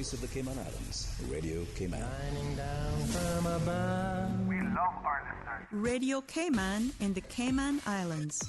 voice of the Cayman Islands, Radio Cayman. Shining down from above. We love our listeners. Radio Cayman in the Cayman Islands.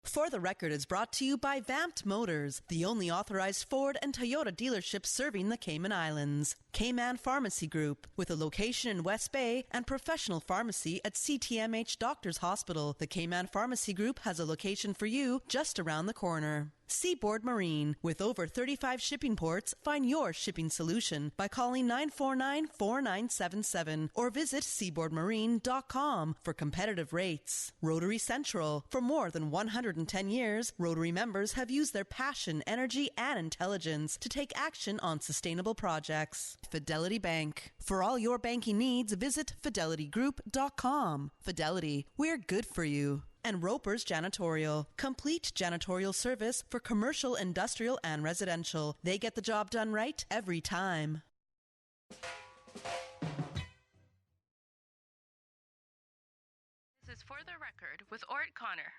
For the Record is brought to you by Vamped Motors, the only authorized Ford and Toyota dealership serving the Cayman Islands. Cayman Pharmacy Group, with a location in West Bay and professional pharmacy at CTMH Doctors Hospital. The Cayman Pharmacy Group has a location for you just around the corner. Seaboard Marine, with over 35 shipping ports, find your shipping solution by calling 949-4977 or visit seaboardmarine.com for competitive rates. Rotary Central, for more than 110 years, Rotary members have used their passion, energy, and intelligence to take action on sustainable projects. Fidelity Bank, for all your banking needs, visit fidelitygroup.com. Fidelity, we're good for you. And Roper's Janitorial, complete janitorial service for commercial, industrial, and residential. They get the job done right every time. This is For the Record with Orrett Connor.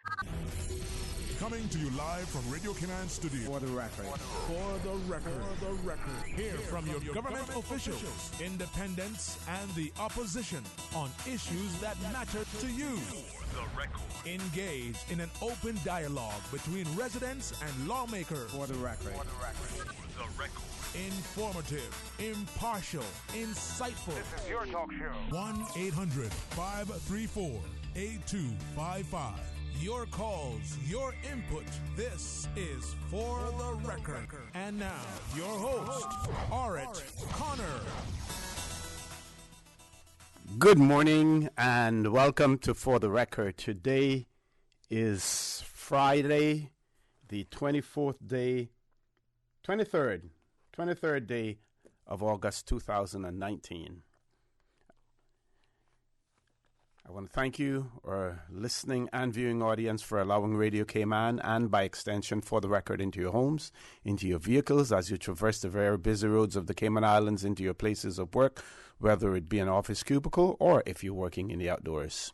Coming to you live from Radio Cayman Studio. For the record. For the record. For the record. Hear from your government officials, independents, and the opposition on issues that matter to you. For the record. Engage in an open dialogue between residents and lawmakers. For the record. For the record. For the record. Informative, impartial, insightful. This is your talk show. 1-800-534-8255. Your calls, your input. This is For the Record. And now, your host, Orrett Connor. Good morning and welcome to For the Record. Today is Friday, the 23rd day of August 2019. I want to thank you, our listening and viewing audience, for allowing Radio Cayman and, by extension, For the Record into your homes, into your vehicles, as you traverse the very busy roads of the Cayman Islands into your places of work, whether it be an office cubicle or if you're working in the outdoors.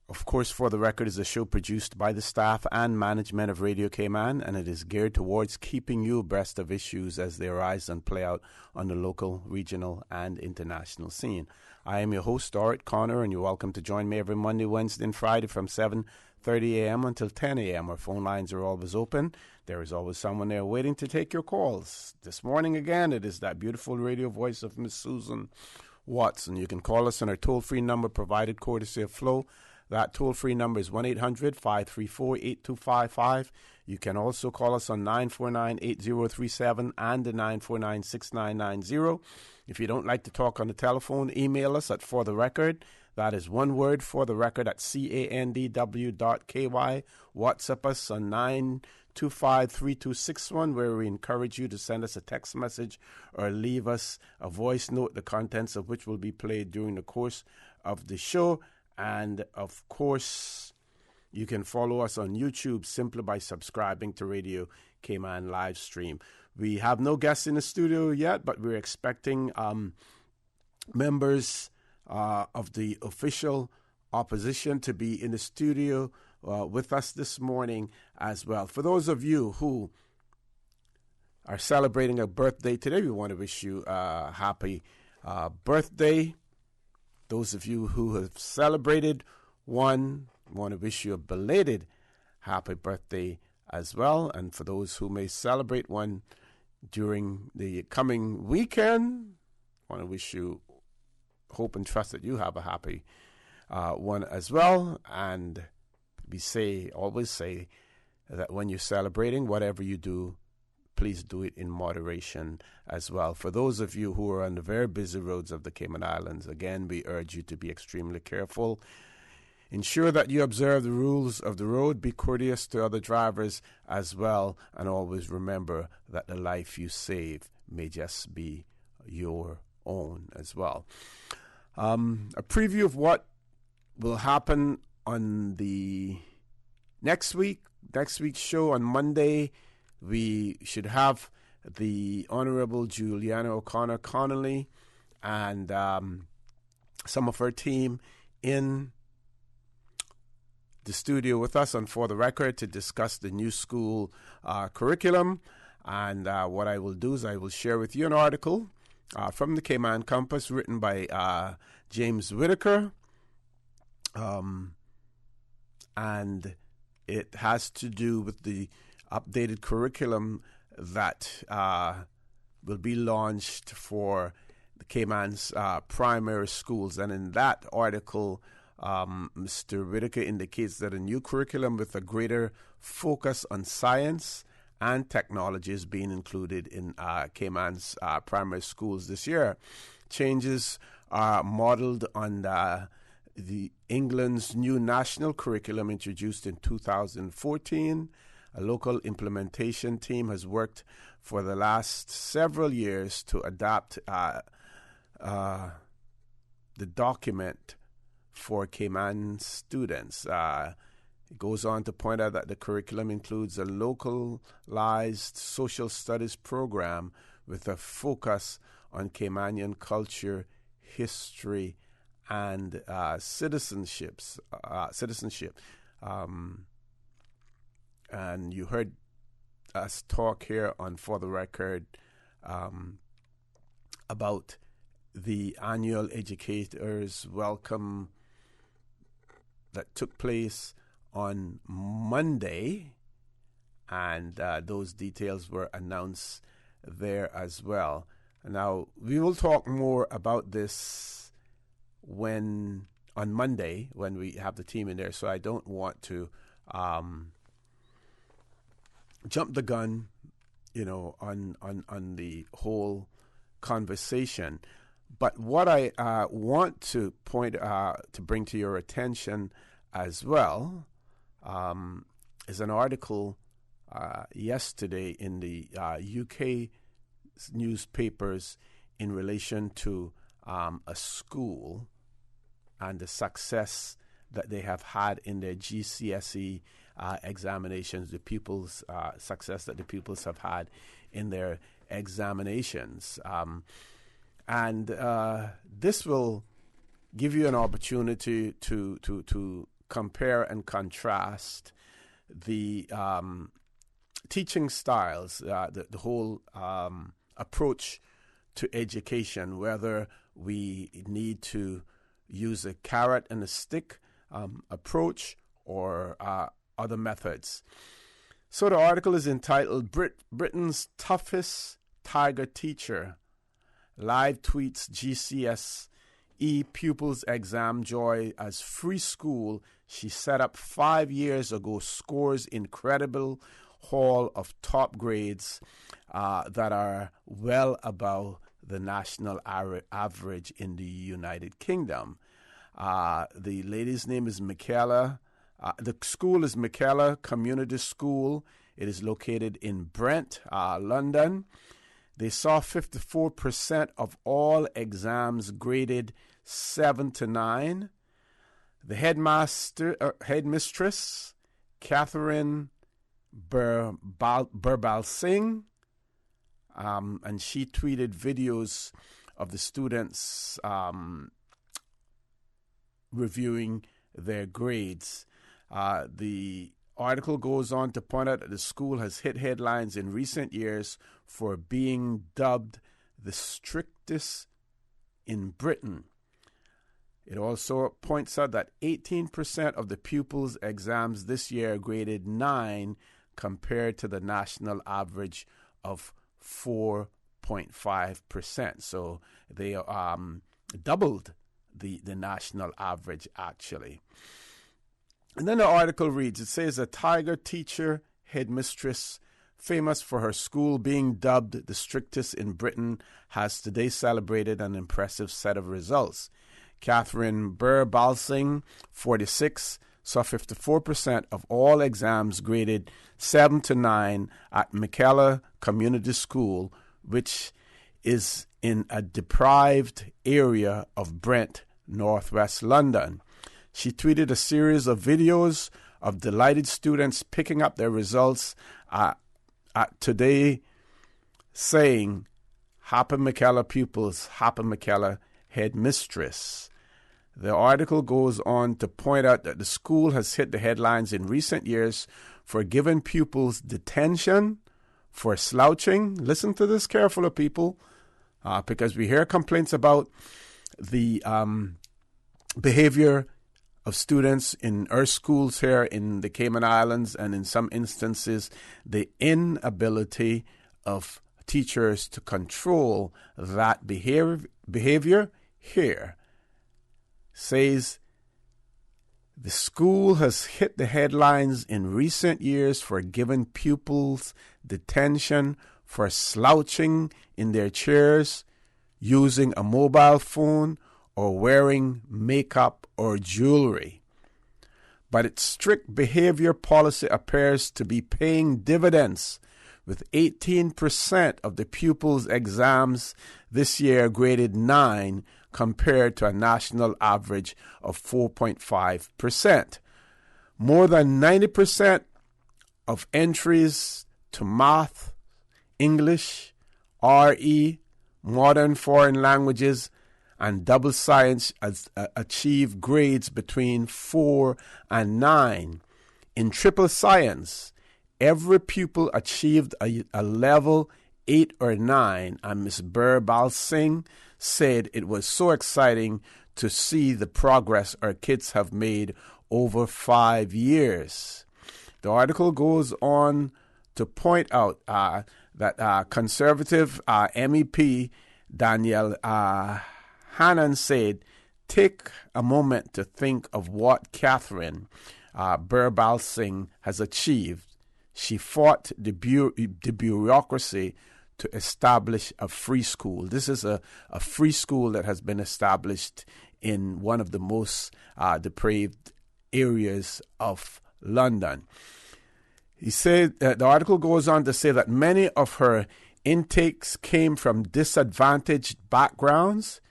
Of course, For the Record is a show produced by the staff and management of Radio Cayman, and it is geared towards keeping you abreast of issues as they arise and play out on the local, regional, and international scene. I am your host, Orrett Connor, and you're welcome to join me every Monday, Wednesday, and Friday from 7:30 a.m. until 10 a.m. Our phone lines are always open. There is always someone there waiting to take your calls. This morning, again, it is that beautiful radio voice of Miss Susan Watson. You can call us on our toll-free number provided courtesy of Flo. That toll-free number is 1-800-534-8255. You can also call us on 949-8037 and the 949-6990. If you don't like to talk on the telephone, email us at fortherecord. That is one word, fortherecord, at candw.ky. WhatsApp us on 925-3261, where we encourage you to send us a text message or leave us a voice note, the contents of which will be played during the course of the show. And, of course, you can follow us on YouTube simply by subscribing to Radio Cayman live stream. We have no guests in the studio yet, but we're expecting members of the official opposition to be in the studio with us this morning as well. For those of you who are celebrating a birthday today, we want to wish you a happy birthday. Those of you who have celebrated one, want to wish you a belated happy birthday as well. And for those who may celebrate one during the coming weekend, I want to wish you, hope and trust that you have a happy one as well. And we always say that when you're celebrating, whatever you do, please do it in moderation as well. For those of you who are on the very busy roads of the Cayman Islands, again, we urge you to be extremely careful. Ensure that you observe the rules of the road. Be courteous to other drivers as well. And always remember that the life you save may just be your own as well. A preview of what will happen on the next week's show on Monday. We should have the Honorable Juliana O'Connor Connolly and some of her team in the studio with us on For the Record to discuss the new school curriculum. And what I will do is I will share with you an article from the Cayman Compass written by James Whitaker. And it has to do with the updated curriculum that will be launched for the Cayman's primary schools. And in that article, Mr. Whitaker indicates that a new curriculum with a greater focus on science and technology is being included in Cayman's primary schools this year. Changes are modeled on the England's new national curriculum introduced in 2014. A local implementation team has worked for the last several years to adapt the document for Cayman students. It goes on to point out that the curriculum includes a localized social studies program with a focus on Caymanian culture, history, and citizenship. And you heard us talk here on For the Record about the annual Educators Welcome that took place on Monday, and those details were announced there as well. Now, we will talk more about this on Monday when we have the team in there, so I don't want to jump the gun, on the whole conversation. But what I want to bring to your attention as well is an article yesterday in the UK newspapers in relation to a school and the success that they have had in their GCSE examinations, the pupils' success that the pupils have had in their examinations. And this will give you an opportunity to compare and contrast the teaching styles, the whole approach to education, whether we need to use a carrot and a stick approach or other methods. So the article is entitled Britain's Toughest Tiger Teacher Live Tweets GCSE Pupils Exam Joy as Free School She Set Up 5 years ago Scores Incredible Haul of Top Grades that are well above the national average in the United Kingdom. The lady's name is Michaela. The school is Michaela Community School. It is located in Brent, London. They saw 54% of all exams graded 7 to 9. The headmistress, Catherine Birbal Singh, and she tweeted videos of the students reviewing their grades. The article goes on to point out that the school has hit headlines in recent years for being dubbed the strictest in Britain. It also points out that 18% of the pupils' exams this year graded 9 compared to the national average of 4.5%. So they doubled the national average, actually. And then the article reads, it says a Tiger teacher, headmistress, famous for her school being dubbed the strictest in Britain, has today celebrated an impressive set of results. Catherine Birbal-Singh, 46, saw 54% of all exams graded 7 to 9 at Michaela Community School, which is in a deprived area of Brent, northwest London. She tweeted a series of videos of delighted students picking up their results today, saying, "Happy Michaela pupils, happy Michaela headmistress." The article goes on to point out that the school has hit the headlines in recent years for giving pupils detention for slouching. Listen to this carefully, people, because we hear complaints about the behavior of students in our schools here in the Cayman Islands, and in some instances, the inability of teachers to control that behavior here. Says the school has hit the headlines in recent years for giving pupils detention for slouching in their chairs, using a mobile phone, or wearing makeup or jewelry. But its strict behavior policy appears to be paying dividends, with 18% of the pupils' exams this year graded 9 compared to a national average of 4.5%. More than 90% of entries to math, English, RE, modern foreign languages, and double science achieve grades between 4 and 9. In triple science, every pupil achieved a level 8 or 9, and Ms. Birbal Singh said it was so exciting to see the progress our kids have made over 5 years. The article goes on to point out that conservative MEP Danielle Hannan said, "Take a moment to think of what Catherine Birbal Singh has achieved. She fought the bureaucracy to establish a free school." This is a free school that has been established in one of the most depraved areas of London. He said, the article goes on to say that many of her intakes came from disadvantaged backgrounds.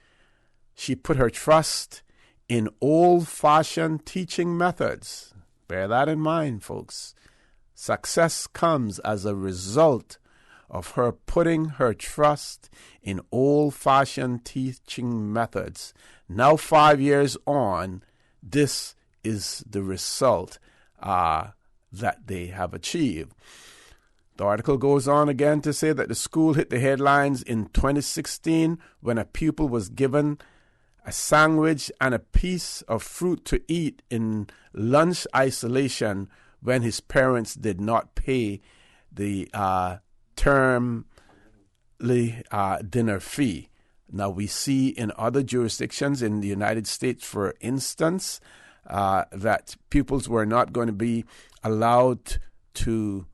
She put her trust in old-fashioned teaching methods. Bear that in mind, folks. Success comes as a result of her putting her trust in old-fashioned teaching methods. Now, 5 years on, this is the result that they have achieved. The article goes on again to say that the school hit the headlines in 2016 when a pupil was given a sandwich and a piece of fruit to eat in lunch isolation when his parents did not pay the termly dinner fee. Now, we see in other jurisdictions in the United States, for instance, that pupils were not going to be allowed to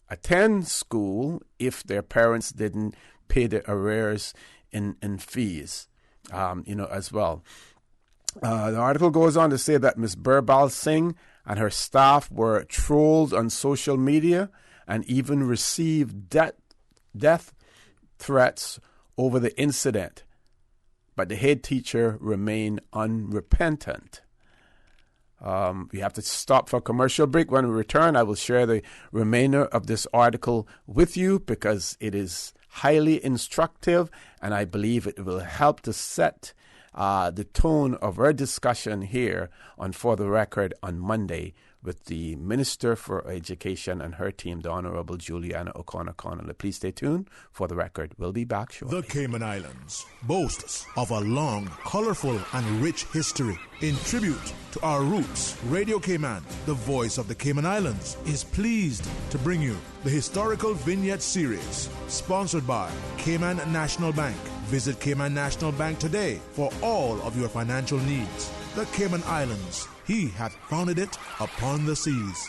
attend school if their parents didn't pay the arrears in fees, as well. The article goes on to say that Ms. Birbal Singh and her staff were trolled on social media and even received death threats over the incident, but the head teacher remained unrepentant. We have to stop for a commercial break. When we return, I will share the remainder of this article with you because it is highly instructive, and I believe it will help to set the tone of our discussion here on For the Record on Monday with the Minister for Education and her team, the Honorable Juliana O'Connor Connolly. Please stay tuned. For the Record, we'll be back shortly. The Cayman Islands boasts of a long, colorful, and rich history. In tribute to our roots, Radio Cayman, the voice of the Cayman Islands, is pleased to bring you the historical vignette series, sponsored by Cayman National Bank. Visit Cayman National Bank today for all of your financial needs. The Cayman Islands, he hath founded it upon the seas.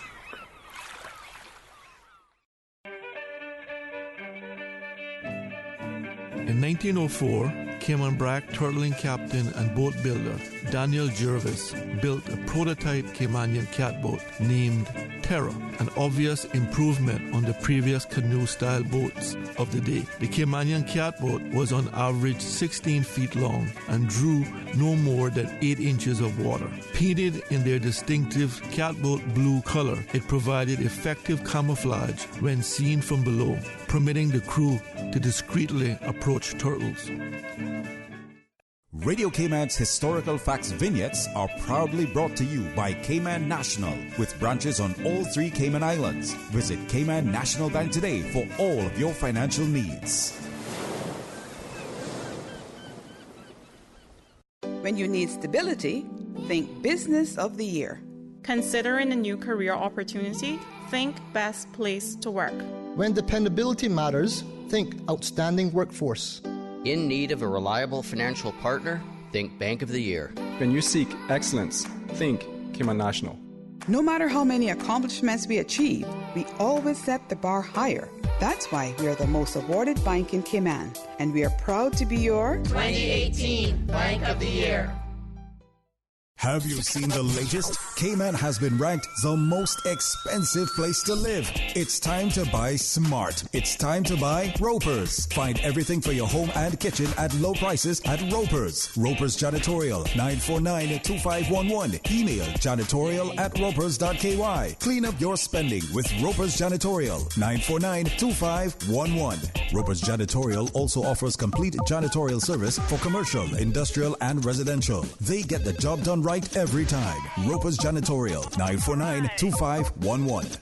In 1904, Cayman Brac turtling captain and boat builder Daniel Jervis built a prototype Caymanian catboat named Terror, an obvious improvement on the previous canoe-style boats of the day. The Caymanian catboat was on average 16 feet long and drew no more than 8 inches of water. Painted in their distinctive catboat blue color, it provided effective camouflage when seen from below, permitting the crew to discreetly approach turtles. Radio Cayman's historical facts vignettes are proudly brought to you by Cayman National, with branches on all 3 Cayman Islands. Visit Cayman National Bank today for all of your financial needs. When you need stability, think Business of the Year. Considering a new career opportunity, think Best Place to Work. When dependability matters, think Outstanding Workforce. In need of a reliable financial partner? Think Bank of the Year. When you seek excellence, think Cayman National. No matter how many accomplishments we achieve, we always set the bar higher. That's why we are the most awarded bank in Cayman, and we are proud to be your 2018 Bank of the Year. Have you seen the latest? Cayman has been ranked the most expensive place to live. It's time to buy smart. It's time to buy Ropers. Find everything for your home and kitchen at low prices at Ropers. Ropers Janitorial, 949-2511. Email janitorial@ropers.ky. Clean up your spending with Ropers Janitorial, 949-2511. Ropers Janitorial also offers complete janitorial service for commercial, industrial, and residential. They get the job done right every time. Ropers Janitorial, 949-2511.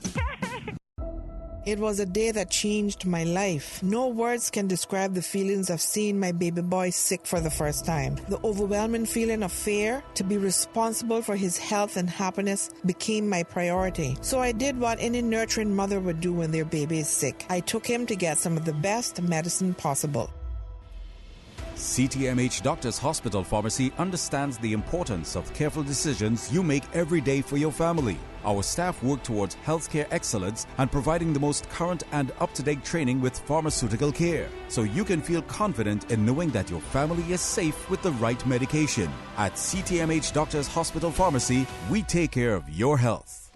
It was a day that changed my life. No words can describe the feelings of seeing my baby boy sick for the first time. The overwhelming feeling of fear to be responsible for his health and happiness became my priority. So I did what any nurturing mother would do when their baby is sick. I took him to get some of the best medicine possible. CTMH Doctors Hospital Pharmacy understands the importance of careful decisions you make every day for your family. Our staff work towards healthcare excellence and providing the most current and up-to-date training with pharmaceutical care, so you can feel confident in knowing that your family is safe with the right medication. At CTMH Doctors Hospital Pharmacy, we take care of your health.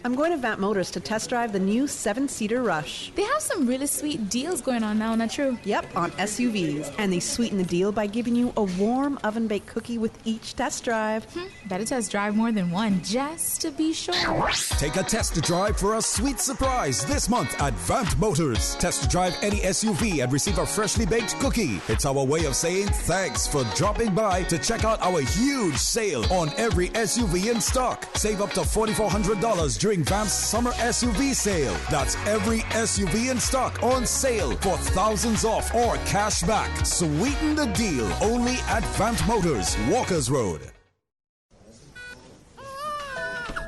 I'm going to Vamp Motors to test drive the new 7-seater Rush. They have some really sweet deals going on now, not true? Yep, on SUVs. And they sweeten the deal by giving you a warm oven-baked cookie with each test drive. Better test drive more than one, just to be sure. Take a test drive for a sweet surprise this month at Vamp Motors. Test drive any SUV and receive a freshly baked cookie. It's our way of saying thanks for dropping by to check out our huge sale on every SUV in stock. Save up to $4,400 during Vamp's summer SUV sale. That's every SUV in stock on sale for thousands off or cash back. Sweeten the deal only at Vamp Motors, Walkers Road.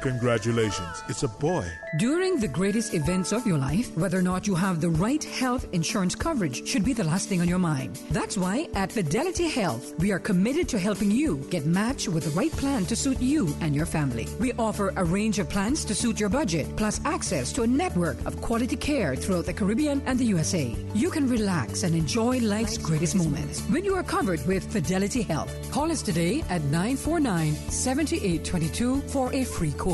Congratulations, it's a boy. During the greatest events of your life, whether or not you have the right health insurance coverage should be the last thing on your mind. That's why at Fidelity Health, we are committed to helping you get matched with the right plan to suit you and your family. We offer a range of plans to suit your budget, plus access to a network of quality care throughout the Caribbean and the USA. You can relax and enjoy life's greatest moments when you are covered with Fidelity Health. Call us today at 949-7822 for a free quote.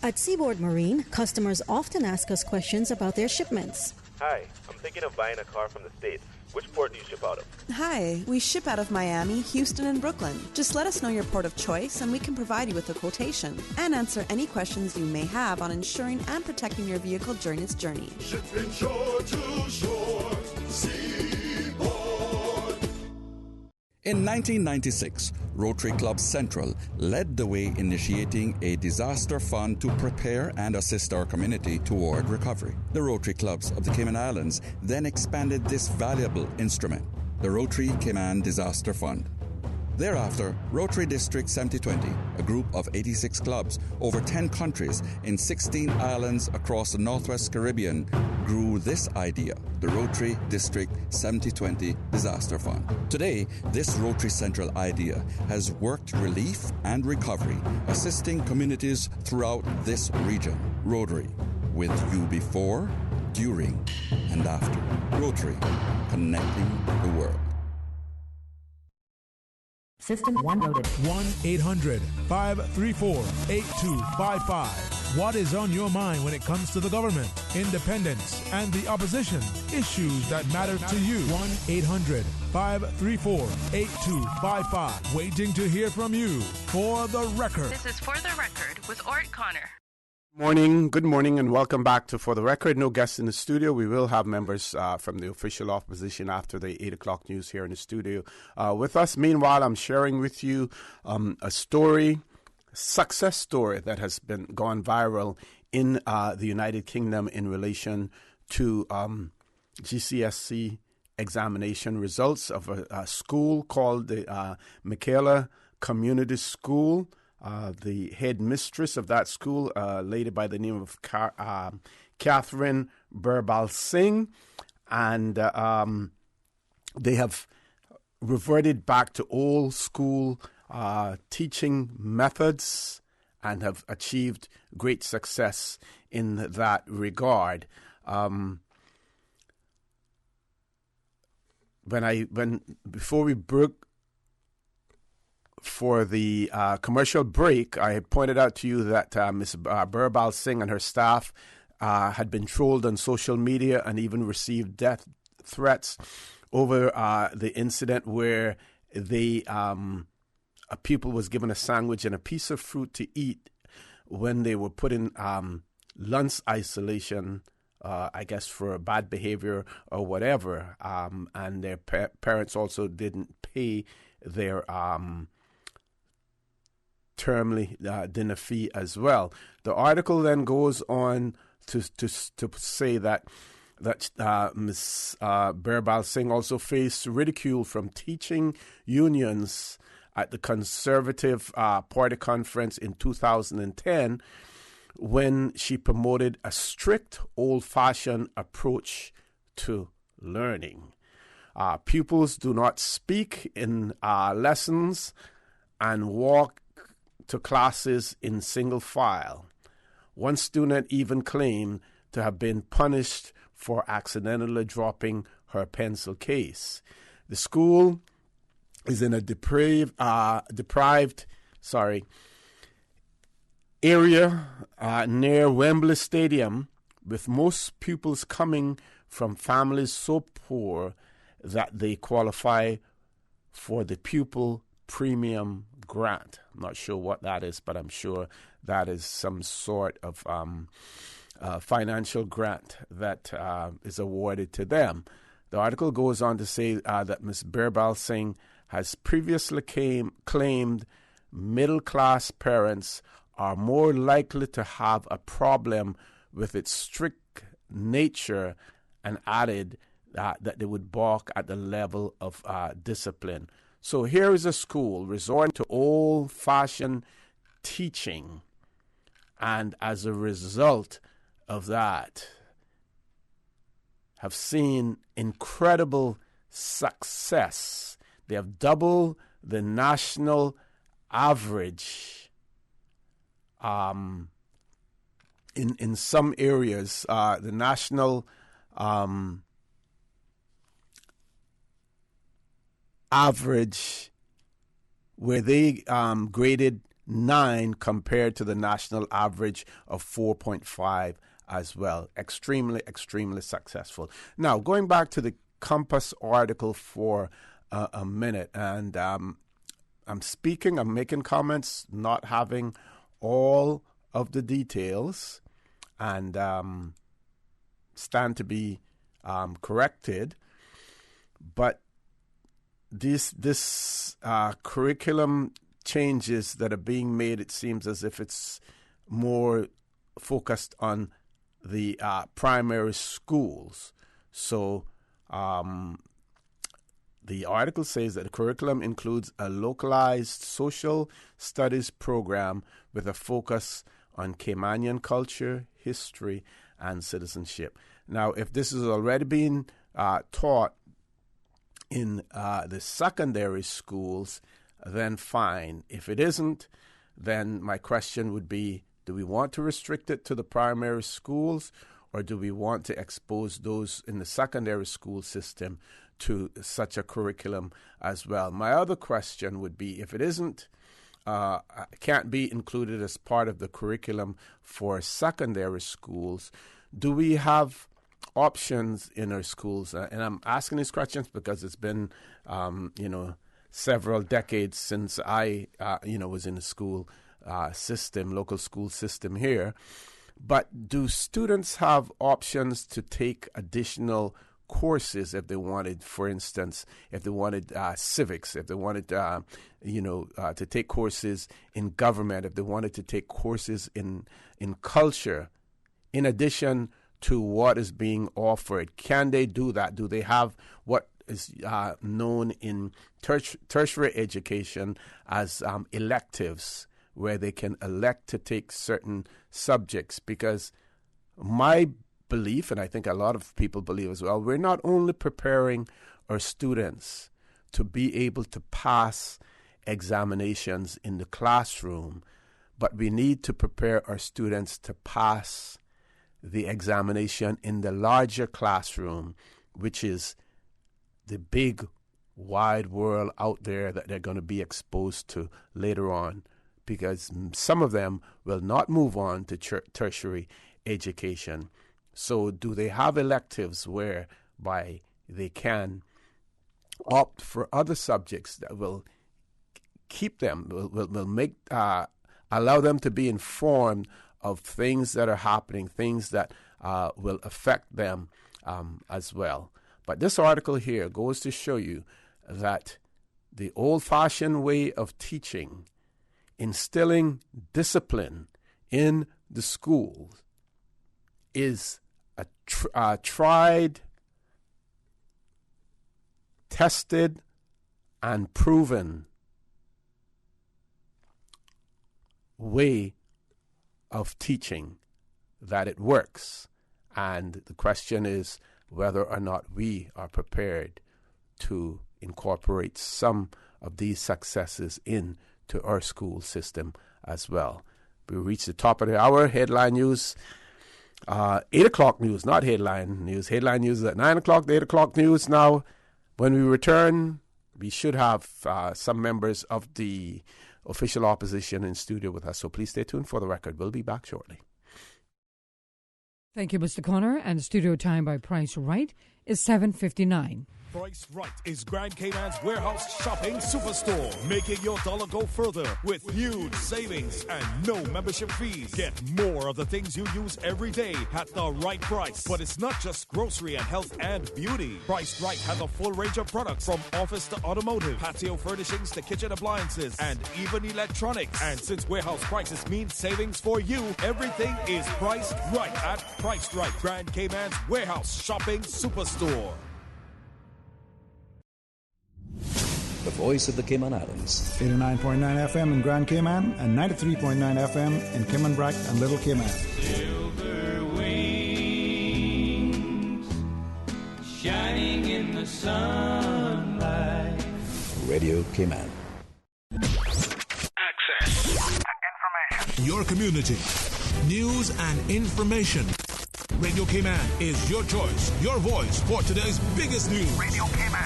At Seaboard Marine, customers often ask us questions about their shipments. Hi, I'm thinking of buying a car from the States. Which port do you ship out of? Hi, we ship out of Miami, Houston, and Brooklyn. Just let us know your port of choice and we can provide you with a quotation and answer any questions you may have on insuring and protecting your vehicle during its journey. Shipping shore to shore, Seaboard. In 1996, Rotary Club Central led the way initiating a disaster fund to prepare and assist our community toward recovery. The Rotary Clubs of the Cayman Islands then expanded this valuable instrument, the Rotary Cayman Disaster Fund. Thereafter, Rotary District 7020, a group of 86 clubs over 10 countries in 16 islands across the Northwest Caribbean, grew this idea, the Rotary District 7020 Disaster Fund. Today, this Rotary Central idea has worked relief and recovery, assisting communities throughout this region. Rotary, with you before, during, and after. Rotary, connecting the world. System 1 loaded. 1-800-534-8255. What is on your mind when it comes to the government, independence, and the opposition? Issues that matter to you. 1-800-534-8255. Waiting to hear from you. For the record. This is For the Record with Orrett Connor. Good morning, and welcome back to For the Record. No guests in the studio. We will have members from the official opposition after the 8 o'clock news here in the studio with us. Meanwhile, I'm sharing with you a success story that has been gone viral in the United Kingdom in relation to GCSE examination results of a school called the Michaela Community School. The headmistress of that school, a lady by the name of Catherine Birbal Singh, and they have reverted back to old school teaching methods and have achieved great success in that regard. Before we broke for the commercial break, I had pointed out to you that Ms. Birbal Singh and her staff had been trolled on social media and even received death threats over the incident where a pupil was given a sandwich and a piece of fruit to eat when they were put in lunch isolation, I guess for bad behavior or whatever, and their parents also didn't pay their termly dinner fee as well. The article then goes on to say that Ms. Birbal Singh also faced ridicule from teaching unions at the Conservative Party conference in 2010 when she promoted a strict, old-fashioned approach to learning. Pupils do not speak in lessons and walk to classes in single file. One student even claimed to have been punished for accidentally dropping her pencil case. The school is in a deprived area near Wembley Stadium, with most pupils coming from families so poor that they qualify for the pupil premium grant. I'm not sure what that is, but I'm sure that is some sort of financial grant that is awarded to them. The article goes on to say that Ms. Birbal Singh has previously claimed middle-class parents are more likely to have a problem with its strict nature, and added that they would balk at the level of discipline. So here is a school resorting to old-fashioned teaching, and as a result of that, have seen incredible success. They have doubled the national average in some areas. The national average, where they graded 9 compared to the national average of 4.5 as well. Extremely, extremely successful. Now, going back to the Compass article for a minute, and I'm making comments, not having all of the details, and stand to be corrected. But this curriculum changes that are being made, it seems as if it's more focused on the primary schools. So the article says that the curriculum includes a localized social studies program with a focus on Caymanian culture, history, and citizenship. Now, if this is already being taught in the secondary schools, then fine. If it isn't, then my question would be, do we want to restrict it to the primary schools, or do we want to expose those in the secondary school system to such a curriculum as well? My other question would be, if it isn't, can't be included as part of the curriculum for secondary schools, do we have options in our schools? And I'm asking these questions because it's been, several decades since I, was in the school system, local school system here. But do students have options to take additional courses if they wanted, for instance, if they wanted civics, if they wanted, to take courses in government, if they wanted to take courses in culture, in addition to what is being offered? Can they do that? Do they have what is known in tertiary education as electives, where they can elect to take certain subjects? Because my belief, and I think a lot of people believe as well, we're not only preparing our students to be able to pass examinations in the classroom, but we need to prepare our students to pass the examination in the larger classroom, which is the big, wide world out there that they're going to be exposed to later on, because some of them will not move on to tertiary education. So do they have electives whereby they can opt for other subjects that will keep them, will make, allow them to be informed of things that are happening, things that will affect them as well? But this article here goes to show you that the old-fashioned way of teaching, instilling discipline in the schools, is a tried, tested, and proven way of teaching, that it works. And the question is whether or not we are prepared to incorporate some of these successes into our school system as well. We reached the top of the hour. Headline news, 8 o'clock news, not headline news. Headline news is at 9 o'clock, the 8 o'clock news now. When we return, we should have some members of the official opposition in studio with us, so please stay tuned for the record. We'll be back shortly. Thank you, Mr. Connor. And studio time by Price Right is 7:59. Price Right is Grand Cayman's warehouse shopping superstore, making your dollar go further with huge savings and no membership fees. Get more of the things you use every day at the right price. But it's not just grocery and health and beauty. Price Right has a full range of products from office to automotive, patio furnishings to kitchen appliances, and even electronics. And since warehouse prices mean savings for you, everything is priced right at Price Right, Grand Cayman's warehouse shopping superstore. The voice of the Cayman Islands. 89.9 FM in Grand Cayman and 93.9 FM in Cayman Brac and Little Cayman. Silver wings shining in the sunlight. Radio Cayman. Access and information. Your community. News and information. Radio Cayman is your choice, your voice for today's biggest news. Radio Cayman.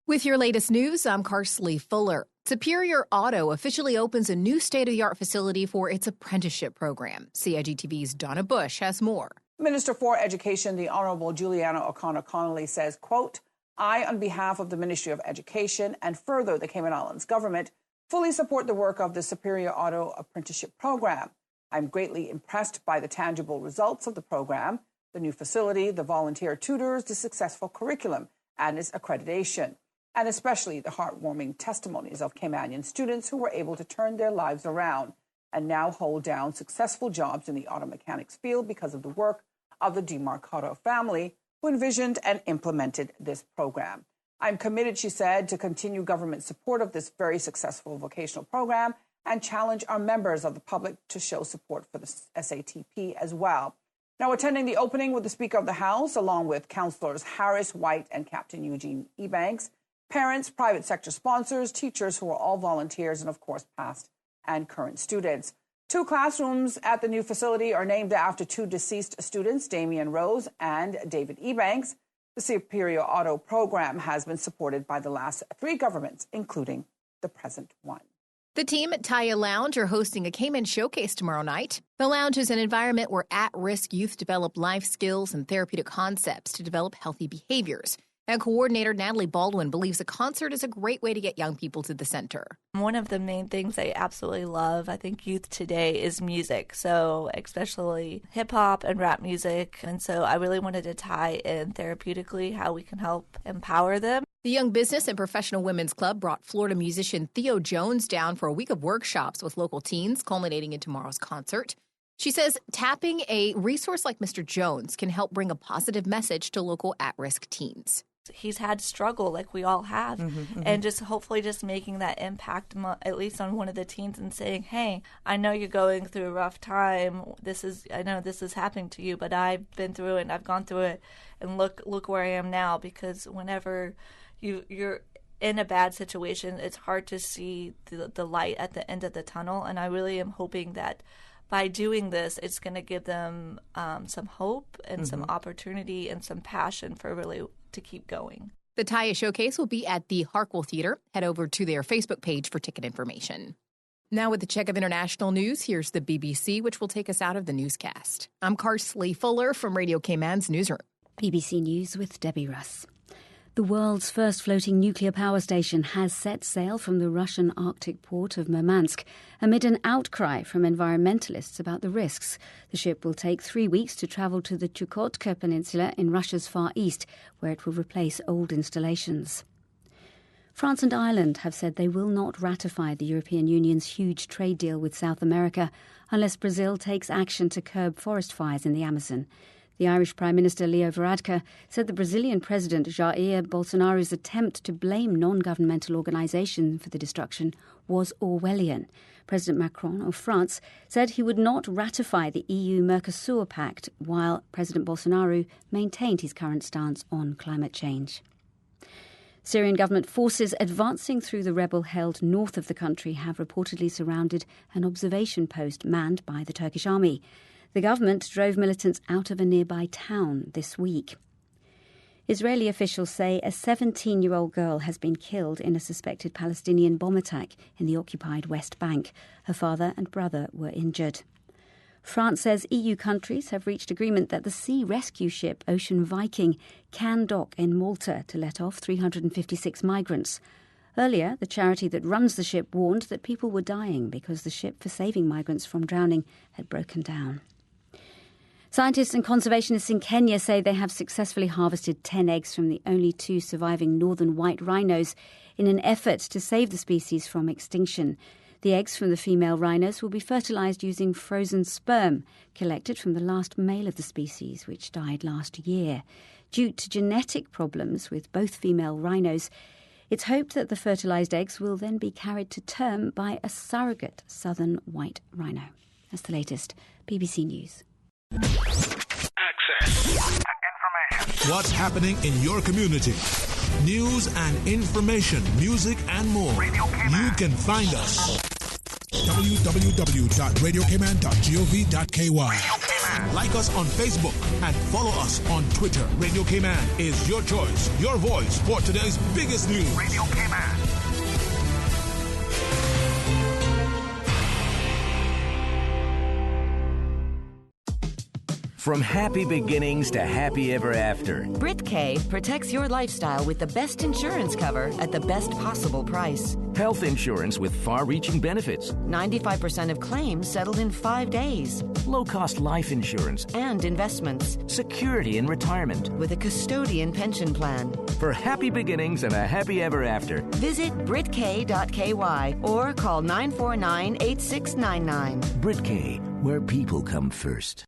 With your latest news, I'm Carsley Fuller. Superior Auto officially opens a new state-of-the-art facility for its apprenticeship program. CIGTV's Donna Bush has more. Minister for Education, the Honourable Juliana O'Connor Connolly says, quote, I, on behalf of the Ministry of Education and further the Cayman Islands government, fully support the work of the Superior Auto Apprenticeship Program. I'm greatly impressed by the tangible results of the program, the new facility, the volunteer tutors, the successful curriculum, and its accreditation, and especially the heartwarming testimonies of Caymanian students who were able to turn their lives around and now hold down successful jobs in the auto mechanics field because of the work of the DeMarcado family, who envisioned and implemented this program. I'm committed, she said, to continue government support of this very successful vocational program and challenge our members of the public to show support for the SATP as well. Now, attending the opening with the Speaker of the House, along with Councillors Harris, White, and Captain Eugene Ebanks, parents, private sector sponsors, teachers who are all volunteers, and of course, past and current students. 2 classrooms at the new facility are named after 2 deceased students, Damian Rose and David Ebanks. The Superior Auto program has been supported by the last 3 governments, including the present one. The team at Taya Lounge are hosting a Cayman Showcase tomorrow night. The lounge is an environment where at-risk youth develop life skills and therapeutic concepts to develop healthy behaviors. And coordinator Natalie Baldwin believes a concert is a great way to get young people to the center. One of the main things I absolutely love, I think youth today, is music. So especially hip hop and rap music. And so I really wanted to tie in therapeutically how we can help empower them. The Young Business and Professional Women's Club brought Florida musician Theo Jones down for a week of workshops with local teens, culminating in tomorrow's concert. She says tapping a resource like Mr. Jones can help bring a positive message to local at-risk teens. He's had struggle like we all have, and just hopefully just making that impact at least on one of the teens and saying, hey, I know you're going through a rough time. I know this is happening to you, but I've been through it and I've gone through it, and look where I am now. Because whenever you're in a bad situation, it's hard to see the light at the end of the tunnel. And I really am hoping that by doing this, it's going to give them some hope and some opportunity and some passion for really to keep going. The Taya Showcase will be at the Harkwell Theater. Head over to their Facebook page for ticket information. Now with the check of international news, here's the BBC, which will take us out of the newscast. I'm Carsley Fuller from Radio Cayman's newsroom. BBC News with Debbie Russ. The world's first floating nuclear power station has set sail from the Russian Arctic port of Murmansk amid an outcry from environmentalists about the risks. The ship will take 3 weeks to travel to the Chukotka Peninsula in Russia's far east, where it will replace old installations. France and Ireland have said they will not ratify the European Union's huge trade deal with South America unless Brazil takes action to curb forest fires in the Amazon. The Irish Prime Minister Leo Varadkar said the Brazilian President Jair Bolsonaro's attempt to blame non-governmental organisations for the destruction was Orwellian. President Macron of France said he would not ratify the EU-Mercosur Pact, while President Bolsonaro maintained his current stance on climate change. Syrian government forces advancing through the rebel-held north of the country have reportedly surrounded an observation post manned by the Turkish army. The government drove militants out of a nearby town this week. Israeli officials say a 17-year-old girl has been killed in a suspected Palestinian bomb attack in the occupied West Bank. Her father and brother were injured. France says EU countries have reached agreement that the sea rescue ship Ocean Viking can dock in Malta to let off 356 migrants. Earlier, the charity that runs the ship warned that people were dying because the ship for saving migrants from drowning had broken down. Scientists and conservationists in Kenya say they have successfully harvested 10 eggs from the only 2 surviving northern white rhinos in an effort to save the species from extinction. The eggs from the female rhinos will be fertilised using frozen sperm collected from the last male of the species, which died last year. Due to genetic problems with both female rhinos, it's hoped that the fertilised eggs will then be carried to term by a surrogate southern white rhino. That's the latest. BBC News. Access. Information. What's happening in your community? News and information, music and more. You can find us. www.radiocayman.gov.ky. Like us on Facebook and follow us on Twitter. Radio Cayman is your choice, your voice for today's biggest news. Radio Cayman. From happy beginnings to happy ever after, Brit K protects your lifestyle with the best insurance cover at the best possible price. Health insurance with far-reaching benefits. 95% of claims settled in 5 days. Low-cost life insurance. And investments. Security in retirement. With a custodian pension plan. For happy beginnings and a happy ever after, visit BritK.ky or call 949-8699. Brit-K, where people come first.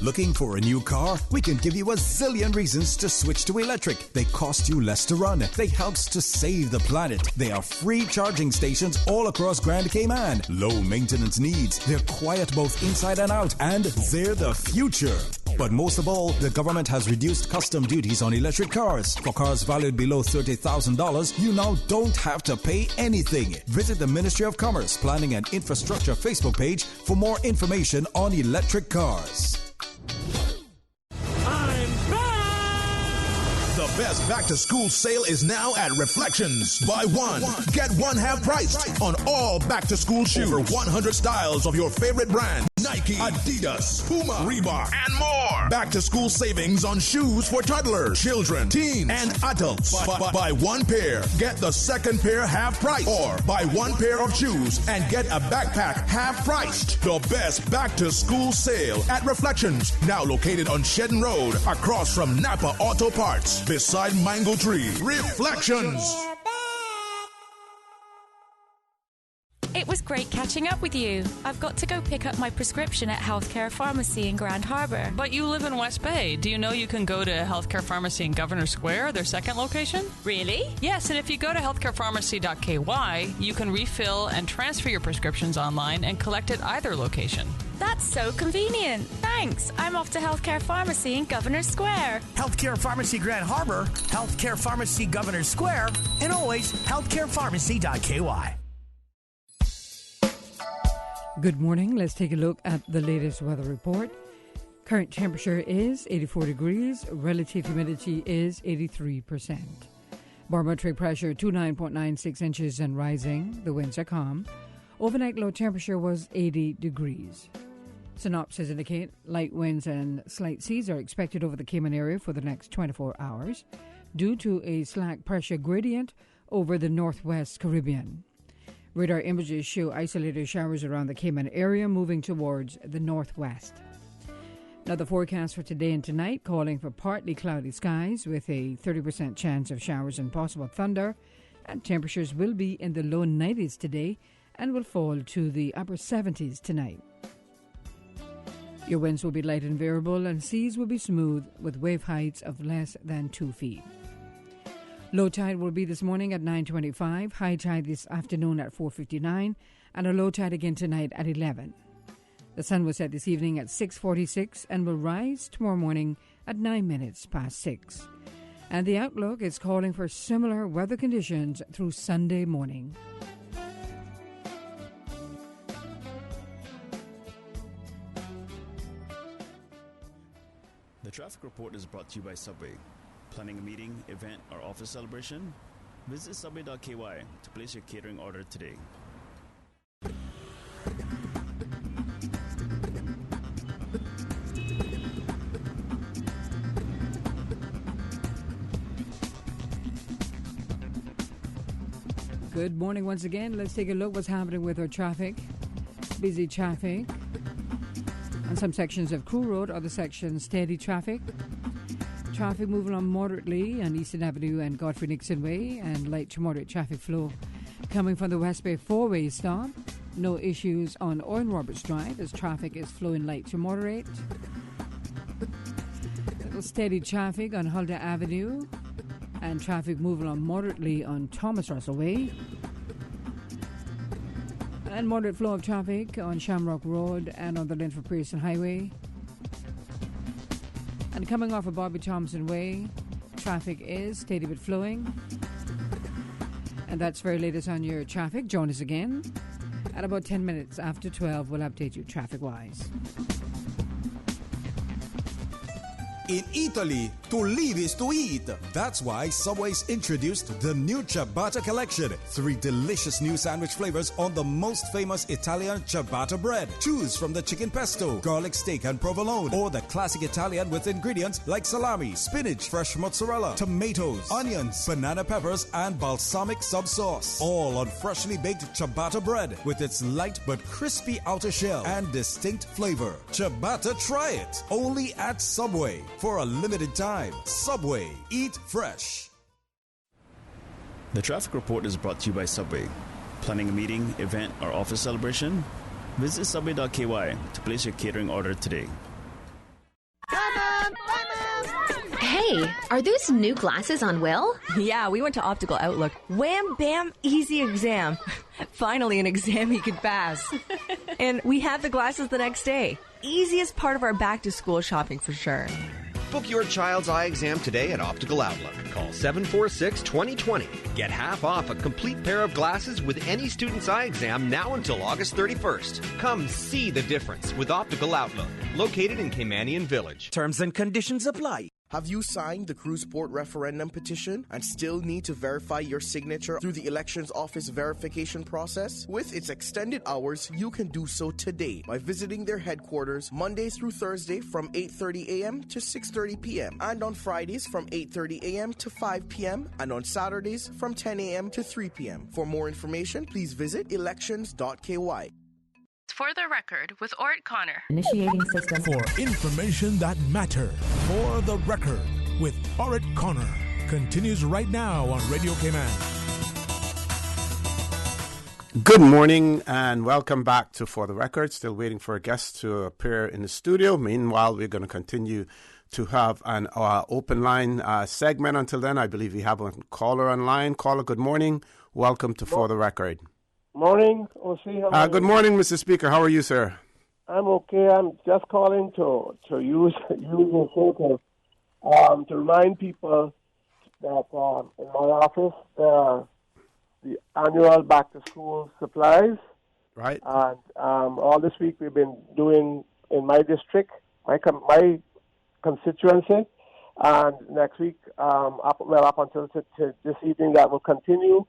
Looking for a new car? We can give you a zillion reasons to switch to electric. They cost you less to run. They helps to save the planet. They are free charging stations all across Grand Cayman. Low maintenance needs. They're quiet both inside and out. And they're the future. But most of all, the government has reduced custom duties on electric cars. For cars valued below $30,000, you now don't have to pay anything. Visit the Ministry of Commerce, Planning and Infrastructure Facebook page for more information on electric cars. I'm back! The best back-to-school sale is now at Reflections. Buy one, get one half price on all back-to-school shoes. Over 100 styles of your favorite brand. Nike, Adidas, Puma, Reebok, and more. Back to school savings on shoes for toddlers, children, teens, and adults. Buy one pair, get the second pair half price. Or buy one pair of shoes and get a backpack half priced. The best back to school sale at Reflections, now located on Shedden Road, across from Napa Auto Parts, beside Mango Tree. Reflections. It was great catching up with you. I've got to go pick up my prescription at Healthcare Pharmacy in Grand Harbour. But you live in West Bay. Do you know you can go to Healthcare Pharmacy in Governor Square, their second location? Really? Yes, and if you go to healthcarepharmacy.ky, you can refill and transfer your prescriptions online and collect at either location. That's so convenient. Thanks. I'm off to Healthcare Pharmacy in Governor Square. Healthcare Pharmacy Grand Harbour, Healthcare Pharmacy Governor Square, and always healthcarepharmacy.ky. Good morning. Let's take a look at the latest weather report. Current temperature is 84 degrees. Relative humidity is 83%. Barometric pressure 29.96 inches and rising. The winds are calm. Overnight low temperature was 80 degrees. Synopsis indicate light winds and slight seas are expected over the Cayman area for the next 24 hours due to a slack pressure gradient over the northwest Caribbean. Radar images show isolated showers around the Cayman area moving towards the northwest. Now the forecast for today and tonight calling for partly cloudy skies with a 30% chance of showers and possible thunder, and temperatures will be in the low 90s today and will fall to the upper 70s tonight. Your winds will be light and variable and seas will be smooth with wave heights of less than 2 feet. Low tide will be this morning at 9:25, high tide this afternoon at 4:59, and a low tide again tonight at 11. The sun will set this evening at 6:46 and will rise tomorrow morning at 9 minutes past 6. And the outlook is calling for similar weather conditions through Sunday morning. The traffic report is brought to you by Subway. Planning a meeting, event, or office celebration? Visit subway.ky to place your catering order today. Good morning once again. Let's take a look what's happening with our traffic. Busy traffic on some sections of Crew Road, other sections steady traffic. Traffic moving on moderately on Eastern Avenue and Godfrey Nixon Way, and light to moderate traffic flow coming from the West Bay four-way stop. No issues on Owen Roberts Drive as traffic is flowing light to moderate. Little steady traffic on Huldah Avenue and traffic moving on moderately on Thomas Russell Way. And moderate flow of traffic on Shamrock Road and on the Linford Pearson Highway. And coming off of Bobby Thompson Way, traffic is steady but flowing. And that's very latest on your traffic. Join us again at about 10 minutes after 12. We'll update you traffic-wise. In Italy, to live is to eat. That's why Subway's introduced the new ciabatta collection. 3 delicious new sandwich flavors on the most famous Italian ciabatta bread. Choose from the chicken pesto, garlic steak and provolone, or the classic Italian with ingredients like salami, spinach, fresh mozzarella, tomatoes, onions, banana peppers, and balsamic sub sauce. All on freshly baked ciabatta bread with its light but crispy outer shell and distinct flavor. Ciabatta, try it. Only at Subway. For a limited time. Subway. Eat fresh. The traffic report is brought to you by Subway. Planning a meeting, event, or office celebration? Visit subway.ky to place your catering order today. Hey, are those new glasses on Will? Yeah, we went to Optical Outlook. Wham, bam, easy exam. Finally, an exam he could pass. And we had the glasses the next day. Easiest part of our back-to-school shopping for sure. Book your child's eye exam today at Optical Outlook. Call 746-2020. Get half off a complete pair of glasses with any student's eye exam now until August 31st. Come see the difference with Optical Outlook, located in Caymanian Village. Terms and conditions apply. Have you signed the Crew Support Referendum petition and still need to verify your signature through the Elections Office verification process? With its extended hours, you can do so today by visiting their headquarters Monday through Thursday from 8:30 a.m. to 6:30 p.m. and on Fridays from 8:30 a.m. to 5 p.m. and on Saturdays from 10 a.m. to 3 p.m. For more information, please visit elections.ky. For the record, with Orrett Connor. Initiating system. For information that matters. For the record, with Orrett Connor. Continues right now on Radio Cayman. Good morning and welcome back to For the Record. Still waiting for a guest to appear in the studio. Meanwhile, we're going to continue to have an open line segment. Until then, I believe we have a caller online. Caller, good morning. Welcome to For the Record. Morning, O.C. Good morning, Mr. Speaker. How are you, sir? I'm okay. I'm just calling to use your photo to remind people that in my office the annual back to school supplies. Right. And all this week we've been doing in my district, my constituency, and next week up until this evening that will continue.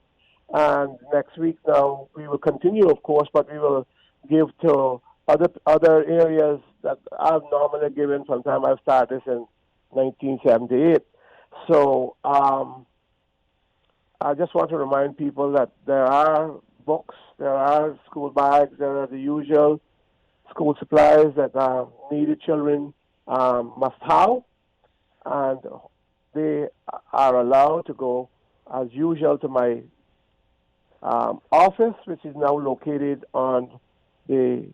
And next week now we will continue, of course, but we will give to other areas that I've normally given from the time I started in 1978. So I just want to remind people that there are books, there are school bags, there are the usual school supplies that needy children must have, and they are allowed to go as usual to my office, which is now located on the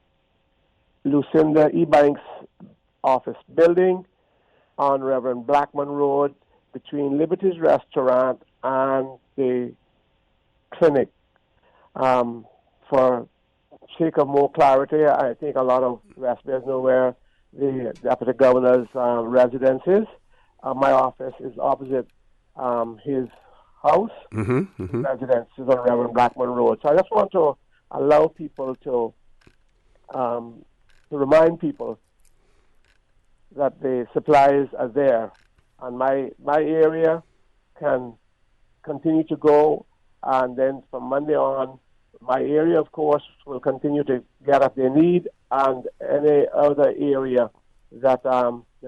Lucinda E. Banks office building on Reverend Blackman Road between Liberty's Restaurant and the clinic. For sake of more clarity, I think a lot of residents know where the Deputy Governor's residence is. My office is opposite his house. Residence is on Reverend Blackman Road. So I just want to allow people to remind people that the supplies are there, and my area can continue to go, and then from Monday on, my area, of course, will continue to get up their need, and any other area that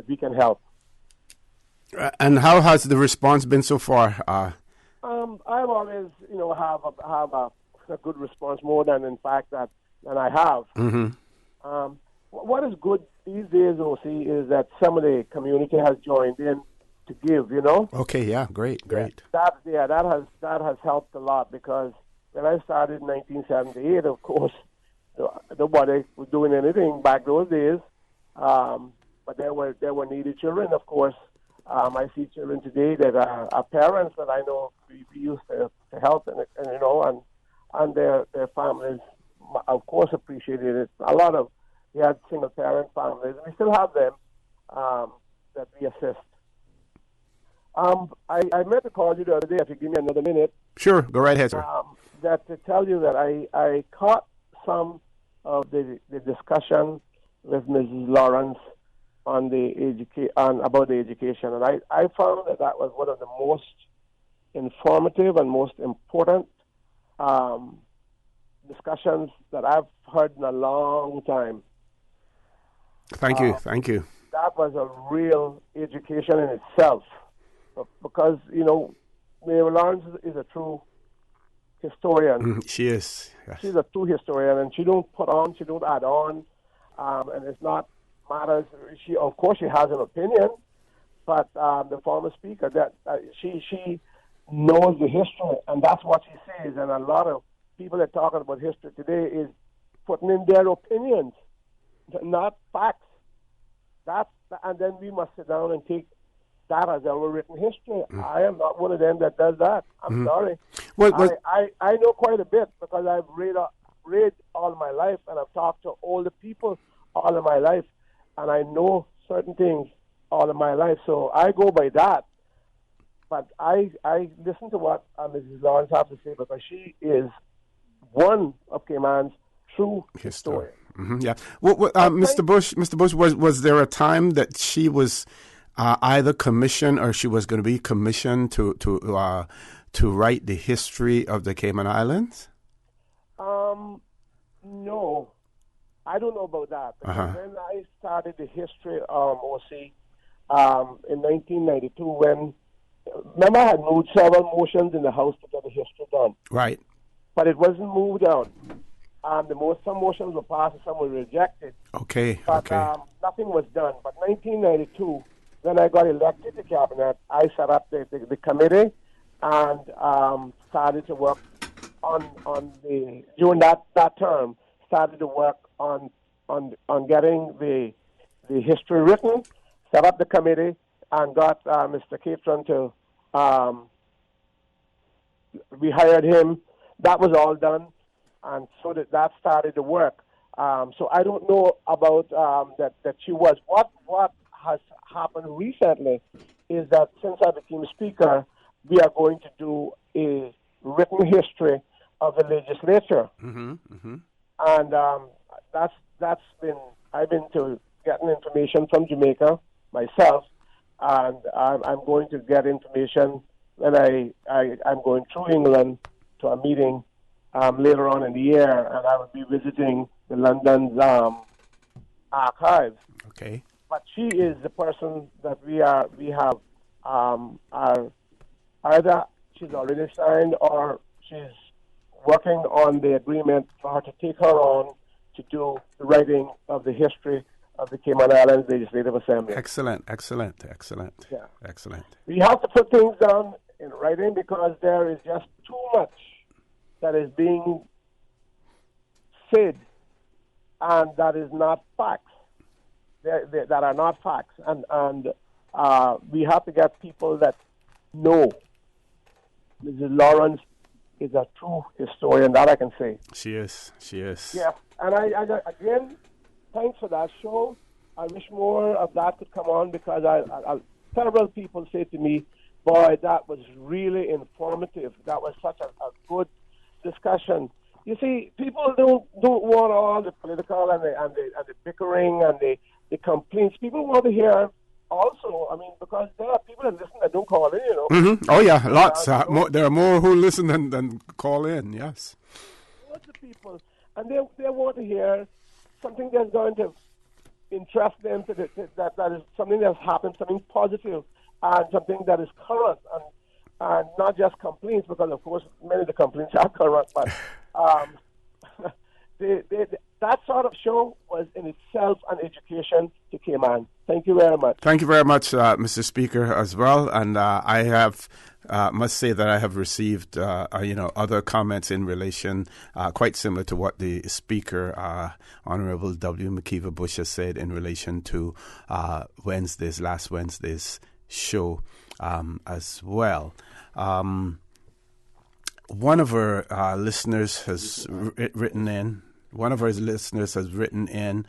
we can help. And how has the response been so far? I've always, have a good response, more than in fact than I have. What is good these days, OC, is that some of the community has joined in to give. Okay, yeah, great. That has helped a lot, because when I started in 1978, of course, nobody was doing anything back those days. But there were needy children, of course. I see children today that are parents that I know we used to help, and their families, of course, appreciated it. We had single parent families, and we still have them that we assist. I meant to call you the other day, if you give me another minute. Sure, go right ahead, sir. That to tell you that I caught some of the discussion with Mrs. Lawrence on about the education, and I found that was one of the most informative and most important discussions that I've heard in a long time. Thank you. That was a real education in itself, because Mary Lawrence is a true historian. She is. Yes. She's a true historian, and she don't put on, she don't add on, and it's not matters. Of course, she has an opinion, but the former speaker, that she knows the history, and that's what she says. And a lot of people that are talking about history today is putting in their opinions, not facts. And then we must sit down and take that as our written history. I am not one of them that does that. I'm sorry. I know quite a bit, because I've read all my life, and I've talked to older people all of my life, and I know certain things all of my life. So I go by that. But I listen to what Mrs. Lawrence has to say, because she is one of Cayman's true historians. Yeah. Mr. Bush, was there a time that she was either commissioned or she was going to be commissioned to write the history of the Cayman Islands? No, I don't know about that. Because when I started the history of OC in 1992, when remember I had moved several motions in the House to get the history done. Right. But it wasn't moved out. Some motions were passed and some were rejected. Okay. But nothing was done. But 1992, when I got elected to cabinet, I set up the committee and started to work during that term, started to work on getting the history written, set up the committee, and got Mr. Catron to, we hired him. That was all done, and so that started to work. So I don't know about that she was. What has happened recently is that since I became Speaker, we are going to do a written history of the legislature. And I've been to getting information from Jamaica myself, and I'm going to get information when I'm going through England to a meeting later on in the year, and I will be visiting the London's archives. Okay. But she is the person that we have are either she's already signed or she's working on the agreement for her to take her on to do the writing of the history of the Cayman Islands Legislative Assembly. Excellent. Yeah. Excellent. We have to put things down in writing because there is just too much that is being said and that is not facts. That are not facts. And we have to get people that know. Mrs. Lawrence is a true historian, that I can say. She is. Yeah, and I again, thanks for that show. I wish more of that could come on because several people say to me, boy, that was really informative. That was such a good discussion. You see, people don't want all the political and the bickering and the complaints. People want to hear also, because there are people that listen that don't call in, you know. Mm-hmm. Oh, yeah, lots. There are more who listen than call in, yes. Lots of people. And they want to hear something that's going to interest them, that is something that's happened, something positive, and something that is current, and not just complaints, because, of course, many of the complaints are current, but that sort of show was in itself an education to Cayman. Thank you very much. Thank you very much, Mr. Speaker, as well. And I have must say that I have received other comments in relation quite similar to what the Speaker, Honorable W. McKeever Bush, has said in relation to last Wednesday's show as well. One of our listeners has written in. One of our listeners has written in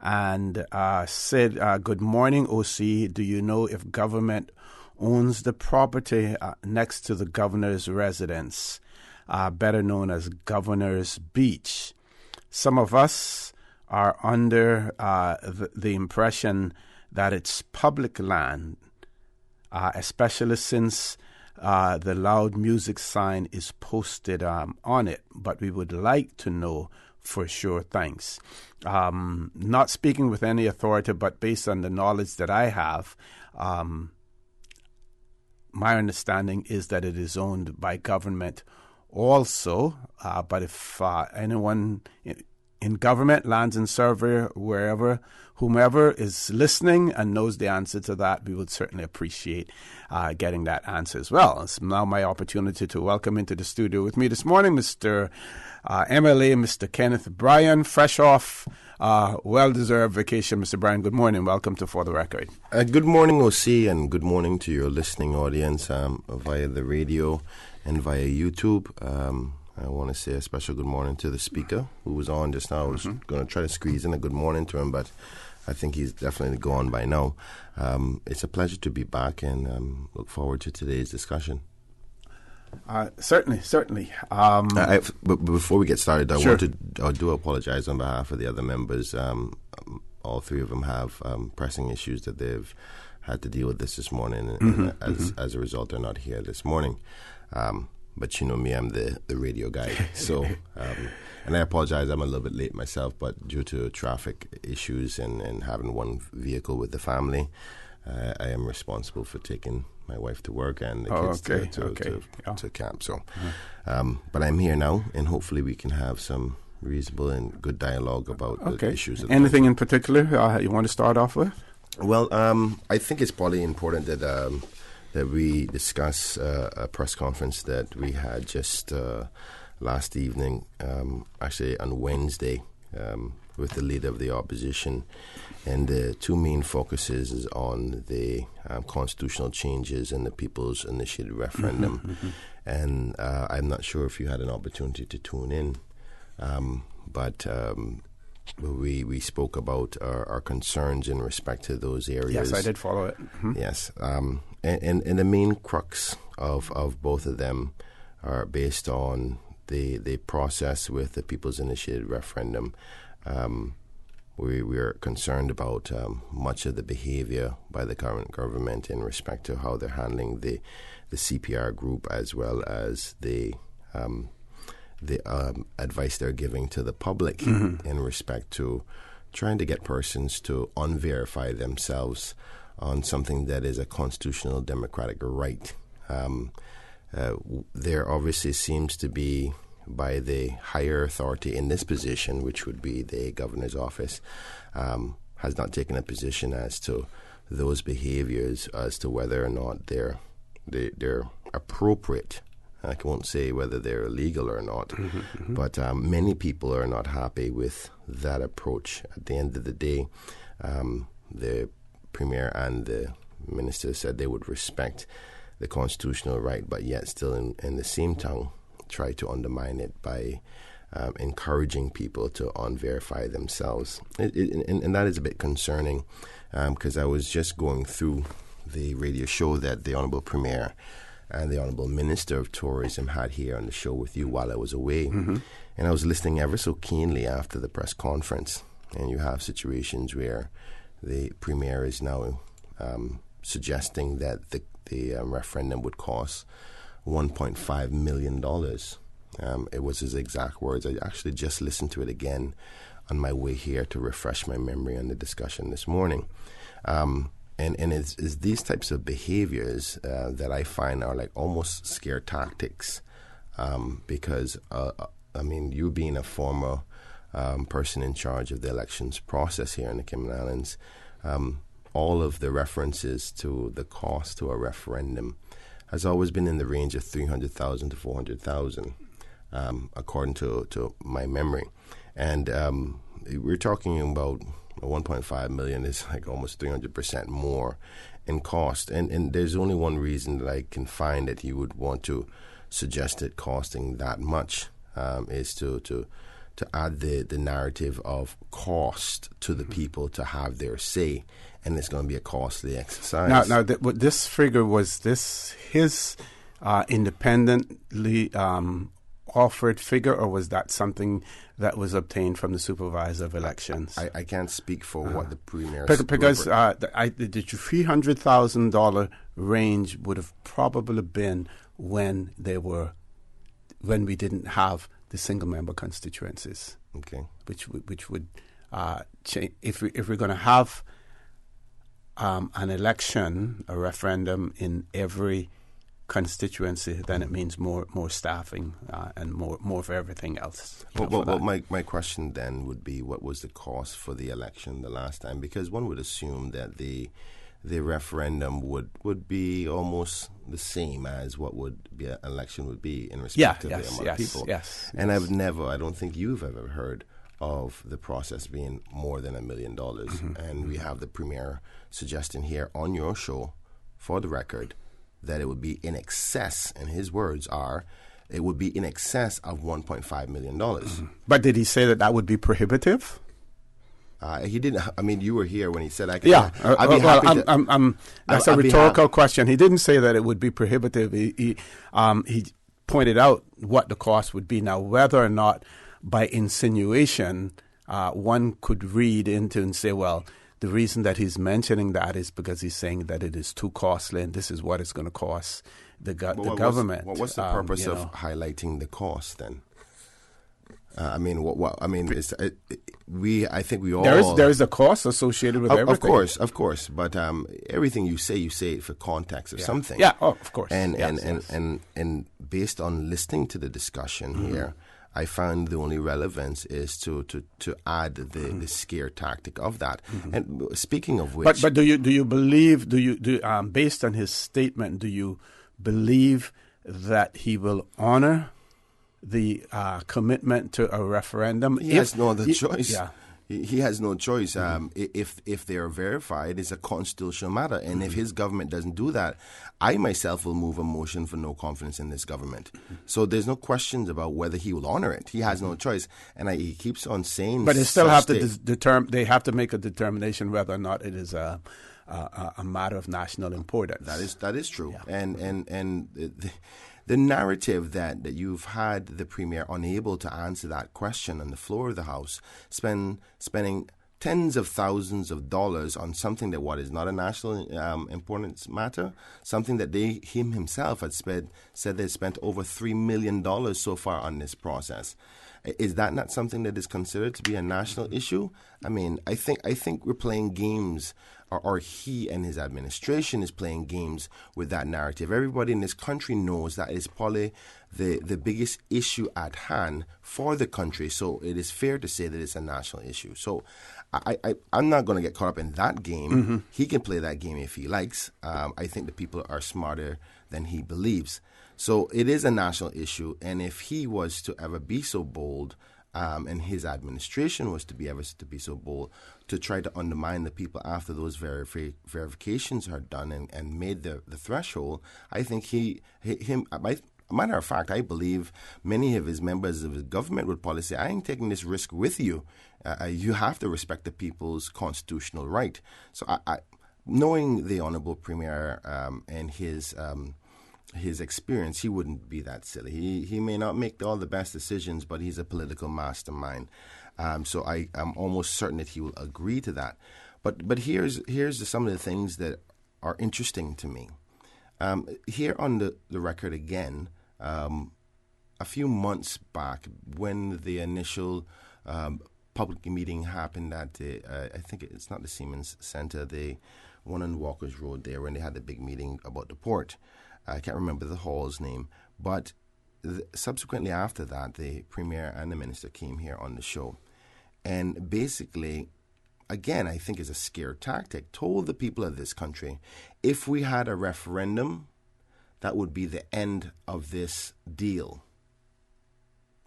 and said, "Good morning, OC. Do you know if government owns the property next to the governor's residence, better known as Governor's Beach? Some of us are under the impression that it's public land, especially since the loud music sign is posted on it, but we would like to know for sure. Thanks." Not speaking with any authority, but based on the knowledge that I have, my understanding is that it is owned by government also. But if anyone in government, lands and surveyor, whomever is listening and knows the answer to that, we would certainly appreciate getting that answer as well. It's now my opportunity to welcome into the studio with me this morning Mr. MLA, Mr. Kenneth Bryan, fresh off well-deserved vacation. Mr. Bryan, good morning. Welcome to For the Record. Good morning, OC, and good morning to your listening audience via the radio and via YouTube. I want to say a special good morning to the speaker who was on just now. I was going to try to squeeze in a good morning to him, but I think he's definitely gone by now. It's a pleasure to be back and look forward to today's discussion. Certainly. But before we get started, Sure. I do apologize on behalf of the other members. All three of them have pressing issues that they've had to deal with this morning, and as a result, they're not here this morning. But you know me, I'm the radio guy. So, and I apologize, I'm a little bit late myself, but due to traffic issues and having one vehicle with the family, I am responsible for taking my wife to work and the kids to camp. So, but I'm here now, and hopefully we can have some reasonable and good dialogue about the issues. Anything in particular you want to start off with? Well, I think it's probably important that we discuss a press conference that we had just last evening, actually on Wednesday, with the leader of the opposition. And the two main focuses is on the constitutional changes and the People's Initiative referendum. And I'm not sure if you had an opportunity to tune in, but we spoke about our concerns in respect to those areas. Yes, I did follow it. Yes. And the main crux of both of them are based on the process with the People's Initiative referendum. We are concerned about much of the behavior by the current government in respect to how they're handling the CPR group, as well as the advice they're giving to the public in respect to trying to get persons to unverify themselves on something that is a constitutional democratic right. There obviously seems to be, by the higher authority in this position, which would be the governor's office, has not taken a position as to those behaviors, as to whether or not they're appropriate. I won't say whether they're illegal or not, but many people are not happy with that approach. At the end of the day, the Premier and the Minister said they would respect the constitutional right, but yet still in the same tongue try to undermine it by encouraging people to unverify themselves. And that is a bit concerning, because I was just going through the radio show that the Honourable Premier and the Honourable Minister of Tourism had here on the show with you while I was away. And I was listening ever so keenly after the press conference. And you have situations where the Premier is now suggesting that the referendum would cost $1.5 million. It was his exact words. I actually just listened to it again on my way here to refresh my memory on the discussion this morning. And it's these types of behaviors that I find are like almost scare tactics, because, I mean, you being a former person in charge of the elections process here in the Cayman Islands, all of the references to the cost to a referendum has always been in the range of $300,000 to $400,000, according to my memory. And we're talking about $1.5 million is like almost 300% more in cost. And there's only one reason that I can find that you would want to suggest it costing that much, is to add the narrative of cost to the people to have their say, and it's going to be a costly exercise. Now, this figure, was this his independently offered figure, or was that something that was obtained from the supervisor of elections? I can't speak for what the Premier... Because the $300,000 range would have probably been when we didn't have the single-member constituencies. Okay. Which would change. If we're going to have an election, a referendum in every constituency, then it means more staffing and more of everything else. Well, my question then would be, what was the cost for the election the last time? Because one would assume that the referendum would be almost the same as what would be an election would be in respect to the amount of people. And I don't think you've ever heard of the process being more than $1 million. And we have the Premier suggesting here on your show, for the record, that it would be in excess, and his words are, it would be in excess of $1.5 million. But did he say that would be prohibitive? He didn't. I mean, you were here when he said, that's a rhetorical question. He didn't say that it would be prohibitive. He pointed out what the cost would be. Now, whether or not by insinuation one could read into and say, well, the reason that he's mentioning that is because he's saying that it is too costly and this is what it's going to cost the government. What's the purpose of highlighting the cost then? I think we all... There is a cost associated with everything. Of course. But everything you say it for context or something. Yeah, of course. And based on listening to the discussion here, I found the only relevance is to add the scare tactic of that. And speaking of which... But do you believe, based on his statement, do you believe that he will honor the commitment to a referendum? He has no other choice. Yeah. He has no choice. If they are verified, it's a constitutional matter. And if his government doesn't do that, I myself will move a motion for no confidence in this government. So there's no questions about whether he will honor it. He has no choice. And he keeps on saying... But they still have to they have to make a determination whether or not it is a matter of national importance. That is true. Yeah. And the narrative that you've had the Premier unable to answer that question on the floor of the House, spending tens of thousands of dollars on something that is not a national importance matter, something that him himself had said they spent over $3 million so far on this process. Is that not something that is considered to be a national issue? I mean, I think we're playing games, or he and his administration is playing games with that narrative. Everybody in this country knows that is probably the biggest issue at hand for the country. So it is fair to say that it's a national issue. So I'm not going to get caught up in that game. Mm-hmm. He can play that game if he likes. I think the people are smarter than he believes. So it is a national issue, and if he was to ever be so bold, and his administration was to be so bold to try to undermine the people after those verifications are done and made the threshold, I think matter of fact, I believe many of his members of his government would probably say, I ain't taking this risk with you. You have to respect the people's constitutional right. So I knowing the Honourable Premier and his experience, he wouldn't be that silly. He may not make all the best decisions, but he's a political mastermind. So I'm almost certain that he will agree to that. But here's some of the things that are interesting to me. Here on the record again, a few months back when the initial public meeting happened at I think it's not the Siemens Center, the one on Walker's Road there, when they had the big meeting about the port. I can't remember the hall's name, but subsequently after that, the Premier and the Minister came here on the show and basically, again, I think is a scare tactic, told the people of this country, if we had a referendum, that would be the end of this deal.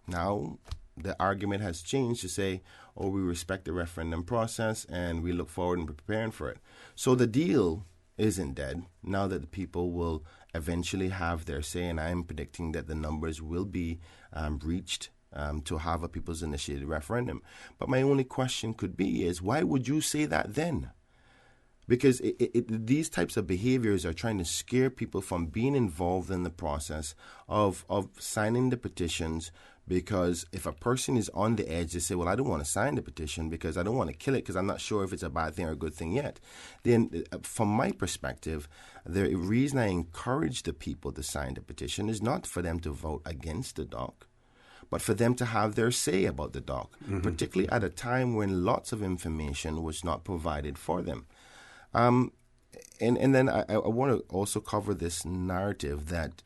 Now, the argument has changed to say, we respect the referendum process and we look forward and preparing for it. So the deal isn't dead now that the people will eventually have their say, and I'm predicting that the numbers will be reached to have a people's initiated referendum. But my only question could be is, why would you say that then? Because these types of behaviors are trying to scare people from being involved in the process of signing the petitions, because if a person is on the edge, they say, well, I don't want to sign the petition because I don't want to kill it because I'm not sure if it's a bad thing or a good thing yet. Then from my perspective, the reason I encourage the people to sign the petition is not for them to vote against the dock, but for them to have their say about the dock, particularly at a time when lots of information was not provided for them. And then I want to also cover this narrative that,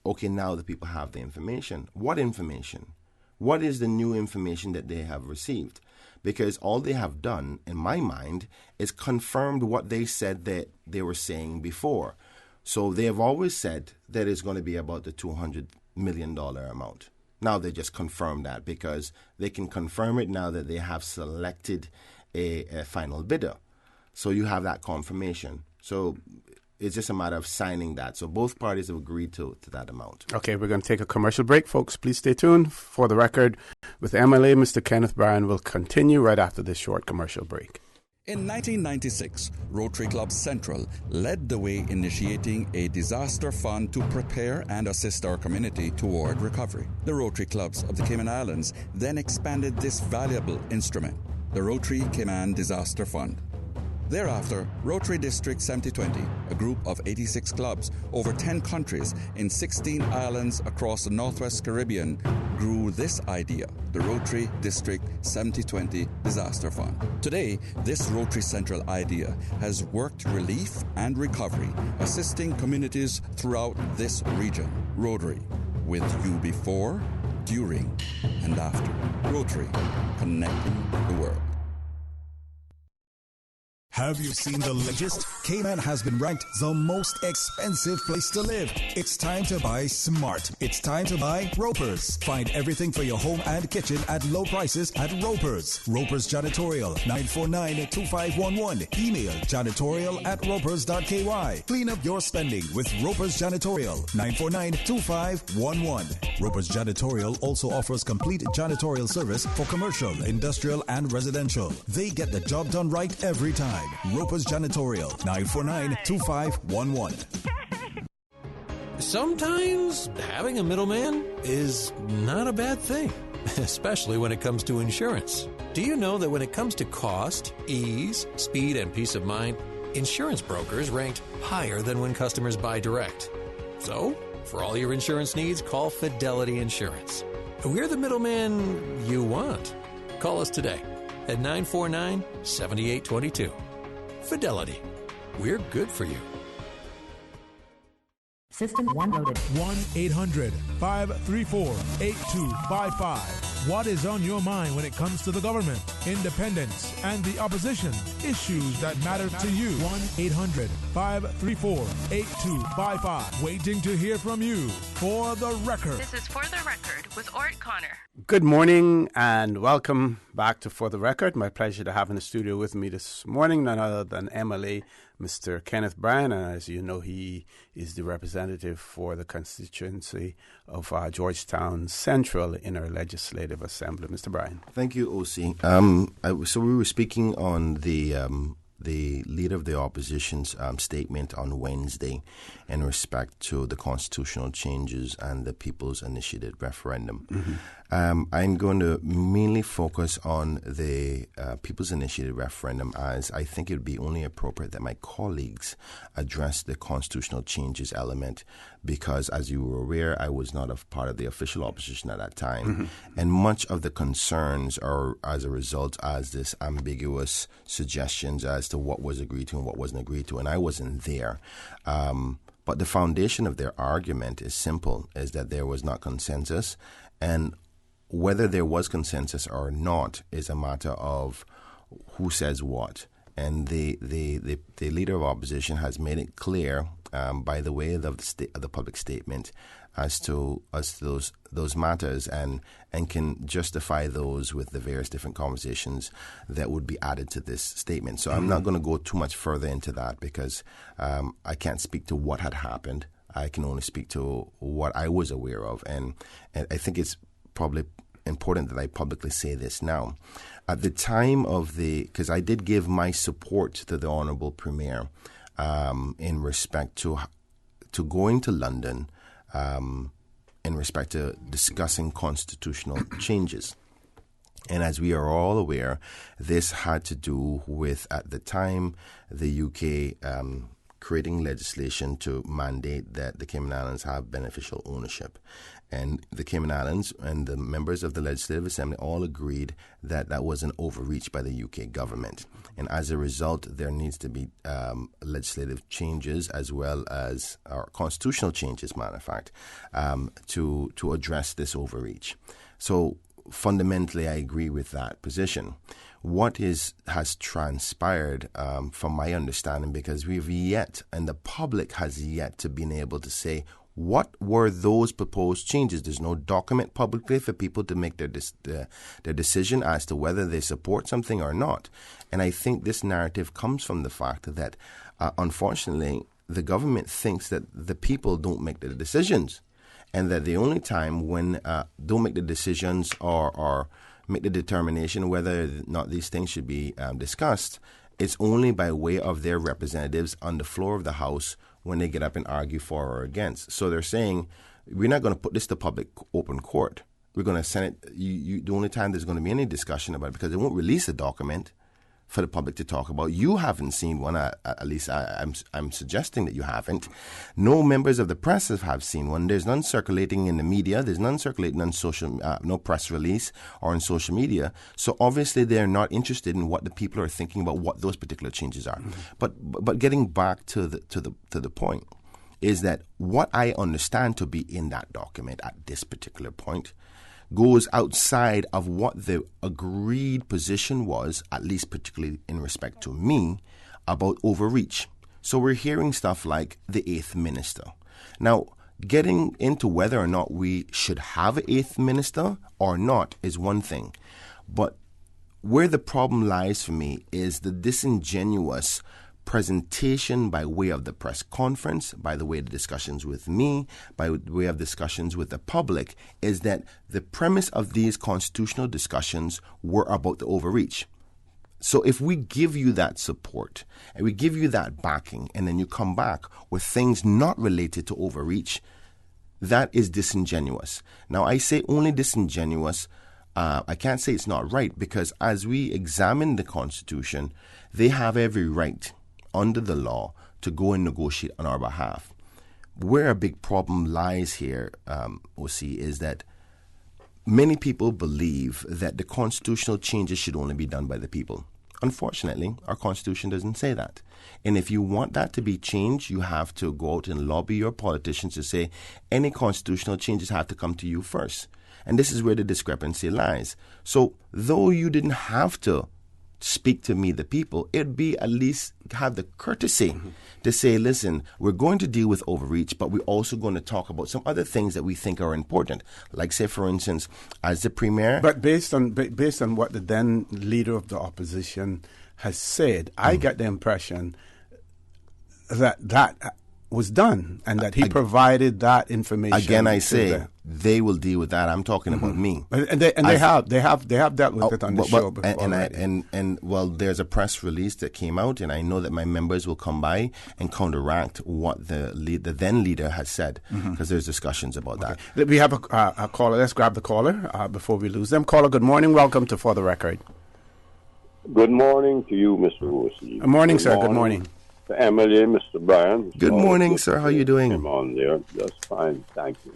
okay, now the people have the information. What information? What is the new information that they have received? Because all they have done, in my mind, is confirmed what they said that they were saying before. So they have always said that it's going to be about the $200 million amount. Now they just confirm that because they can confirm it now that they have selected a final bidder. So you have that confirmation. So it's just a matter of signing that. So both parties have agreed to that amount. Okay, we're going to take a commercial break. Folks, please stay tuned. For the record, with MLA, Mr. Kenneth Bryan will continue right after this short commercial break. In 1996, Rotary Club Central led the way, initiating a disaster fund to prepare and assist our community toward recovery. The Rotary Clubs of the Cayman Islands then expanded this valuable instrument, the Rotary Cayman Disaster Fund. Thereafter, Rotary District 7020, a group of 86 clubs over 10 countries in 16 islands across the Northwest Caribbean, grew this idea, the Rotary District 7020 Disaster Fund. Today, this Rotary Central idea has worked relief and recovery, assisting communities throughout this region. Rotary, with you before, during, and after. Rotary, connecting the world. Have you seen the latest? Cayman has been ranked the most expensive place to live. It's time to buy smart. It's time to buy Ropers. Find everything for your home and kitchen at low prices at Ropers. Ropers Janitorial, 949-2511. Email janitorial@ropers.ky. Clean up your spending with Ropers Janitorial, 949-2511. Ropers Janitorial also offers complete janitorial service for commercial, industrial, and residential. They get the job done right every time. Ropers Janitorial, 949-2511. Sometimes having a middleman is not a bad thing, especially when it comes to insurance. Do you know that when it comes to cost, ease, speed, and peace of mind, insurance brokers ranked higher than when customers buy direct? So, for all your insurance needs, call Fidelity Insurance. We're the middleman you want. Call us today at 949-7822. Fidelity. We're good for you. System 1 loaded. 1-800-534-8255. What is on your mind when it comes to the government, independence, and the opposition? Issues that matter to you. 1-800-534-8255. Waiting to hear from you. For the Record. This is For the Record with Orrett Connor. Good morning and welcome back to For the Record. My pleasure to have in the studio with me this morning none other than MLA Mr. Kenneth Bryan, and as you know, he is the representative for the constituency of Georgetown Central in our Legislative Assembly. Mr. Bryan. Thank you, OC. So we were speaking on the leader of the opposition's statement on Wednesday in respect to the constitutional changes and the People's Initiative referendum. Mm-hmm. I'm going to mainly focus on the People's Initiative referendum, as I think it would be only appropriate that my colleagues address the constitutional changes element, because as you were aware, I was not a part of the official opposition at that time. Mm-hmm. And much of the concerns are as a result as this ambiguous suggestions as to what was agreed to and what wasn't agreed to, and I wasn't there. But the foundation of their argument is simple, is that there was not consensus, and whether there was consensus or not is a matter of who says what. And the leader of opposition has made it clear by the way of the public statement as to those matters, and can justify those with the various different conversations that would be added to this statement. So I'm not going to go too much further into that, because I can't speak to what had happened. I can only speak to what I was aware of, and I think it's probably important that I publicly say this now. At the time of because I did give my support to the Honourable Premier in respect to going to London in respect to discussing constitutional changes. And as we are all aware, this had to do with, at the time, the UK creating legislation to mandate that the Cayman Islands have beneficial ownership. And the Cayman Islands and the members of the Legislative Assembly all agreed that that was an overreach by the UK government. And as a result, there needs to be legislative changes as well as constitutional changes, matter of fact, to address this overreach. So fundamentally, I agree with that position. What has transpired, from my understanding, because we've yet, and the public has yet to been able to say, what were those proposed changes? There's no document publicly for people to make their decision as to whether they support something or not. And I think this narrative comes from the fact that, unfortunately, the government thinks that the people don't make the decisions, and that the only time when don't make the decisions or make the determination whether or not these things should be discussed, it's only by way of their representatives on the floor of the House when they get up and argue for or against. So they're saying, we're not going to put this to public open court. We're going to send it, the only time there's going to be any discussion about it, because they won't release a document for the public to talk about. You haven't seen one, at least I'm suggesting that you haven't. No members of the press have seen one. There's none circulating in the media. There's none circulating on social, no press release or on social media. So obviously they're not interested in what the people are thinking about what those particular changes are. But getting back to the point is that what I understand to be in that document at this particular point goes outside of what the agreed position was, at least particularly in respect to me, about overreach. So we're hearing stuff like the 8th minister. Now, getting into whether or not we should have an 8th minister or not is one thing. But where the problem lies for me is the disingenuous presentation by way of the press conference, by the way of the discussions with me, by way of discussions with the public, is that the premise of these constitutional discussions were about the overreach. So if we give you that support and we give you that backing and then you come back with things not related to overreach, that is disingenuous. Now, I say only disingenuous. I can't say it's not right, because as we examine the Constitution, they have every right under the law to go and negotiate on our behalf. Where a big problem lies here, OC, is that many people believe that the constitutional changes should only be done by the people. Unfortunately, our Constitution doesn't say that. And if you want that to be changed, you have to go out and lobby your politicians to say any constitutional changes have to come to you first. And this is where the discrepancy lies. So though you didn't have to speak to me, the people, it'd be at least have the courtesy to say, listen, we're going to deal with overreach, but we're also going to talk about some other things that we think are important. Like, say, for instance, as the premier. But based on what the then leader of the opposition has said, I get the impression that was done and that he provided that information. Again, I say they will deal with that. I'm talking about me, and they have dealt with it on the show before. And well, there's a press release that came out, and I know that my members will come by and counteract what the then leader has said, because there's discussions about that. We have a caller. Let's grab the caller before we lose them. Caller, good morning. Welcome to For the Record. Good morning to you, Mr. Rossi. Good morning, sir. Good morning. To Emily, Mr. Bryan. Good morning, sir. How are you doing? I'm on there. Just fine. Thank you.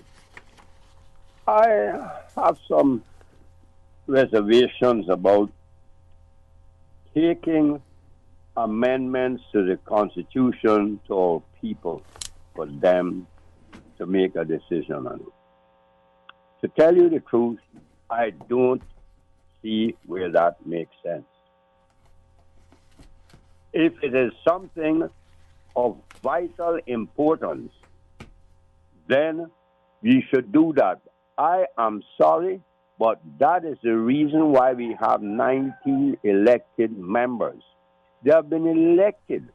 I have some reservations about taking amendments to the Constitution to our people for them to make a decision on it. To tell you the truth, I don't see where that makes sense. If it is something of vital importance, then we should do that. I am sorry, but that is the reason why we have 19 elected members. They have been elected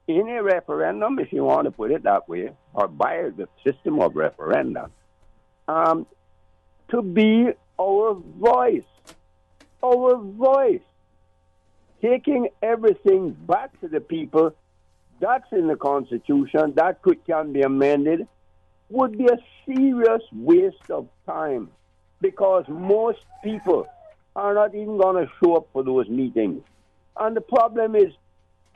in a referendum, if you want to put it that way, or by the system of referendum, to be our voice. Our voice. Taking everything back to the people, that's in the Constitution, that can be amended, would be a serious waste of time, because most people are not even going to show up for those meetings. And the problem is,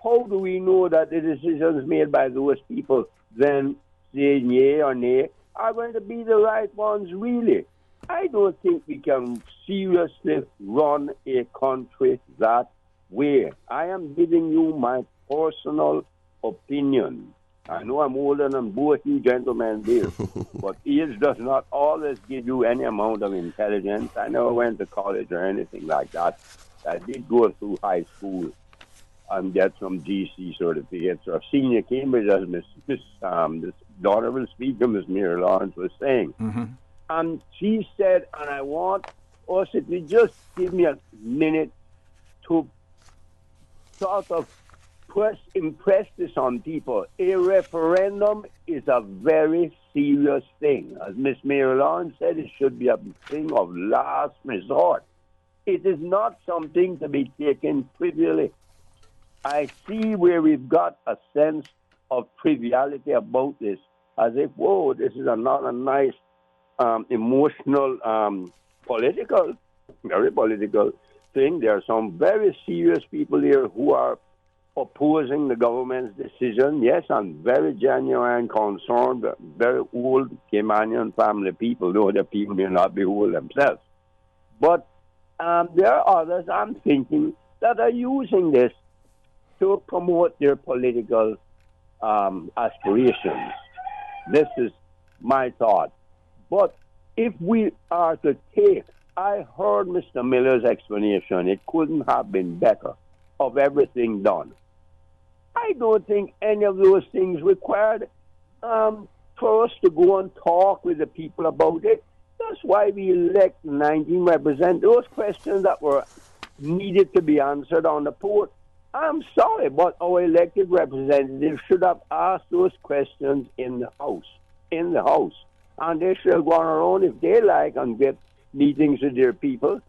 how do we know that the decisions made by those people then saying yea or nay are going to be the right ones, really? I don't think we can seriously run a country that way. I am giving you my personal opinion. I know I'm older than both you gentlemen do, but age does not always give you any amount of intelligence. I never went to college or anything like that. I did go through high school and get some GC certificates or senior Cambridge, as this daughter will speak to Miss Mary Lawrence was saying. And she said, and I want us, if you just give me a minute to sort of impress this on people. A referendum is a very serious thing. As Miss Mary Lawrence said, it should be a thing of last resort. It is not something to be taken trivially. I see where we've got a sense of triviality about this, as if, whoa, this is not a nice, emotional, political, very political think there are some very serious people here who are opposing the government's decision. Yes, I'm very genuine concerned. Very old Caymanian family people, though the people may not be old themselves. But there are others, I'm thinking, that are using this to promote their political aspirations. This is my thought. But if we are to take, I heard Mr. Miller's explanation, it couldn't have been better, of everything done. I don't think any of those things required for us to go and talk with the people about it. That's why we elect 19 representatives. Those questions that were needed to be answered on the port, I'm sorry, but our elected representatives should have asked those questions in the House. And they should go on around if they like and get meetings with their people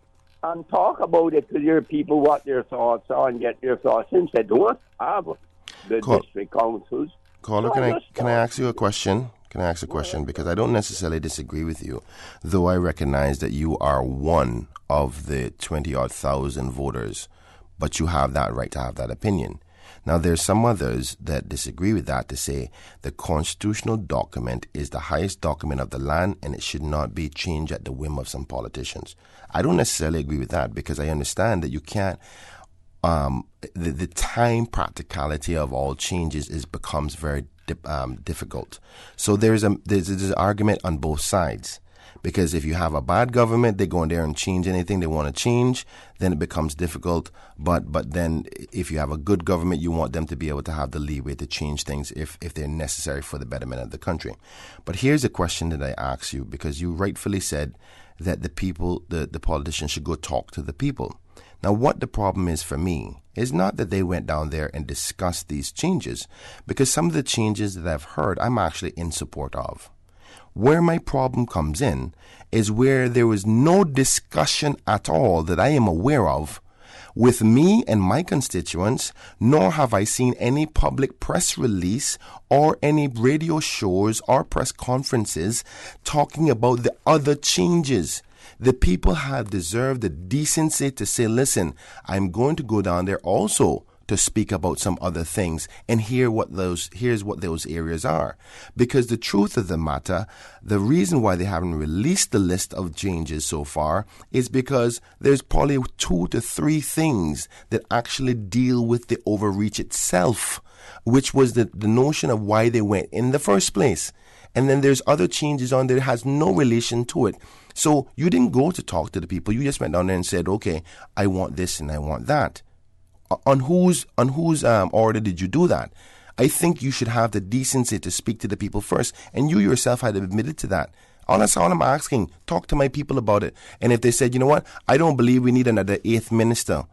and talk about it to their people, what their thoughts are, and get their thoughts. Since they don't have the district councils. Caller, can I ask you a question? Can I ask a question? Because I don't necessarily disagree with you, though I recognize that you are one of the 20-odd thousand voters, but you have that right to have that opinion. Now, there's some others that disagree with that, to say the constitutional document is the highest document of the land and it should not be changed at the whim of some politicians. I don't necessarily agree with that, because I understand that you can't the time practicality of all changes becomes very difficult. So there's an argument on both sides, because if you have a bad government, they go in there and change anything they want to change, then it becomes difficult. But then if you have a good government, you want them to be able to have the leeway to change things if they're necessary for the betterment of the country. But here's a question that I ask you, because you rightfully said that the people, the politicians should go talk to the people. Now, what the problem is for me is not that they went down there and discussed these changes, because some of the changes that I've heard, I'm actually in support of. Where my problem comes in is where there was no discussion at all that I am aware of with me and my constituents, nor have I seen any public press release or any radio shows or press conferences talking about the other changes. The people have deserved the decency to say, listen, I'm going to go down there also to speak about some other things and here's what those areas are. Because the truth of the matter, the reason why they haven't released the list of changes so far is because there's probably 2 to 3 things that actually deal with the overreach itself, which was the notion of why they went in the first place. And then there's other changes on there that has no relation to it. So you didn't go to talk to the people. You just went down there and said, okay, I want this and I want that. On whose order did you do that? I think you should have the decency to speak to the people first. And you yourself had admitted to that. That's all I'm asking. Talk to my people about it. And if they said, you know what, I don't believe we need another 8th minister,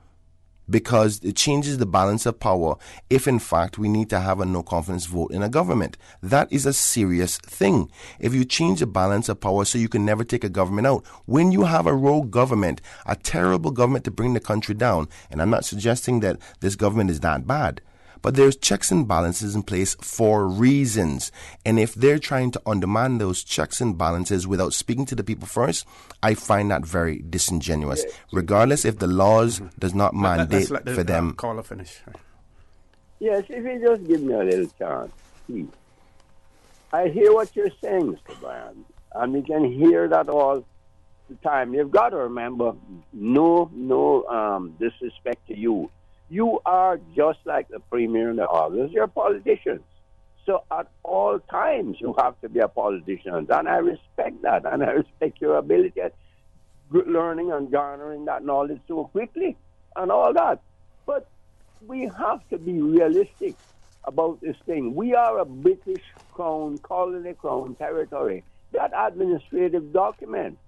because it changes the balance of power if, in fact, we need to have a no-confidence vote in a government. That is a serious thing. If you change the balance of power so you can never take a government out, when you have a rogue government, a terrible government to bring the country down, and I'm not suggesting that this government is that bad, but there's checks and balances in place for reasons. And if they're trying to undermine those checks and balances without speaking to the people first, I find that very disingenuous. Regardless if the laws does not mandate for them. Caller finish. Yes, if you just give me a little chance, please. I hear what you're saying, Mr. Bryan, and we can hear that all the time. You've got to remember, no disrespect to you. You are just like the Premier and the others. You're politicians. So at all times, you have to be a politician. And I respect that. And I respect your ability at learning and garnering that knowledge so quickly and all that. But we have to be realistic about this thing. We are a British Crown, colony Crown territory. That administrative document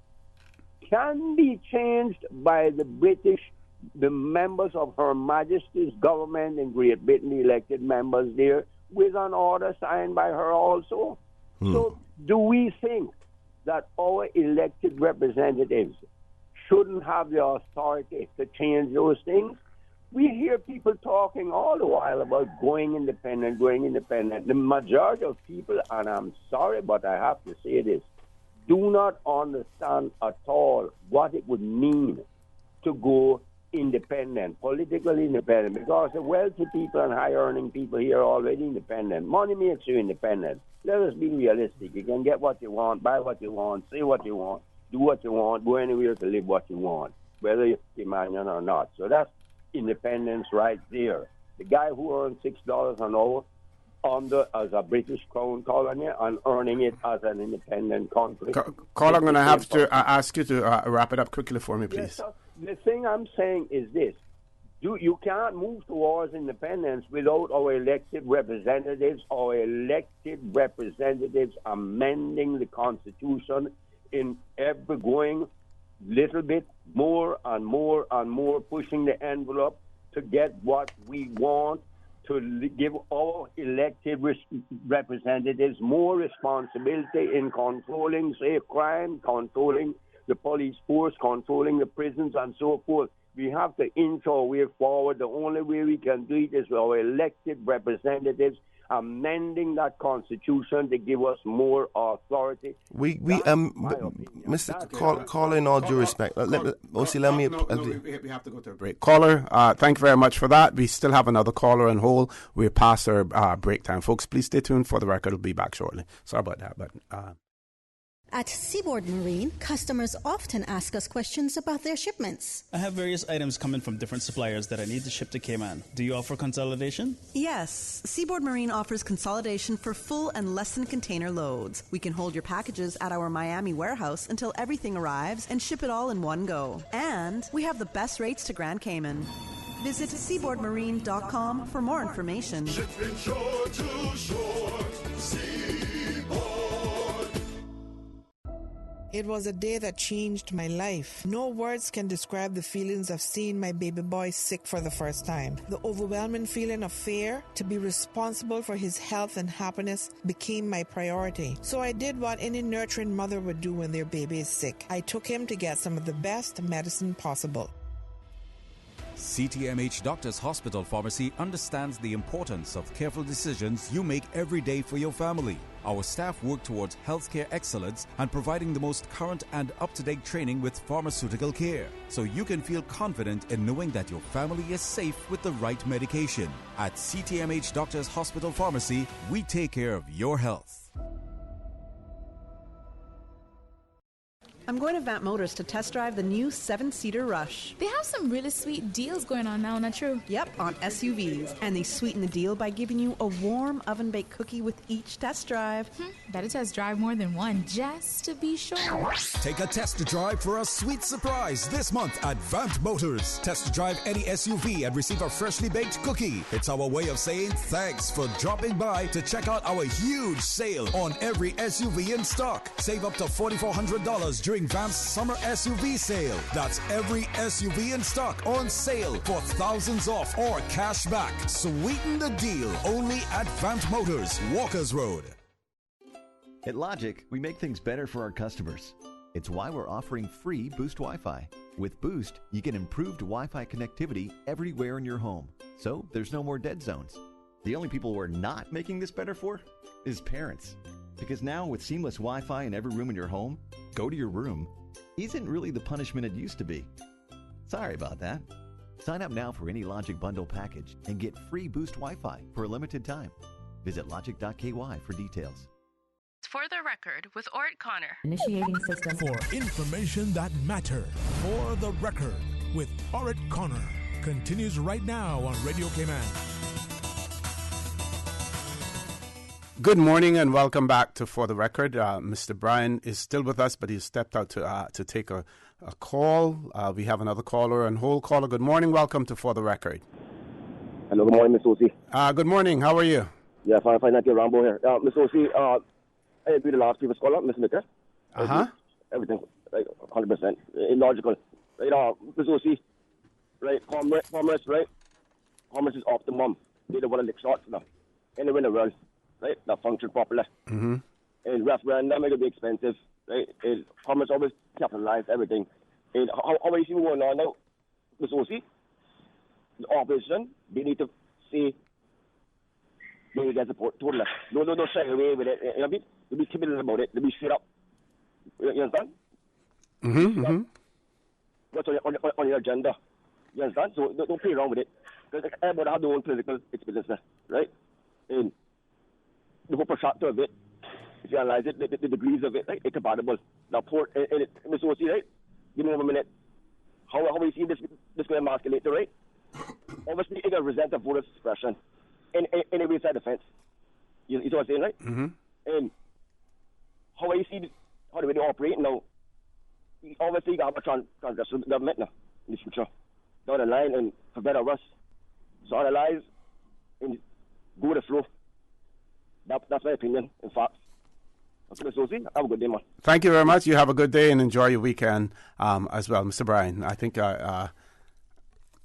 can be changed by the members of Her Majesty's government in Great Britain, the elected members there, with an order signed by her also. So do we think that our elected representatives shouldn't have the authority to change those things? We hear people talking all the while about going independent. The majority of people, and I'm sorry, but I have to say this, do not understand at all what it would mean to go independent, politically independent, because the wealthy people and high-earning people here are already independent. Money makes you independent. Let us be realistic. You can get what you want, buy what you want, say what you want, do what you want, go anywhere to live what you want, whether you're Romanian or not. So that's independence right there. The guy who earns $6 an hour as a British Crown colony and earning it as an independent country. Carl, I'm going to have to ask you to wrap it up quickly for me, please. Yes, so the thing I'm saying is this. You can't move towards independence without our elected representatives. Our elected representatives amending the Constitution in ever going little bit more and more and more, pushing the envelope to get what we want, to give our elected representatives more responsibility in controlling, say, crime, controlling the police force, controlling the prisons, and so forth. We have to inch our way forward. The only way we can do it is with our elected representatives amending that Constitution to give us more authority. Mr. Caller, in all due respect, we have to go to a break. Caller, thank you very much for that. We still have another caller on hold. We're past our break time. Folks, please stay tuned for the record. We'll be back shortly. Sorry about that, but... At Seaboard Marine, customers often ask us questions about their shipments. I have various items coming from different suppliers that I need to ship to Cayman. Do you offer consolidation? Yes. Seaboard Marine offers consolidation for full and less than container loads. We can hold your packages at our Miami warehouse until everything arrives and ship it all in one go. And we have the best rates to Grand Cayman. Visit seaboardmarine.com for more information. Shipping shore to shore, Seaboard. It was a day that changed my life. No words can describe the feelings of seeing my baby boy sick for the first time. The overwhelming feeling of fear to be responsible for his health and happiness became my priority. So I did what any nurturing mother would do when their baby is sick. I took him to get some of the best medicine possible. CTMH Doctors Hospital Pharmacy understands the importance of careful decisions you make every day for your family. Our staff work towards healthcare excellence and providing the most current and up-to-date training with pharmaceutical care, so you can feel confident in knowing that your family is safe with the right medication. At CTMH Doctors Hospital Pharmacy, we take care of your health. I'm going to Vant Motors to test drive the new 7-seater Rush. They have some really sweet deals going on now, not true? Yep, on SUVs. And they sweeten the deal by giving you a warm oven-baked cookie with each test drive. Better test drive more than one, just to be sure. Take a test drive for a sweet surprise this month at Vant Motors. Test drive any SUV and receive a freshly baked cookie. It's our way of saying thanks for dropping by to check out our huge sale on every SUV in stock. Save up to $4,400 during Vant's summer SUV sale. That's every SUV in stock on sale for thousands off or cash back. Sweeten the deal only at Vant Motors, Walkers Road. At Logic, we make things better for our customers. It's why we're offering free Boost Wi-Fi. With Boost, you get improved Wi-Fi connectivity everywhere in your home, so there's no more dead zones. The only people we're not making this better for is parents. Because now with seamless Wi-Fi in every room in your home, go to your room isn't really the punishment it used to be. Sorry about that. Sign up now for any Logic Bundle package and get free Boost Wi-Fi for a limited time. Visit logic.ky for details. For the record, with Orrett Connor. Initiating system. For information that matters. For the record, with Orrett Connor. Continues right now on Radio Cayman. Good morning and welcome back to For the Record. Mr. Brian is still with us, but he's stepped out to take a call. We have another caller on hold. Caller, good morning. Welcome to For the Record. Hello, good morning, Miss Osi. Good morning. How are you? Yeah, fine. Thank you, Rambo here. Miss Osi, I agree with the last previous caller, Miss Nicker. Everything, like 100%. Illogical. Right, Miss Osi, right, commerce, right? Commerce is off the mum. They don't want to lick shots now. Anywhere in the world. Right, that function properly. And referendum will be expensive. Right, commerce always capitalize everything. And how are you seeing going on now? Miss Osi, the opposition, they need to say they get support totally. No shy away with it. You know what I mean? They'll be timid about it. They'll be straight up. You understand? What's on your agenda? You understand? So don't play around with it. Because everybody have their own political experience, right? And the whole protractor of it, if you analyze it, the degrees of it, right? It's compatible. Now, Mr. O.C., right? Give me 1 minute. How we see this going to emasculate, right? Obviously, it's going to resent the voter suppression in every side of the fence. You see what I'm saying, right? Mm-hmm. And how I see how the way they operate now, obviously, you got a transgressive government now in the future. Down the line, and for better or worse. So analyze and go with the flow. That's my opinion, in fact. Okay, Mr. O.C., have a good day, man. Thank you very much. You have a good day and enjoy your weekend as well. Mr. Bryan, I think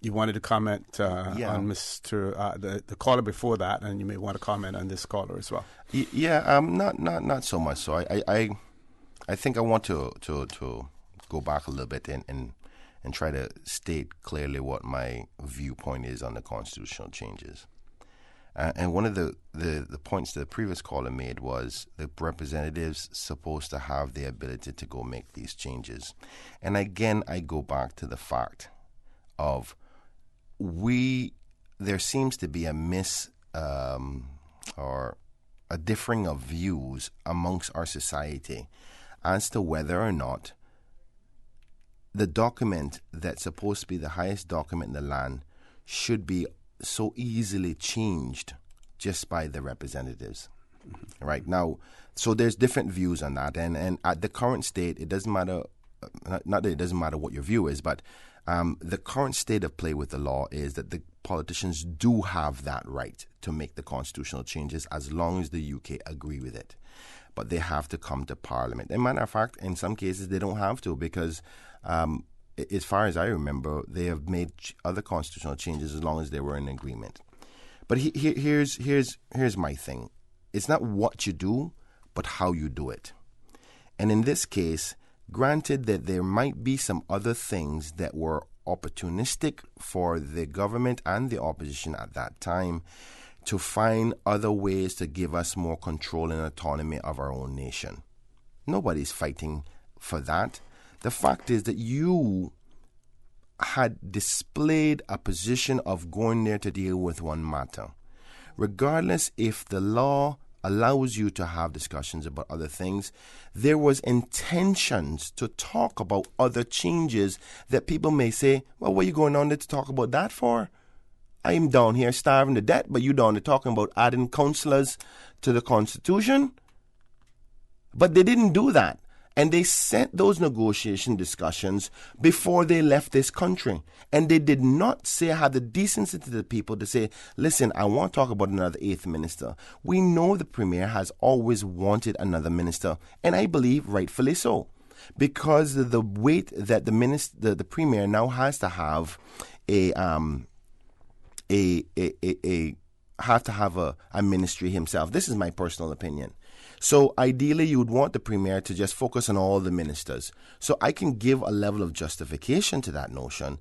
you wanted to comment on Mr. The caller before that, and you may want to comment on this caller as well. Not so much. So I think I want to go back a little bit and try to state clearly what my viewpoint is on the constitutional changes. And one of the points that the previous caller made was the representatives supposed to have the ability to go make these changes. And again, I go back to the fact of there seems to be a or a differing of views amongst our society as to whether or not the document that's supposed to be the highest document in the land should be so easily changed just by the representatives. Mm-hmm. Right now, so there's different views on that, and at the current state, it doesn't matter. Not that it doesn't matter what your view is, but the current state of play with the law is that the politicians do have that right to make the constitutional changes as long as the UK agree with it. But they have to come to Parliament. As a matter of fact, in some cases, they don't have to because as far as I remember, they have made other constitutional changes as long as they were in agreement. But here's my thing. It's not what you do, but how you do it. And in this case, granted that there might be some other things that were opportunistic for the government and the opposition at that time to find other ways to give us more control and autonomy of our own nation. Nobody's fighting for that. The fact is that you had displayed a position of going there to deal with one matter. Regardless if the law allows you to have discussions about other things, there was intentions to talk about other changes that people may say, well, what are you going on there to talk about that for? I'm down here starving to death, but you down there talking about adding councillors to the Constitution? But they didn't do that. And they sent those negotiation discussions before they left this country. And they did not have the decency to the people to say, listen, I want to talk about another 8th minister. We know the Premier has always wanted another minister, and I believe rightfully so. Because of the weight that the Premier now has to have a ministry himself. This is my personal opinion. So ideally, you would want the Premier to just focus on all the ministers. So I can give a level of justification to that notion.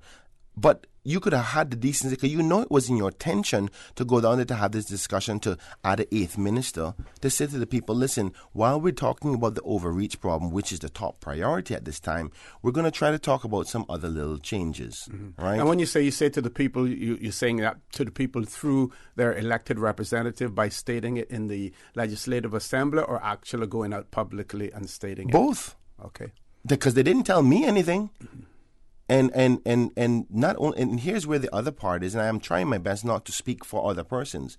But you could have had the decency, because you know it was in your intention to go down there to have this discussion to add an 8th minister, to say to the people, listen, while we're talking about the overreach problem, which is the top priority at this time, we're going to try to talk about some other little changes. Mm-hmm. Right? And when you say to the people, you're saying that to the people through their elected representative by stating it in the Legislative Assembly, or actually going out publicly and stating both. It? Okay. Because they didn't tell me anything. Mm-hmm. And not only, and here's where the other part is, and I am trying my best not to speak for other persons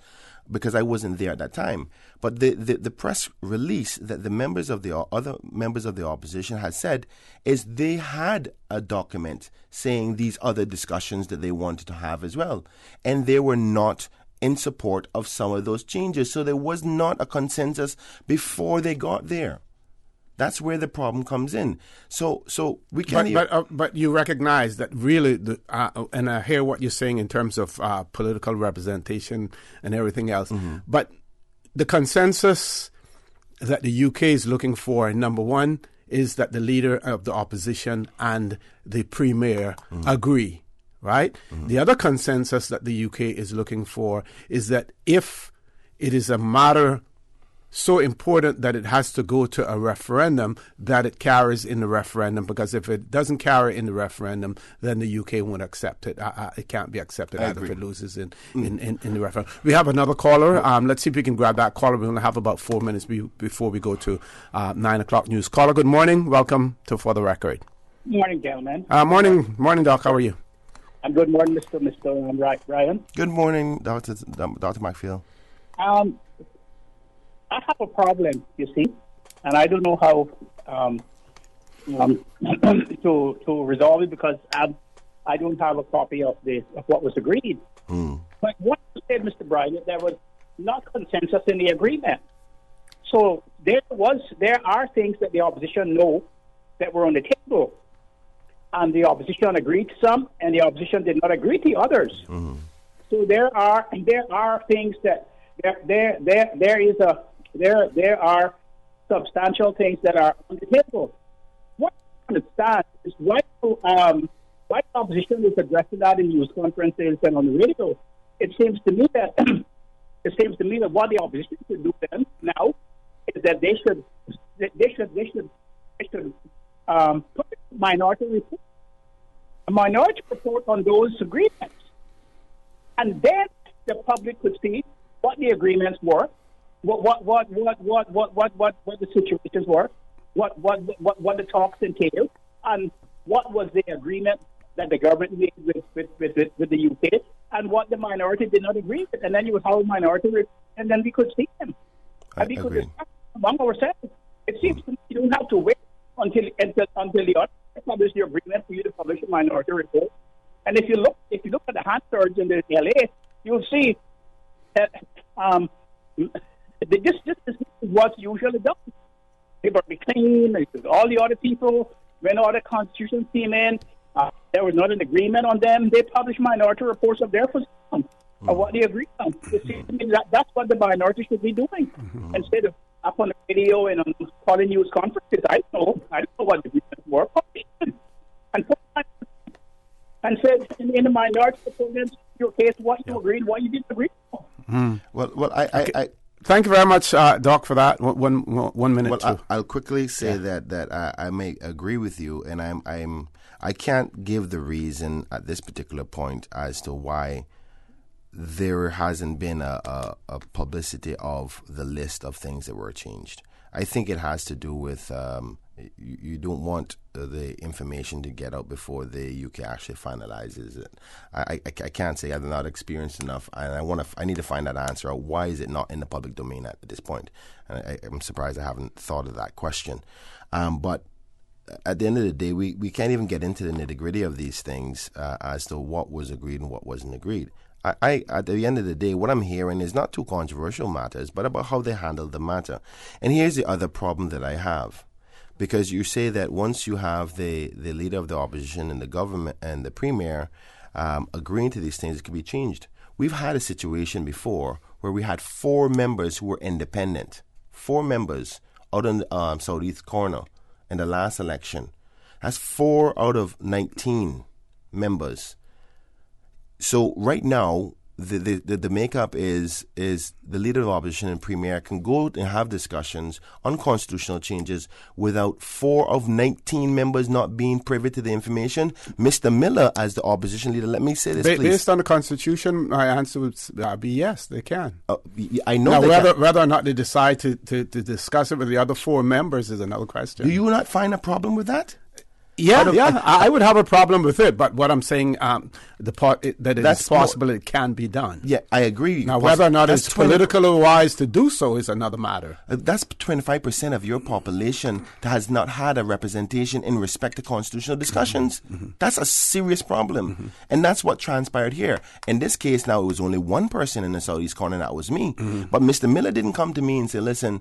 because I wasn't there at that time. But the press release that the other members of the opposition had said is they had a document saying these other discussions that they wanted to have as well, and they were not in support of some of those changes. So there was not a consensus before they got there. That's where the problem comes in. So we can't. But you recognize that really, and I hear what you're saying in terms of political representation and everything else. Mm-hmm. But the consensus that the UK is looking for, number one, is that the leader of the opposition and the Premier agree. Right. Mm-hmm. The other consensus that the UK is looking for is that if it is a matter so important that it has to go to a referendum, that it carries in the referendum, because if it doesn't carry in the referendum, then the UK won't accept it. It can't be accepted if it loses in the referendum. We have another caller. Let's see if we can grab that caller. We only have about 4 minutes before we go to 9 o'clock news. Caller, good morning. Welcome to For the Record. Good morning, gentlemen. Morning, Doc. How are you? And good morning, Mr. Ryan. Good morning, Dr. McPhail. I have a problem, you see, and I don't know how to resolve it, because I don't have a copy of what was agreed. But what you said, Mr. Bryan, there was not consensus in the agreement. So there are things that the opposition know that were on the table, and the opposition agreed to some, and the opposition did not agree to others. So there are things that there are substantial things that are on the table. What I understand is why the opposition is addressing that in news conferences and on the radio. It seems to me that what the opposition should do then now is that they should put a minority report on those agreements, and then the public could see what the agreements were, what the situations were, what the talks entailed, and what was the agreement that the government made with the UK, and what the minority did not agree with, and then you would have a minority, and then we could see them, and we could discuss among ourselves. It seems to me you don't have to wait until the other publish the agreement for you to publish a minority report. And if you look at the Hansards in the LA, you'll see that this is what's usually done. People be clean. All the other people, when all the constitutions came in, there was not an agreement on them. They published minority reports of their position, of what they agreed on. It seems to me that's what the minority should be doing, instead of up on the radio and on calling news conferences. I don't know what the agreements were published, and said in the minority report, your case, what you agreed, what you didn't agree on. Well, I thank you very much, Doc, for that. 1 minute. Well, I'll quickly say that I may agree with you, and I can't give the reason at this particular point as to why there hasn't been a publicity of the list of things that were changed. I think it has to do with you don't want the information to get out before the UK actually finalizes it. I can't say I'm not experienced enough, and I need to find that answer out. Why is it not in the public domain at this point? And I'm surprised I haven't thought of that question. But at the end of the day, we can't even get into the nitty-gritty of these things as to what was agreed and what wasn't agreed. At the end of the day, what I'm hearing is not two controversial matters, but about how they handled the matter. And here's the other problem that I have. Because you say that once you have the leader of the opposition and the government and the premier agreeing to these things, it can be changed. We've had a situation before where we had 4 members who were independent. 4 members out on the southeast corner in the last election. That's 4 out of 19 members. So right now, the makeup is the leader of opposition and premier can go and have discussions on constitutional changes without 4 of 19 members not being privy to the information. Mr. Miller, as the opposition leader, let me say this, please. Based on the Constitution, my answer would be yes, they can. I know. Now, whether or not they decide to discuss it with the other 4 members is another question. Do you not find a problem with that? I would have a problem with it, but what I'm saying, that it's possible it can be done. Yeah, I agree. Now, whether or not it's politically wise to do so is another matter. That's 25% of your population that has not had a representation in respect to constitutional discussions. That's a serious problem. And that's what transpired here. In this case, now, it was only one person in the southeast corner, and that was me. But Mr. Miller didn't come to me and say, listen,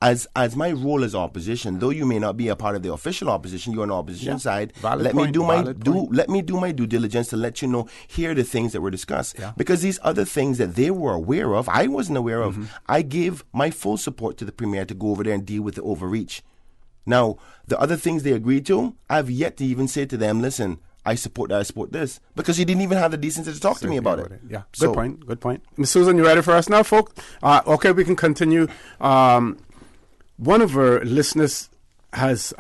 as my role as opposition, though you may not be a part of the official opposition, you're on the opposition side. Let me do my due diligence to let you know here are the things that were discussed. Because these other things that they were aware of, I wasn't aware of. I gave my full support to the premier to go over there and deal with the overreach. Now, the other things they agreed to, I've yet to even say to them, listen, I support this, because you didn't even have the decency to talk to me about it. Yeah, good point. Ms. Susan, you ready for us now, folks? Okay, we can continue. One of our listeners has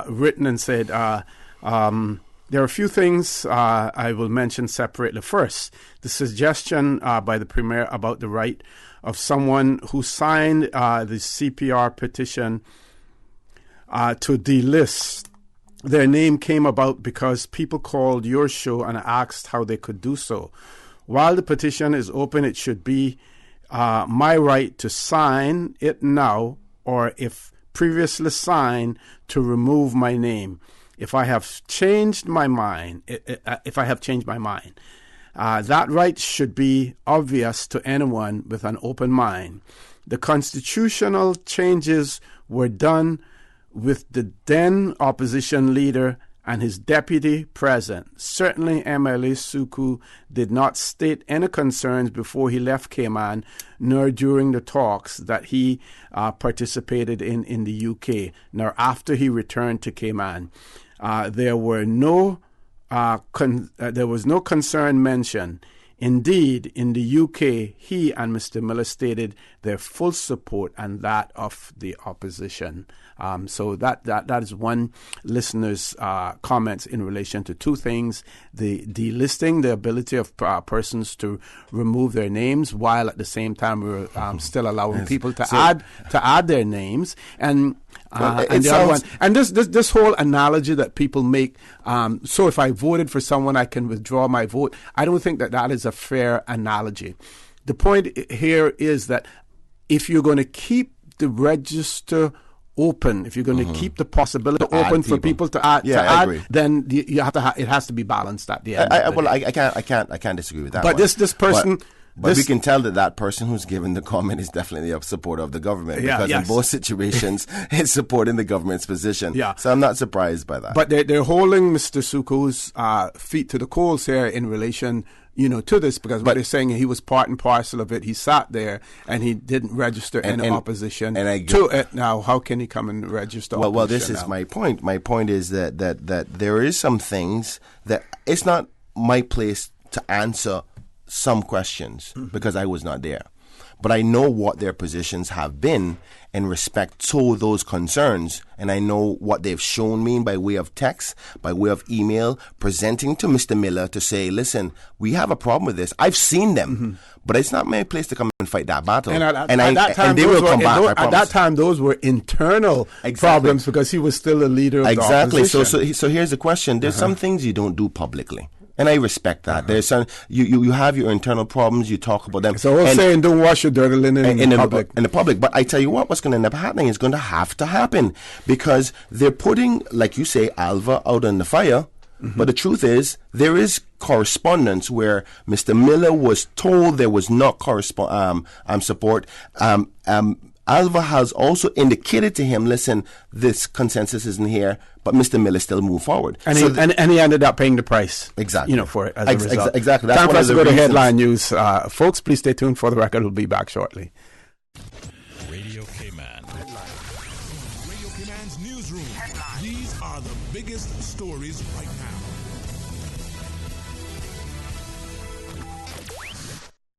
written and said, there are a few things I will mention separately. First, the suggestion by the Premier about the right of someone who signed the CPR petition to delist their name came about because people called your show and asked how they could do so. While the petition is open, it should be my right to sign it now, or if previously signed, to remove my name. If I have changed my mind, that right should be obvious to anyone with an open mind. The constitutional changes were done with the then opposition leader and his deputy present. Certainly, MLA Suku did not state any concerns before he left Cayman, nor during the talks that he participated in the UK, nor after he returned to Cayman. There was no concern mentioned. Indeed, in the UK, he and Mr. Miller stated their full support and that of the opposition. So that is one listener's comments in relation to two things: the delisting, the ability of persons to remove their names, while at the same time we're still allowing people to add their names, and the other one. And this whole analogy that people make. So if I voted for someone, I can withdraw my vote. I don't think that is a fair analogy. The point here is that if you're going to keep the register open, if you're going to keep the possibility open for people to add, then you have to. It has to be balanced at the end. I can't disagree with that. But this person. But we can tell that person who's given the comment is definitely a supporter of the government, because in both situations, it's supporting the government's position. Yeah. So I'm not surprised by that. But they're holding Mr. Suku's feet to the coals here in relation, to this, because what they're saying, he was part and parcel of it. He sat there and he didn't register any opposition to it. Now, how can he come and register? Well, this is my point. My point is that there is some things that it's not my place to answer some questions because I was not there. But I know what their positions have been in respect to those concerns, and I know what they've shown me by way of text, by way of email, presenting to Mr. Miller to say, listen, we have a problem with this. I've seen them, but it's not my place to come and fight that battle. And they will come back. At that time, those were internal problems because he was still a leader of the opposition. So here's the question. There's some things you don't do publicly. And I respect that. There's some you have your internal problems. You talk about them. So I'm saying, don't wash your dirty linen in the public. In the public, but I tell you what's going to end up happening is going to have to happen, because they're putting, like you say, Alva out on the fire. But the truth is, there is correspondence where Mr. Miller was told there was not support. Alva has also indicated to him, listen, this consensus isn't here, but Mr. Miller still moved forward. And he ended up paying the price. Exactly. For it as a result. Exactly. That's time for us to go to headline news. Folks, please stay tuned for the record. We'll be back shortly. Radio Cayman. From Radio Cayman's newsroom. These are the biggest stories right now.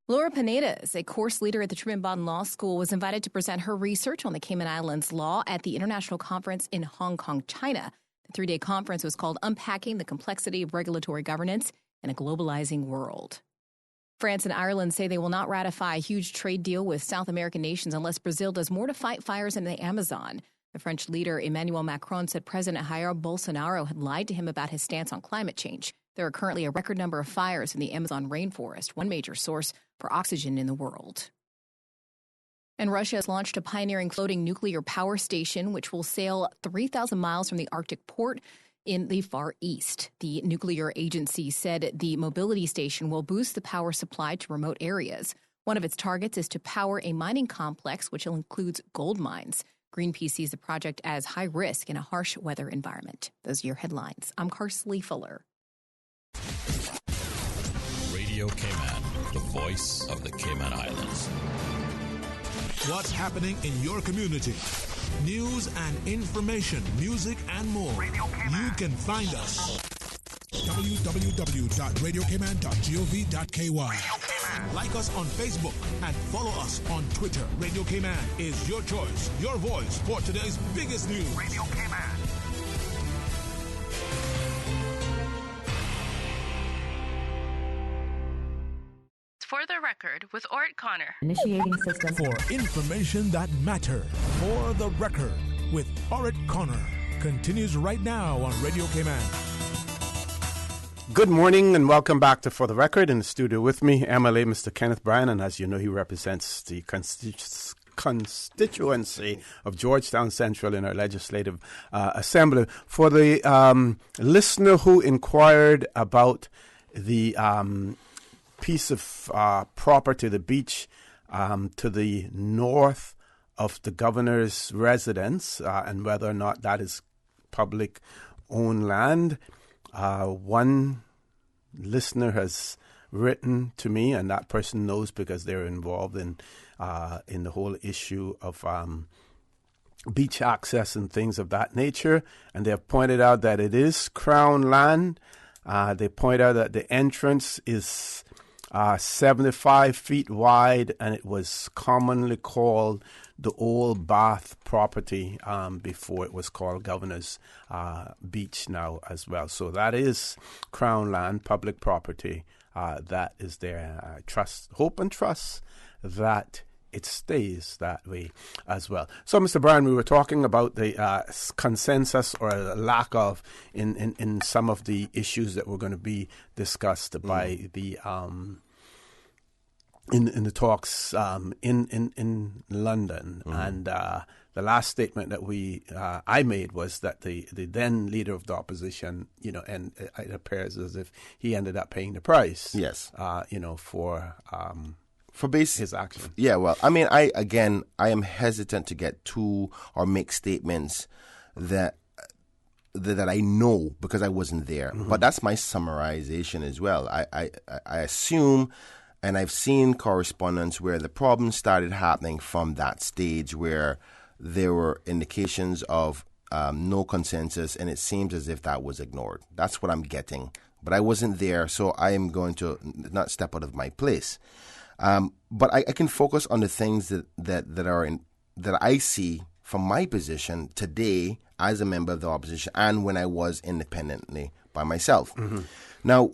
Laura Pinedas, a course leader at the Truman Bodden Law School, was invited to present her research on the Cayman Islands law at the International Conference in Hong Kong, China. The 3-day conference was called Unpacking the Complexity of Regulatory Governance in a Globalizing World. France and Ireland say they will not ratify a huge trade deal with South American nations unless Brazil does more to fight fires in the Amazon. The French leader Emmanuel Macron said President Jair Bolsonaro had lied to him about his stance on climate change. There are currently a record number of fires in the Amazon rainforest, one major source for oxygen in the world. And Russia has launched a pioneering floating nuclear power station, which will sail 3,000 miles from the Arctic port in the Far East. The nuclear agency said the mobility station will boost the power supply to remote areas. One of its targets is to power a mining complex, which includes gold mines. Greenpeace sees the project as high risk in a harsh weather environment. Those are your headlines. I'm Carsley Fuller. Radio Cayman, the voice of the Cayman Islands. What's happening in your community? News and information, music and more. You can find us www.radiocayman.gov.ky. Like us on Facebook and follow us on Twitter. Radio Cayman is your choice, your voice for today's biggest news. Radio Cayman. For the record, with Orrett Connor. Initiating system. For information that matters. For the record, with Orrett Connor. Continues right now on Radio Cayman. Good morning and welcome back to For the Record. In the studio with me, MLA Mr. Kenneth Bryan, and as you know, he represents the constituency of Georgetown Central in our Legislative Assembly. For the listener who inquired about the piece of property, the beach to the north of the governor's residence, and whether or not that is public owned land, one listener has written to me, and that person knows because they're involved in the whole issue of beach access and things of that nature, and they have pointed out that it is Crown land. They point out that the entrance is 75 feet wide, and it was commonly called the Old Bath property before it was called Governor's Beach now as well. So that is Crown land, public property that is there. I hope and trust that it stays that way as well. So, Mr. Bryan, we were talking about the consensus or a lack of in some of the issues that were going to be discussed by the in the talks in London, and the last statement that I made was that the then leader of the opposition, and it appears as if he ended up paying the price. Yes, for his action. Yeah, well, I mean, I am hesitant to get to or make statements that I know because I wasn't there. Mm-hmm. But that's my summarization as well. I assume, and I've seen correspondence where the problem started happening from that stage where there were indications of no consensus, and it seems as if that was ignored. That's what I'm getting. But I wasn't there, so I am going to not step out of my place. But I can focus on the things that I see from my position today as a member of the opposition and when I was independently by myself. Mm-hmm. Now,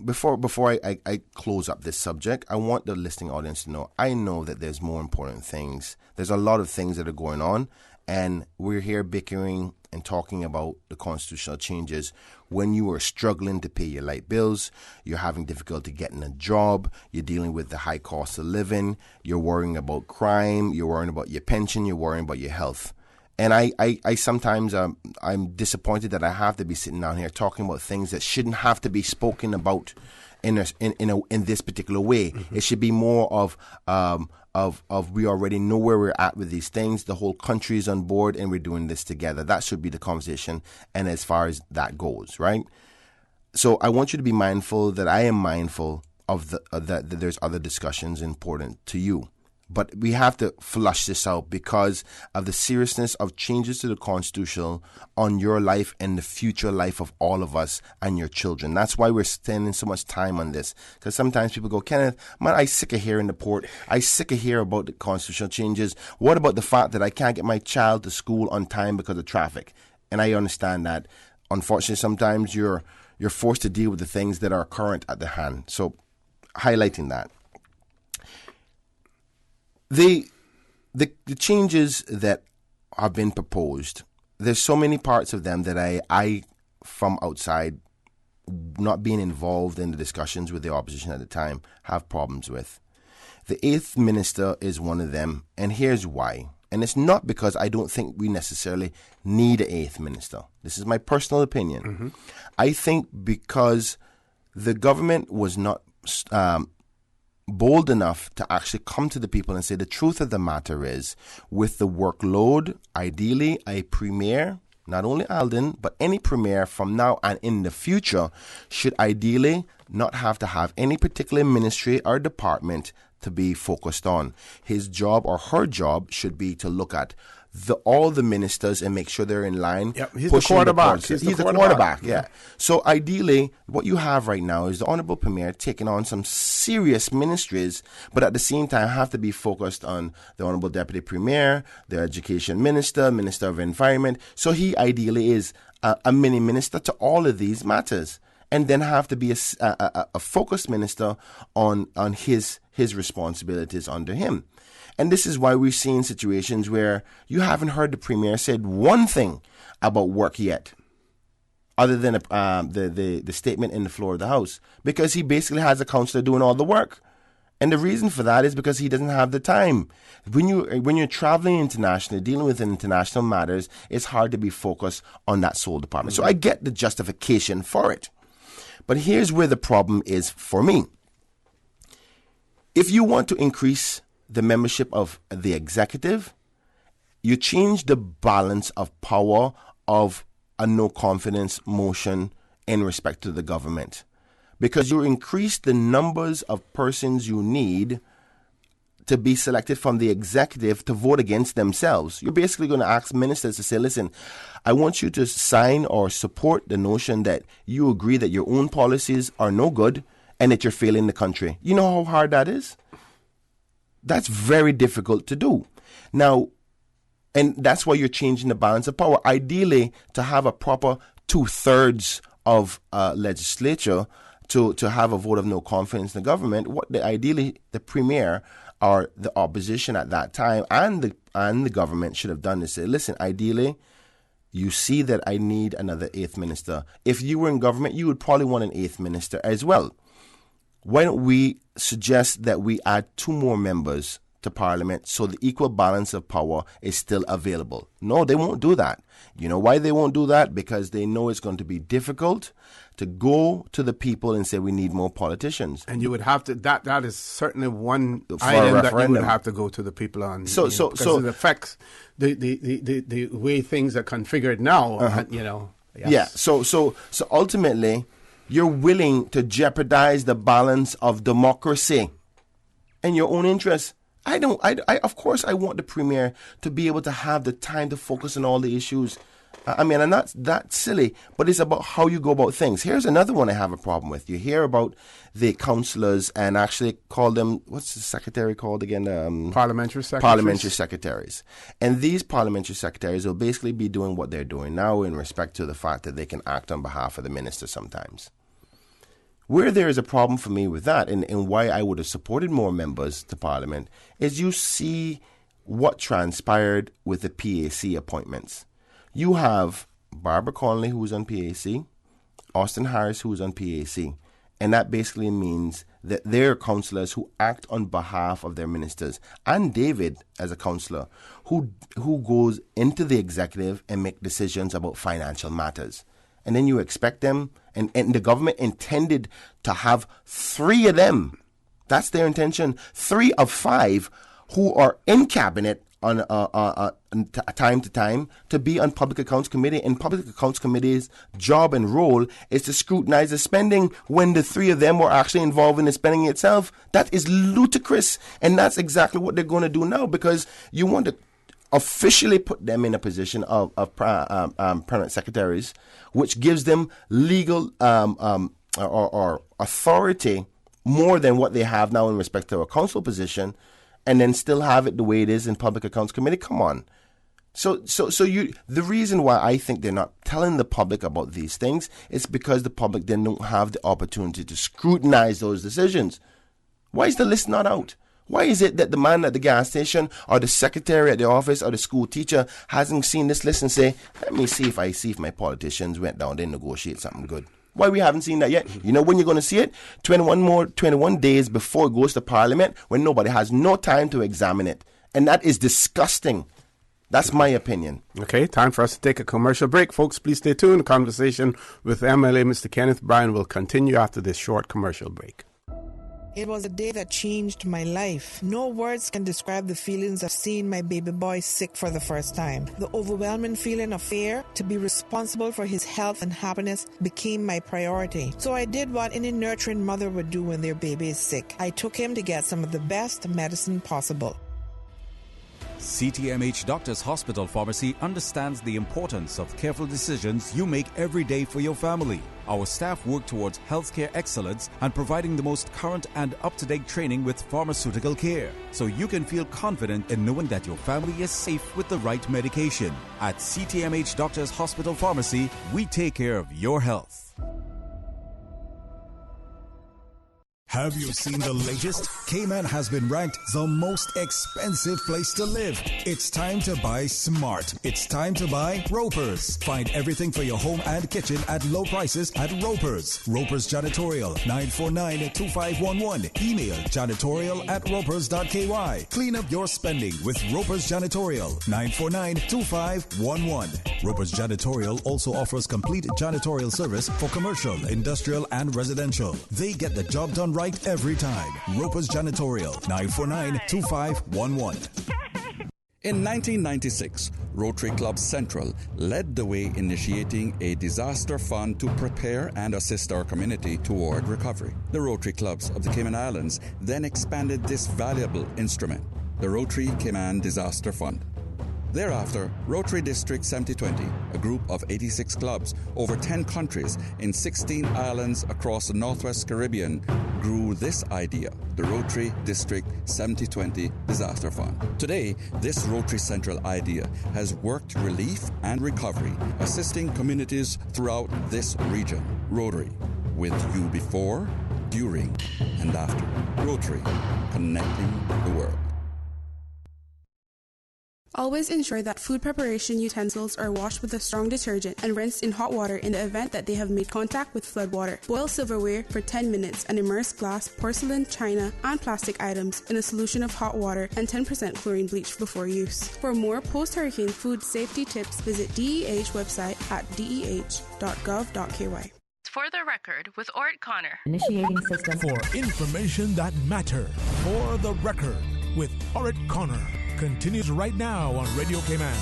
before I close up this subject, I want the listening audience to know I know that there's more important things. There's a lot of things that are going on, and we're here bickering and talking about the constitutional changes when you are struggling to pay your light bills, you're having difficulty getting a job, you're dealing with the high cost of living, you're worrying about crime, you're worrying about your pension, you're worrying about your health. And I sometimes I'm disappointed that I have to be sitting down here talking about things that shouldn't have to be spoken about in this particular way. Mm-hmm. It should be more of we already know where we're at with these things. The whole country is on board, and we're doing this together. That should be the conversation. And as far as that goes, right? So I want you to be mindful that I am mindful of that there's other discussions important to you. But we have to flush this out because of the seriousness of changes to the Constitution on your life and the future life of all of us and your children. That's why we're spending so much time on this. Because sometimes people go, Kenneth, man, I'm sick of hearing the port. I'm sick of hearing about the constitutional changes. What about the fact that I can't get my child to school on time because of traffic? And I understand that. Unfortunately, sometimes you're forced to deal with the things that are current at the hand. So highlighting that. The changes that have been proposed, there's so many parts of them that I from outside, not being involved in the discussions with the opposition at the time, have problems with. The 8th Minister is one of them, and here's why. And it's not because I don't think we necessarily need an 8th Minister. This is my personal opinion. Mm-hmm. I think because the government was not bold enough to actually come to the people and say the truth of the matter is, with the workload, ideally a premier, not only Alden, but any premier from now and in the future should ideally not have to have any particular ministry or department to be focused on. His job or her job should be to look at all the ministers and make sure they're in line. Yep, he's the quarterback. He's the quarterback, yeah. So ideally, what you have right now is the Honorable Premier taking on some serious ministries, but at the same time have to be focused on the Honorable Deputy Premier, the Education Minister, Minister of Environment. So he ideally is a mini minister to all of these matters, and then have to be a focused minister on his responsibilities under him. And this is why we're seeing situations where you haven't heard the Premier said one thing about work yet, other than the statement in the floor of the House, because he basically has a councillor doing all the work. And the reason for that is because he doesn't have the time. When you're traveling internationally, dealing with international matters, it's hard to be focused on that sole department. So I get the justification for it. But here's where the problem is for me. If you want to increase the membership of the executive, you change the balance of power of a no confidence motion in respect to the government, because you increase the numbers of persons you need to be selected from the executive to vote against themselves. You're basically going to ask ministers to say, listen, I want you to sign or support the notion that you agree that your own policies are no good and that you're failing the country. You know how hard that is? That's very difficult to do. Now, and that's why you're changing the balance of power. Ideally, to have a proper 2/3 of legislature to have a vote of no confidence in the government, ideally the Premier or the opposition at that time and the government should have done is say, listen, ideally, you see that I need another 8th minister. If you were in government, you would probably want an 8th minister as well. Why don't we suggest that we add 2 more members to Parliament so the equal balance of power is still available? No, they won't do that. You know why they won't do that? Because they know it's going to be difficult to go to the people and say we need more politicians. And you would have to, that is certainly one item that you would have to go to the people on. So it affects the way things are configured now, Yes. Yeah, so ultimately, you're willing to jeopardize the balance of democracy in your own interests. Of course, I want the Premier to be able to have the time to focus on all the issues. I'm not that silly, but it's about how you go about things. Here's another one I have a problem with. You hear about the councillors and actually call them, what's the secretary called again? Parliamentary secretaries. Parliamentary secretaries. And these parliamentary secretaries will basically be doing what they're doing now in respect to the fact that they can act on behalf of the minister sometimes. Where there is a problem for me with that, and why I would have supported more members to Parliament, is you see what transpired with the PAC appointments. You have Barbara Connolly, who's on PAC, Austin Harris, who's on PAC, and that basically means that they're councillors who act on behalf of their ministers, and David, as a councillor, who goes into the executive and make decisions about financial matters. And then you expect them, and the government intended to have 3 of them. That's their intention. 3 of 5 who are in cabinet on time to time to be on Public Accounts Committee. And Public Accounts Committee's job and role is to scrutinize the spending when the 3 of them were actually involved in the spending itself. That is ludicrous. And that's exactly what they're going to do now, because you want to officially put them in a position of permanent secretaries, which gives them legal or authority more than what they have now in respect to a council position, and then still have it the way it is in Public Accounts Committee. Come on. So the reason why I think they're not telling the public about these things is because the public then don't have the opportunity to scrutinize those decisions. Why is the list not out? Why is it that the man at the gas station or the secretary at the office or the school teacher hasn't seen this list and say, let me see if my politicians went down there and negotiate something good? Why we haven't seen that yet? You know when you're going to see it? 21 days before it goes to Parliament, when nobody has no time to examine it. And that is disgusting. That's my opinion. Okay, time for us to take a commercial break. Folks, please stay tuned. The conversation with MLA Mr. Kenneth Bryan will continue after this short commercial break. It was a day that changed my life. No words can describe the feelings of seeing my baby boy sick for the first time. The overwhelming feeling of fear to be responsible for his health and happiness became my priority. So I did what any nurturing mother would do when their baby is sick. I took him to get some of the best medicine possible. CTMH Doctors Hospital Pharmacy understands the importance of careful decisions you make every day for your family. Our staff work towards healthcare excellence and providing the most current and up-to-date training with pharmaceutical care, so you can feel confident in knowing that your family is safe with the right medication. At CTMH Doctors Hospital Pharmacy, we take care of your health. Have you seen the latest? Cayman has been ranked the most expensive place to live. It's time to buy smart. It's time to buy Ropers. Find everything for your home and kitchen at low prices at Ropers. Ropers Janitorial, 949-2511. Email janitorial@ropers.ky. Clean up your spending with Ropers Janitorial, 949-2511. Ropers Janitorial also offers complete janitorial service for commercial, industrial, and residential. They get the job done right every time. Ropers Janitorial, 949-2511. In 1996, Rotary Club Central led the way initiating a disaster fund to prepare and assist our community toward recovery. The Rotary Clubs of the Cayman Islands then expanded this valuable instrument, the Rotary Cayman Disaster Fund. Thereafter, Rotary District 7020, a group of 86 clubs over 10 countries in 16 islands across the Northwest Caribbean, grew this idea, the Rotary District 7020 Disaster Fund. Today, this Rotary Central idea has worked relief and recovery, assisting communities throughout this region. Rotary, with you before, during, and after. Rotary, connecting the world. Always ensure that food preparation utensils are washed with a strong detergent and rinsed in hot water in the event that they have made contact with flood water. Boil silverware for 10 minutes and immerse glass, porcelain, china, and plastic items in a solution of hot water and 10% chlorine bleach before use. For more post-hurricane food safety tips, visit DEH website at deh.gov.ky. For the record, with Orrett Connor. Initiating system. For information that matter. For the record, with Orrett Connor. Continues right now on Radio Cayman.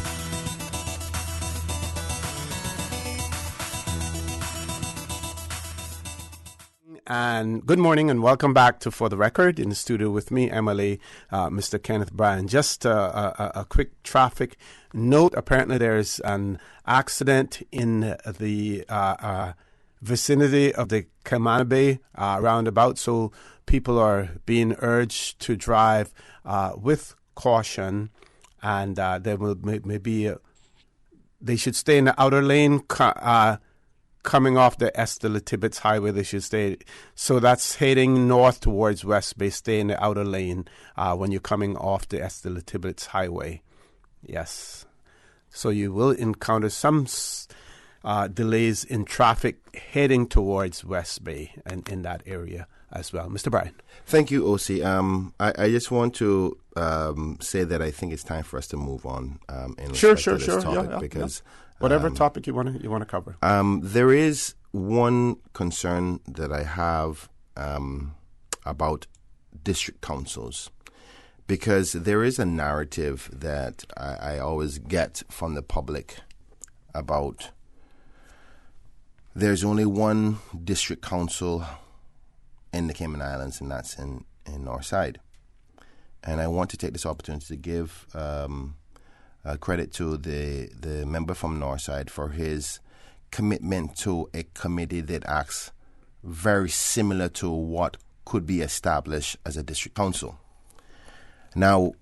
And good morning and welcome back to For the Record. In the studio with me, MLA, Mr. Kenneth Bryan. Just a quick traffic note. Apparently there's an accident in the vicinity of the Camana Bay roundabout, so people are being urged to drive with caution, and there will maybe they should stay in the outer lane coming off the Estella Tibbetts Highway. They should stay. So that's heading north towards West Bay. Stay in the outer lane when you're coming off the Estella Tibbetts Highway. Yes. So you will encounter some delays in traffic heading towards West Bay and in that area as well. Mr. Bryan. Thank you, OC. I just want to say that I think it's time for us to move on. Sure. Topic because whatever topic you want to cover. There is one concern that I have about district councils, because there is a narrative that I always get from the public about there's only one district council in the Cayman Islands, and that's in Northside. And I want to take this opportunity to give credit to the member from Northside for his commitment to a committee that acts very similar to what could be established as a district council. Now,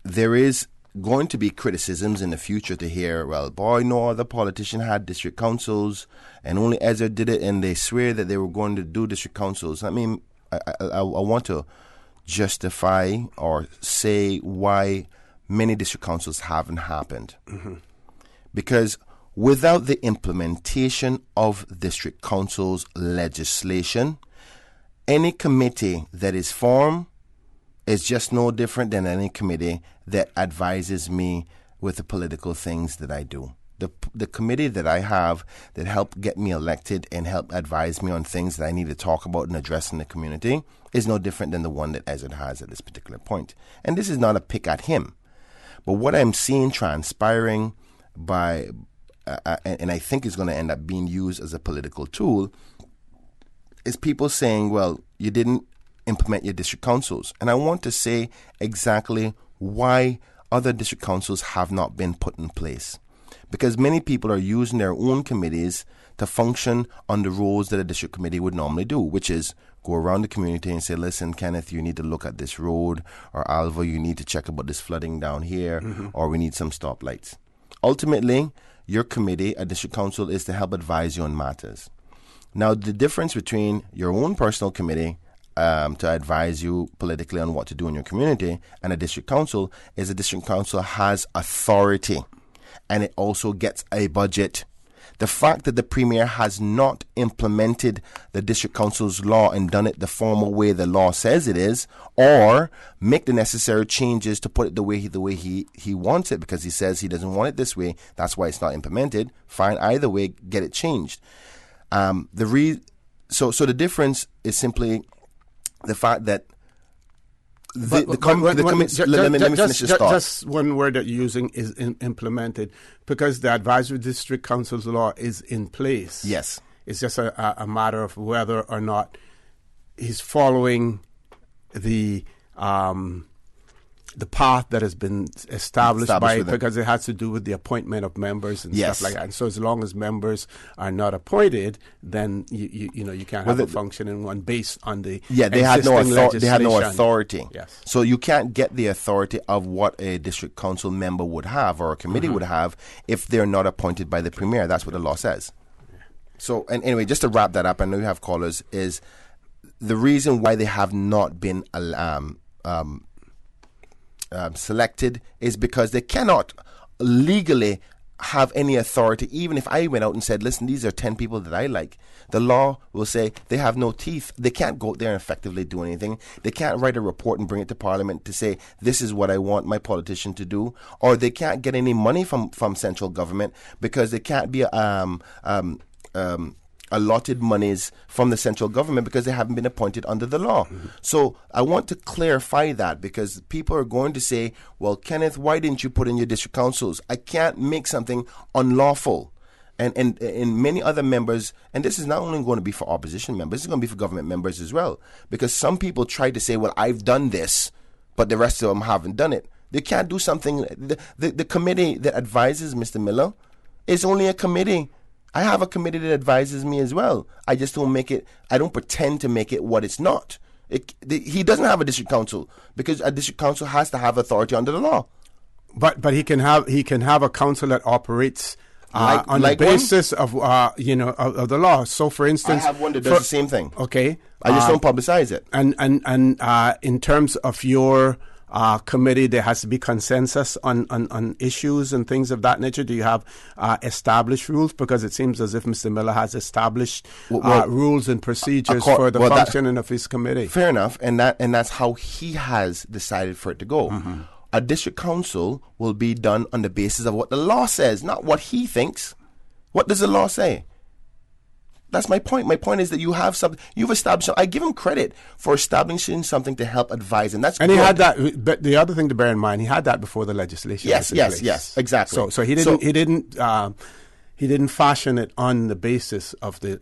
there is going to be criticisms in the future to hear, well, boy, no other politician had district councils, and only Ezra did it, and they swear that they were going to do district councils. I mean, I want to justify or say why many district councils haven't happened. Mm-hmm. Because without the implementation of district councils legislation, any committee that is formed is just no different than any committee that advises me with the political things that I do. The committee that I have that help get me elected and help advise me on things that I need to talk about and address in the community is no different than the one that Ezra has at this particular point. And this is not a pick at him. But what I'm seeing transpiring and I think is going to end up being used as a political tool, is people saying, well, you didn't implement your district councils. And I want to say exactly why other district councils have not been put in place. Because many people are using their own committees to function on the roles that a district committee would normally do, which is go around the community and say, listen, Kenneth, you need to look at this road, or Alva, you need to check about this flooding down here, or we need some stoplights. Ultimately, your committee, a district council, is to help advise you on matters. Now, the difference between your own personal committee to advise you politically on what to do in your community and a district council is a district council has authority, and it also gets a budget. The fact that the Premier has not implemented the District Council's law and done it the formal way the law says it is, or make the necessary changes to put it the way he wants it, because he says he doesn't want it this way, that's why it's not implemented. Fine, either way, get it changed. So the difference is simply the fact that let me finish this thought. Just one word that you're using is implemented, because the Advisory District Council's law is in place. Yes. It's just a matter of whether or not he's following the path that has been established by, because it has to do with the appointment of members and stuff like that. And so as long as members are not appointed, then you can't have a functioning one based on the they had no authority. Yes. So you can't get the authority of what a district council member would have or a committee would have if they're not appointed by the Premier. That's what the law says. So, and anyway, just to wrap that up, I know you have callers, is the reason why they have not been selected is because they cannot legally have any authority. Even if I went out and said, listen, these are 10 people that I like, the law will say they have no teeth. They can't go out there and effectively do anything. They can't write a report and bring it to Parliament to say, this is what I want my politician to do. Or they can't get any money from central government, because they can't be allotted monies from the central government because they haven't been appointed under the law. So I want to clarify that, because people are going to say, well, Kenneth, why didn't you put in your district councils? I can't make something unlawful. And many other members, and this is not only going to be for opposition members, it's going to be for government members as well. Because some people try to say, well, I've done this, but the rest of them haven't done it. They can't do something. The committee that advises Mr. Miller is only a committee. I have a committee that advises me as well. I just don't make it, I don't pretend to make it what it's not. He doesn't have a district council, because a district council has to have authority under the law. But he can have a council that operates on the basis of the law. So, for instance, I have one that does the same thing. Okay, I just don't publicize it. And in terms of your committee, there has to be consensus on issues and things of that nature. Do you have established rules? Because it seems as if Mr. Miller has established rules and procedures for the functioning of his committee. Fair enough, and that's how he has decided for it to go. A district council will be done on the basis of what the law says, not what he thinks. What does the law say? That's my point. My point is that you have something, you've established. I give him credit for establishing something to help advise, and that's. And good. He had that. But the other thing to bear in mind, he had that before the legislation. Yes, exactly. So he didn't fashion it on the basis of the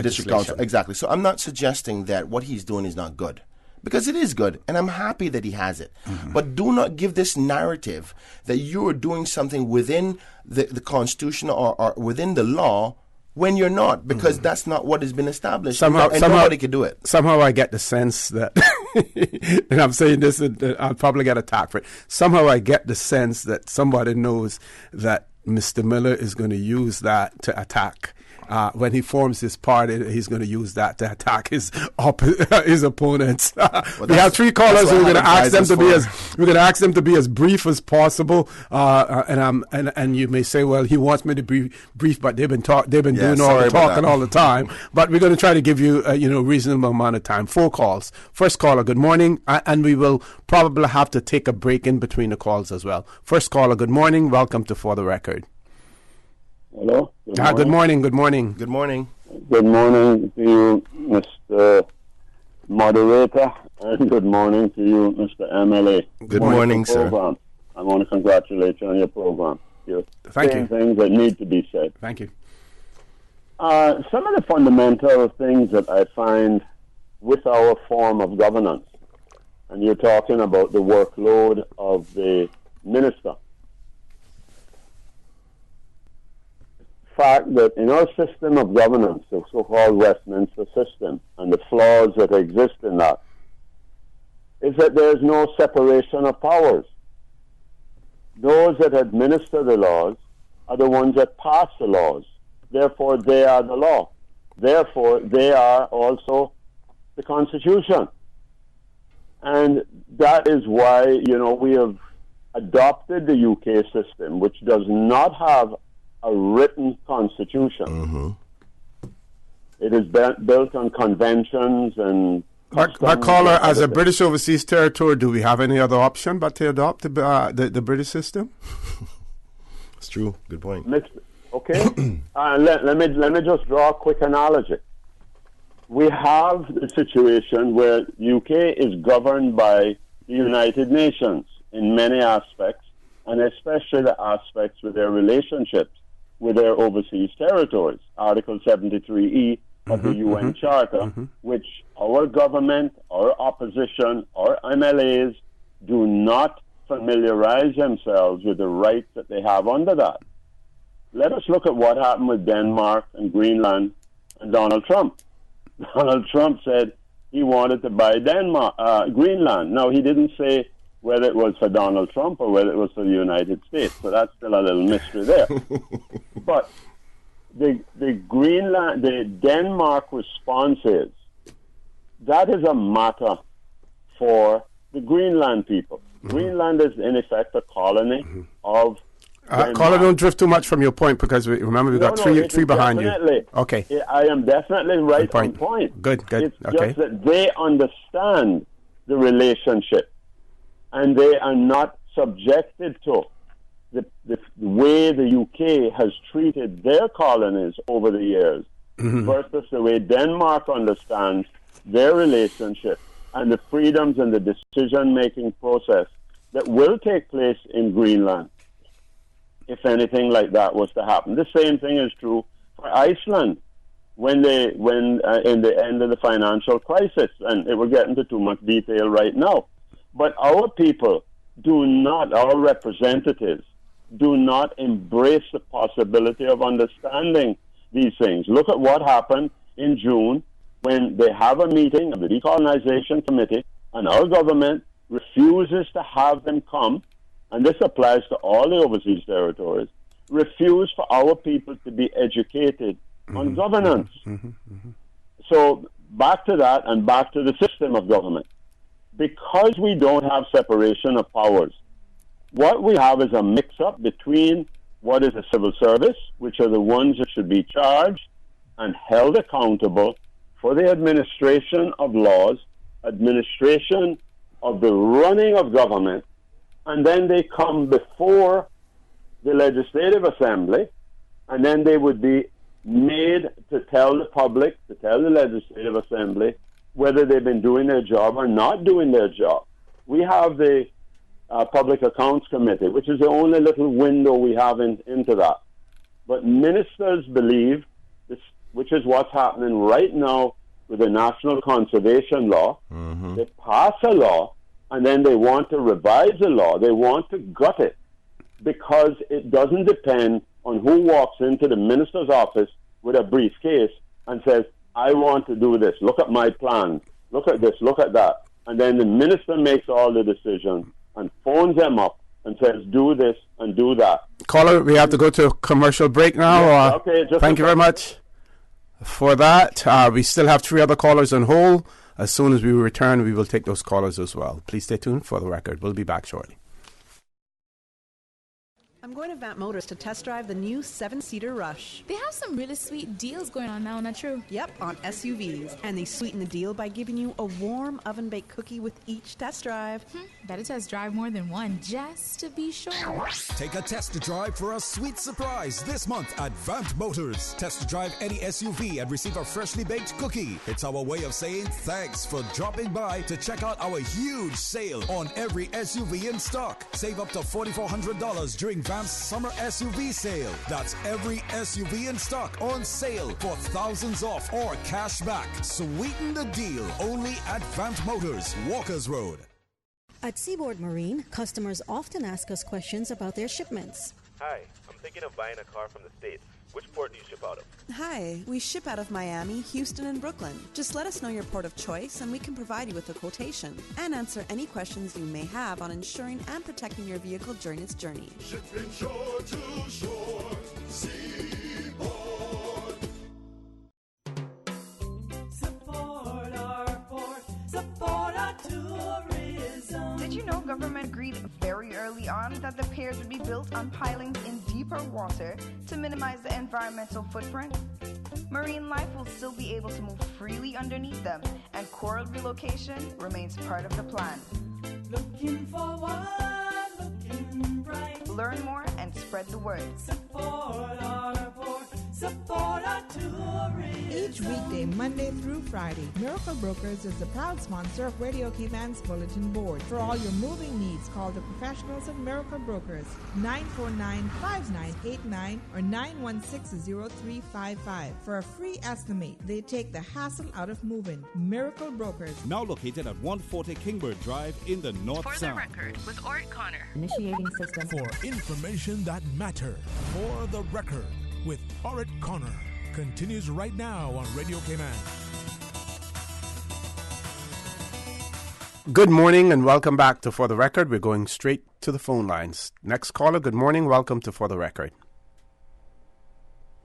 district council. Exactly. So I'm not suggesting that what he's doing is not good, because it is good, and I'm happy that he has it. But do not give this narrative that you are doing something within the Constitution or within the law when you're not, because that's not what has been established. Somehow nobody can do it. Somehow I get the sense that, and I'm saying this, I'll probably get attacked for it. Somehow I get the sense that somebody knows that Mr. Miller is going to use that to attack. When he forms his party, he's going to use that to attack his opponents. We have 3 callers, and we're going to ask them to be as brief as possible. And you may say, well, he wants me to be brief, but they've been doing all the talking all the time. But we're going to try to give you a reasonable amount of time. 4 calls. First caller, good morning, and we will probably have to take a break in between the calls as well. First caller, good morning. Welcome to For the Record. Hello. Good morning. Good morning. Good morning. Good morning to you, Mr. Moderator, and good morning to you, Mr. MLA. Good morning, sir. I want to congratulate you on your program. You're saying things that need to be said. Thank you. Some of the fundamental things that I find with our form of governance and you're talking about the workload of the minister. Fact that in our system of governance, the so-called Westminster system, and the flaws that exist in that, is that there's no separation of powers. Those that administer the laws are the ones that pass the laws. Therefore, they are the law. Therefore, they are also the Constitution. And that is why, we have adopted the UK system, which does not have a written constitution. Mm-hmm. It is built on conventions and... But caller, as a British overseas territory, do we have any other option but to adopt the British system? It's true. Good point. Okay. Let me just draw a quick analogy. We have the situation where UK is governed by the United Nations in many aspects, and especially the aspects with their relationships with their overseas territories. Article 73E of the UN Charter, which our government, our opposition, our MLAs do not familiarize themselves with the rights that they have under that. Let us look at what happened with Denmark and Greenland and Donald Trump. Donald Trump said he wanted to buy Greenland. Now, he didn't say whether it was for Donald Trump or whether it was for the United States, so that's still a little mystery there. But the Denmark response is, that is a matter for the Greenland people. Greenland is, in effect, a colony of caller, don't drift too much from your point, because remember we've got three behind you. Okay. I am definitely right on point. Good. It's okay. just that they understand the relationship, and they are not subjected to the way the UK has treated their colonies over the years versus the way Denmark understands their relationship and the freedoms and the decision-making process that will take place in Greenland if anything like that was to happen. The same thing is true for Iceland when in the end of the financial crisis, and we're getting into too much detail right now. But our people our representatives, do not embrace the possibility of understanding these things. Look at what happened in June when they have a meeting of the Decolonization Committee and our government refuses to have them come, and this applies to all the overseas territories, refuse for our people to be educated on governance. So back to that and back to the system of government. Because we don't have separation of powers, what we have is a mix-up between what is a civil service, which are the ones that should be charged and held accountable for the administration of laws, administration of the running of government, and then they come before the Legislative Assembly, and then they would be made to tell the public, to tell the Legislative Assembly, whether they've been doing their job or not doing their job. We have the Public Accounts Committee, which is the only little window we have into that. But ministers believe, this, which is what's happening right now with the National Conservation Law, they pass a law and then they want to revise the law. They want to gut it because it doesn't depend on who walks into the minister's office with a briefcase and says, I want to do this. Look at my plan. Look at this. Look at that. And then the minister makes all the decisions and phones them up and says, do this and do that. Caller, we have to go to a commercial break now. Yeah, okay, thank you very much for that. We still have 3 other callers on hold. As soon as we return, we will take those callers as well. Please stay tuned for the record. We'll be back shortly. I'm going to Vamp Motors to test drive the new 7-seater Rush. They have some really sweet deals going on now, not true? Yep, on SUVs. And they sweeten the deal by giving you a warm oven-baked cookie with each test drive. Better test drive more than one, just to be sure. Take a test drive for a sweet surprise this month at Vamp Motors. Test drive any SUV and receive a freshly baked cookie. It's our way of saying thanks for dropping by to check out our huge sale on every SUV in stock. Save up to $4,400 during Vamp's summer SUV sale. That's every SUV in stock on sale for thousands off or cash back. Sweeten the deal only at Vamp Motors, Walkers Road. At Seaboard Marine, customers often ask us questions about their shipments. Hi, I'm thinking of buying a car from the States. Which port do you ship out of? Hi, we ship out of Miami, Houston, and Brooklyn. Just let us know your port of choice and we can provide you with a quotation and answer any questions you may have on ensuring and protecting your vehicle during its journey. Shipping shore to shore, Seaboard. Support our port, support our tourism. Did you know government agreed very early on that the piers would be built on pilings in deeper water to minimize the environmental footprint? Marine life will still be able to move freely underneath them, and coral relocation remains part of the plan. Looking forward, looking bright. Learn more and spread the word. Support our port, support our tourism. Each weekday, Monday through Friday, Miracle Brokers is the proud sponsor of Radio Cayman's Bulletin Board. For all your moving needs, call the professionals at Miracle Brokers, 949-5989 or 916-0355. For a free estimate, they take the hassle out of moving. Miracle Brokers. Now located at 140 Kingbird Drive in the North For the Sound. record, with Orrett Connor. Initiating system. For information that matters. For the record, with Orrett Connor. Continues right now on Radio Cayman. Good morning and welcome back to For the Record. We're going straight to the phone lines. Next caller, good morning. Welcome to For the Record.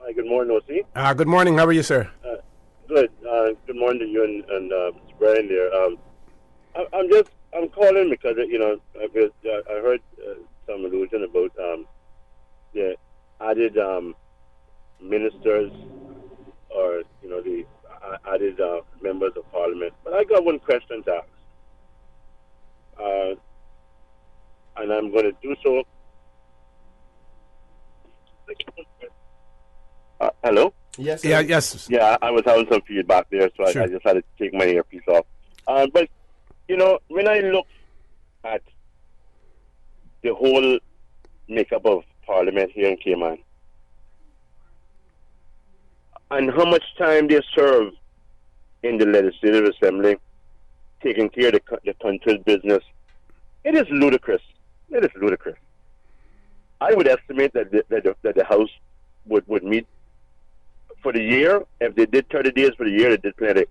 Hi, good morning, OC. Good morning. How are you, sir? Good. Good morning to you and Mr. Brian there. I'm calling because, I heard some allusion about the added ministers or, the added members of parliament. But I got one question to ask. And I'm going to do so. Hello? Yes. Yeah, yes. Yeah, I was having some feedback there, so Sure. I just had to take my earpiece off. But, when I look at the whole makeup of Parliament here in Cayman, and how much time they serve in the Legislative Assembly, taking care of the country's business, it is ludicrous. It is ludicrous. I would estimate that the House would meet for the year. If they did 30 days for the year, they did plenty.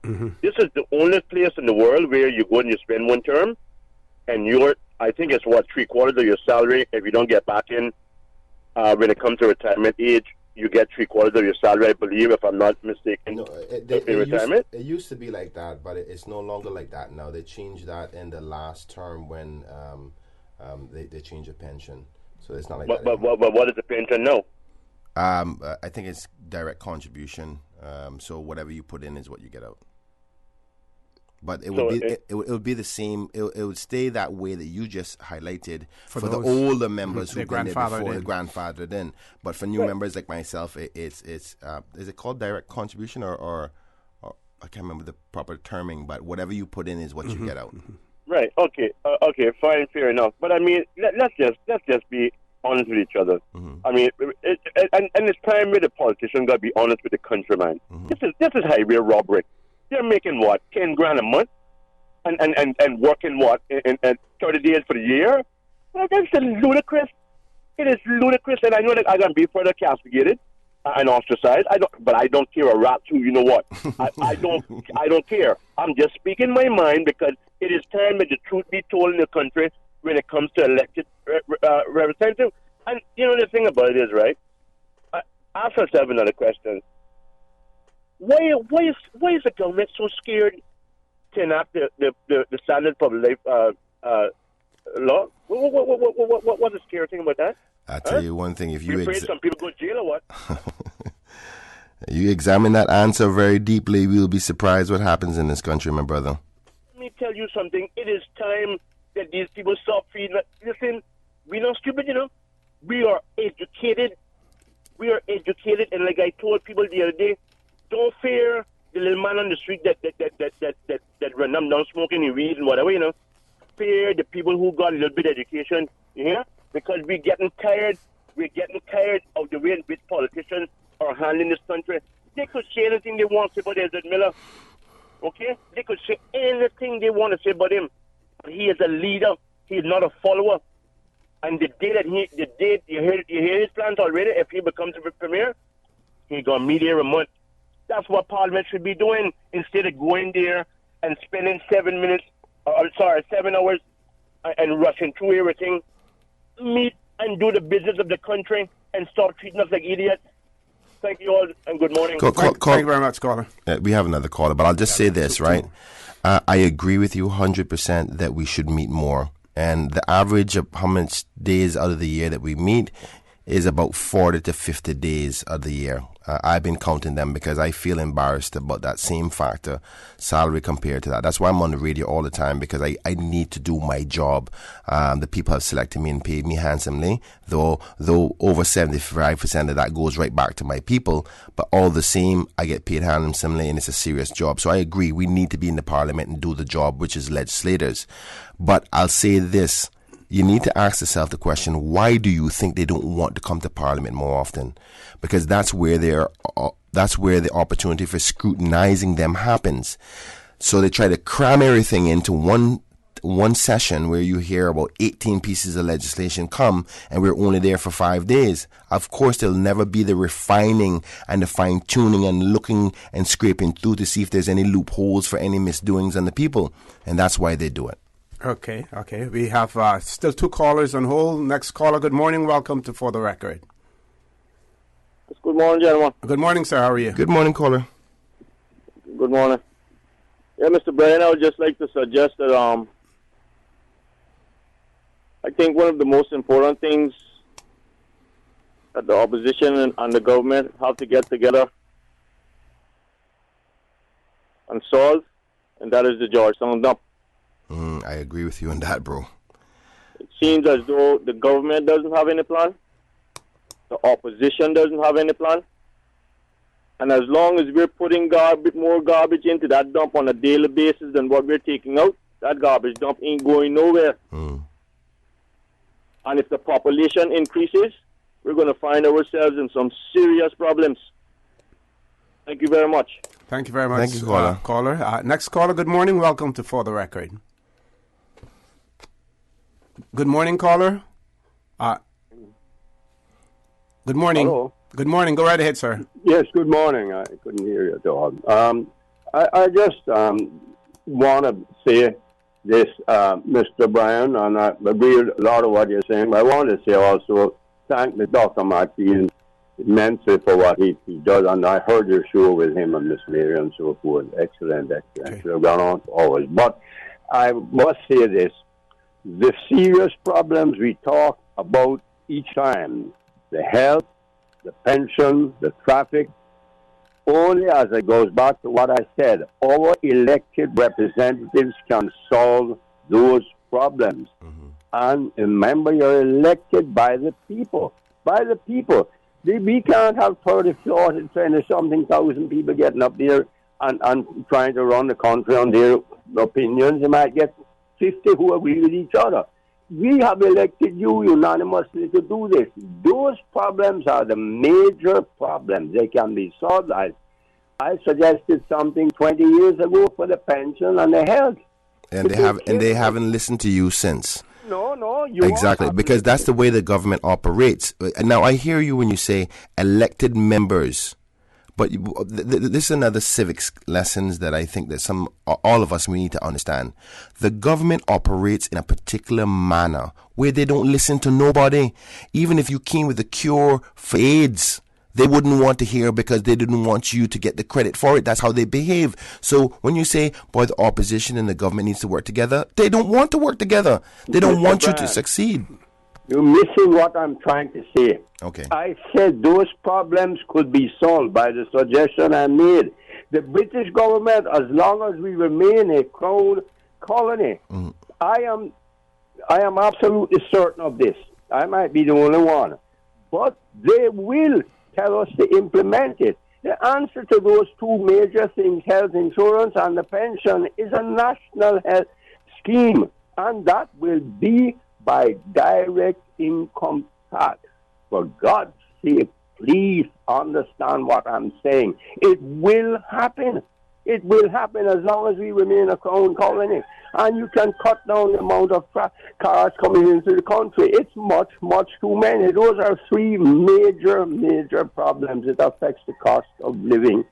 Mm-hmm. This is the only place in the world where you go and you spend one term, and I think it's 3/4 of your salary. If you don't get back in when it comes to retirement age, you get 3/4 of your salary, I believe, if I'm not mistaken, in retirement. It used to be like that, but it's no longer like that now. They changed that in the last term when they changed the pension. So it's not like that. But what is the pension now? I think it's direct contribution. So whatever you put in is what you get out. But it would be the same. It would stay that way that you just highlighted for the older members who've been there before, the grandfathered in. But for new members like myself, it's is it called direct contribution or I can't remember the proper terming. But whatever you put in is what you get out. Right. Okay. Okay. Fine. Fair enough. But I mean, let's just be honest with each other. I mean, and it's time where the politician got to be honest with the countryman. This is highway robbery. They're making what, 10 grand a month, and working what, in 30 days for the year. Well, that's ludicrous. It is ludicrous, and I know that I'm gonna be further castigated and ostracized. But I don't care a rat too. You know what? I don't care. I'm just speaking my mind because it is time that the truth be told in the country when it comes to elected representative. And the thing about it is, right? Ask yourself another question. Why is the government so scared to enact the standard public life law? What's the scary thing about that? I'll tell you one thing. If you afraid some people go to jail or what? You examine that answer very deeply, we'll be surprised what happens in this country, my brother. Let me tell you something. It is time that these people stop feeding. Listen, we're not stupid, We are educated. And like I told people the other day, don't fear the little man on the street that run them down smoking weed and whatever, Fear the people who got a little bit of education, Because we're getting tired of the way in which politicians are handling this country. They could say anything they want to say about Edward Miller, okay? They could say anything they want to say about him. He is a leader. He is not a follower. And you hear his plans already. If he becomes the premier, he's gonna meet every month. That's what Parliament should be doing instead of going there and spending 7 hours and rushing through everything. Meet and do the business of the country and stop treating us like idiots. Thank you all and good morning. Thank you very much, caller. We have another caller, but I'll just say this, right? I agree with you 100% that we should meet more. And the average of how much days out of the year that we meet is about 40 to 50 days of the year. I've been counting them because I feel embarrassed about that same factor, salary compared to that. That's why I'm on the radio all the time, because I need to do my job. The people have selected me and paid me handsomely, though over 75% of that goes right back to my people. But all the same, I get paid handsomely and it's a serious job. So I agree, we need to be in the parliament and do the job, which is legislators. But I'll say this. You need to ask yourself the question, why do you think they don't want to come to Parliament more often? Because that's where the opportunity for scrutinizing them happens. So they try to cram everything into one session where you hear about 18 pieces of legislation come, and we're only there for 5 days. Of course, there'll never be the refining and the fine-tuning and looking and scraping through to see if there's any loopholes for any misdoings on the people. And that's why they do it. Okay. We have still 2 callers on hold. Next caller, good morning. Welcome to For the Record. Good morning, gentlemen. Good morning, sir. How are you? Good morning, caller. Good morning. Yeah, Mr. Brian, I would just like to suggest that I think one of the most important things that the opposition and the government have to get together and solve, and that is the Georgetown dump. I agree with you on that, bro. It seems as though the government doesn't have any plan. The opposition doesn't have any plan. And as long as we're putting more garbage into that dump on a daily basis than what we're taking out, that garbage dump ain't going nowhere. And if the population increases, we're going to find ourselves in some serious problems. Thank you very much. Thank you very much, Thank you, caller. Next caller, good morning. Welcome to For the Record. Good morning, caller. Good morning. Hello. Good morning. Go right ahead, sir. Yes, good morning. I couldn't hear you at all. I just want to say this, Mr. Bryan, and I agree with a lot of what you're saying, but I want to say also thank the Dr. Martin immensely for what he does, and I heard your show with him and Miss Mary and so forth. Excellent. Should have gone on for hours. But I must say this, the serious problems we talk about each time, the health, the pension, the traffic, only as it goes back to what I said, our elected representatives can solve those problems. And remember, you're elected by the people. By the people. We can't have 30, 40, 20-something thousand people getting up there and trying to run the country on their opinions. You might get 50 who agree with each other. We have elected you unanimously to do this. Those problems are the major problems. They can be solved. I suggested something 20 years ago for the pension and the health. And they haven't listened to you since. No, exactly, because that's the way the government operates. Now, I hear you when you say elected members, but this is another civics lessons that I think that all of us, we need to understand. The government operates in a particular manner where they don't listen to nobody. Even if you came with a cure for AIDS, they wouldn't want to hear because they didn't want you to get the credit for it. That's how they behave. So when you say, boy, the opposition and the government needs to work together, they don't want to work together. They don't want you to succeed. You're missing what I'm trying to say. Okay. I said those problems could be solved by the suggestion I made. The British government, as long as we remain a crown colony, I am absolutely certain of this. I might be the only one. But they will tell us to implement it. The answer to those two major things, health insurance and the pension, is a national health scheme. And that will be by direct income tax. For God's sake, please understand what I'm saying. It will happen. It will happen as long as we remain a crown colony. And you can cut down the amount of cars coming into the country. It's much, much too many. Those are three major problems. It affects the cost of living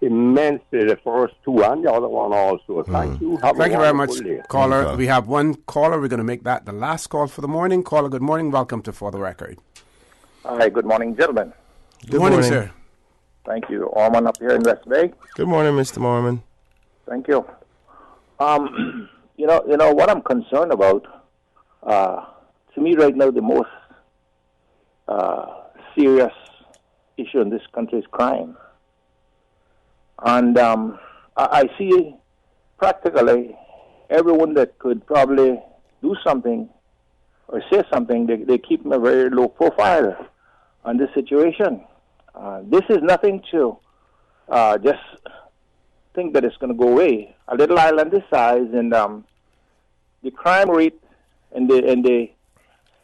immensely, the first two and the other one also. Thank you. Thank you very much, day. caller. We have one caller. We're going to make that the last call for the morning. Caller, good morning. Welcome to For the Record. Hi, good morning, gentlemen. Good morning, sir. Thank you. Orman up here in West Bay. Good morning, Mr. Mormon. Thank you. You know what I'm concerned about. To me, right now, the most serious issue in this country is crime, and I see practically everyone that could probably do something or say something. They keep a very low profile on this situation. This is nothing to just think that it's going to go away. A little island this size, and the crime rate and the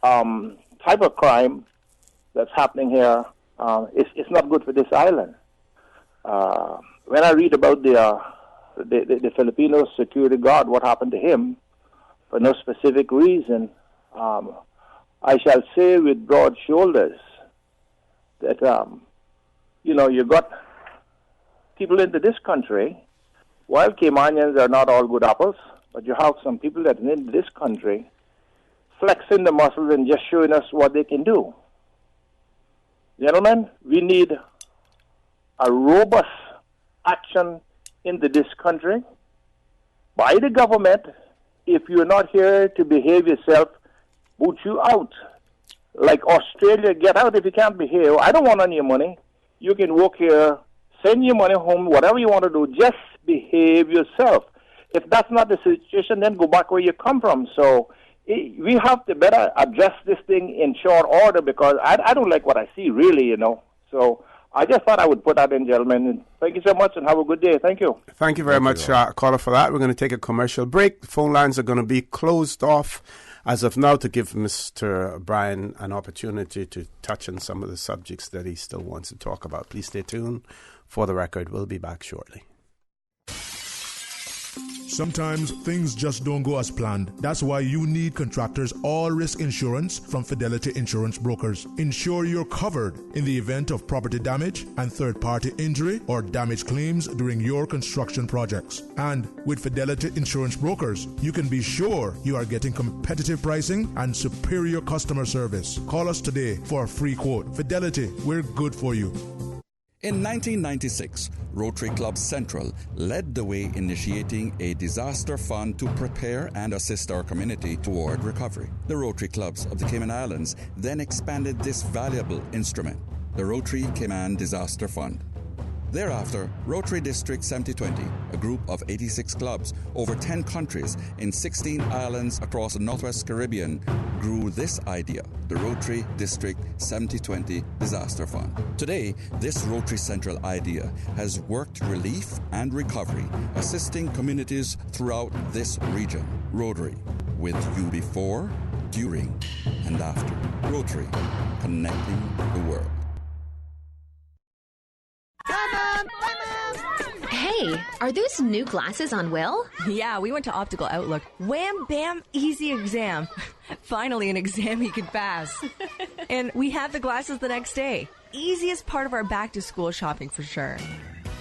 type of crime that's happening here, it's not good for this island. When I read about the Filipino security guard, what happened to him, for no specific reason, I shall say with broad shoulders that you got people into this country. While Caymanians are not all good apples, but you have some people that are in this country flexing the muscles and just showing us what they can do. Gentlemen, we need a robust action into this country by the government. If you're not here to behave yourself, boot you out. Like Australia, get out if you can't behave. I don't want any money. You can work here, send your money home, whatever you want to do, just behave yourself. If that's not the situation, then go back where you come from. So we have to better address this thing in short order, because I don't like what I see, really, So I just thought I would put that in, gentlemen. Thank you so much and have a good day. Thank you. Thank you very much, caller, for that. We're going to take a commercial break. The phone lines are going to be closed off as of now to give Mr. Brian an opportunity to touch on some of the subjects that he still wants to talk about. Please stay tuned. For the Record, we'll be back shortly. Sometimes things just don't go as planned. That's why you need Contractors All Risk Insurance from Fidelity Insurance Brokers. Ensure you're covered in the event of property damage and third-party injury or damage claims during your construction projects. And with Fidelity Insurance Brokers, you can be sure you are getting competitive pricing and superior customer service. Call us today for a free quote. Fidelity, we're good for you. In 1996, Rotary Club Central led the way initiating a disaster fund to prepare and assist our community toward recovery. The Rotary Clubs of the Cayman Islands then expanded this valuable instrument, the Rotary Cayman Disaster Fund. Thereafter, Rotary District 7020, a group of 86 clubs over 10 countries in 16 islands across the Northwest Caribbean, grew this idea, the Rotary District 7020 Disaster Fund. Today, this Rotary Central idea has worked relief and recovery, assisting communities throughout this region. Rotary, with you before, during, and after. Rotary, connecting the world. Hey, are those new glasses on Will? Yeah, we went to Optical Outlook. Wham, bam, easy exam. Finally, an exam he could pass. And we had the glasses the next day. Easiest part of our back-to-school shopping for sure.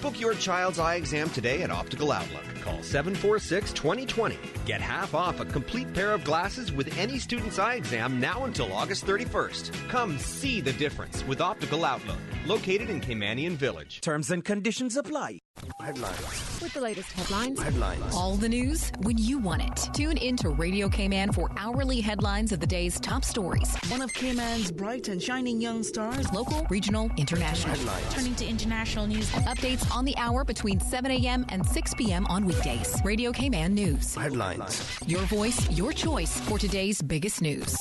Book your child's eye exam today at Optical Outlook. Call 746-2020. Get half off a complete pair of glasses with any student's eye exam now until August 31st. Come see the difference with Optical Outlook, located in Caymanian Village. Terms and conditions apply. Headlines. With the latest headlines. Headlines. All the news when you want it. Tune in to Radio Cayman for hourly headlines of the day's top stories. One of Cayman's bright and shining young stars. Local, regional, international. Headlines. Turning to international news. Updates on the hour between 7 a.m. and 6 p.m. on weekdays. Radio Cayman News. Headlines. Your voice, your choice for today's biggest news.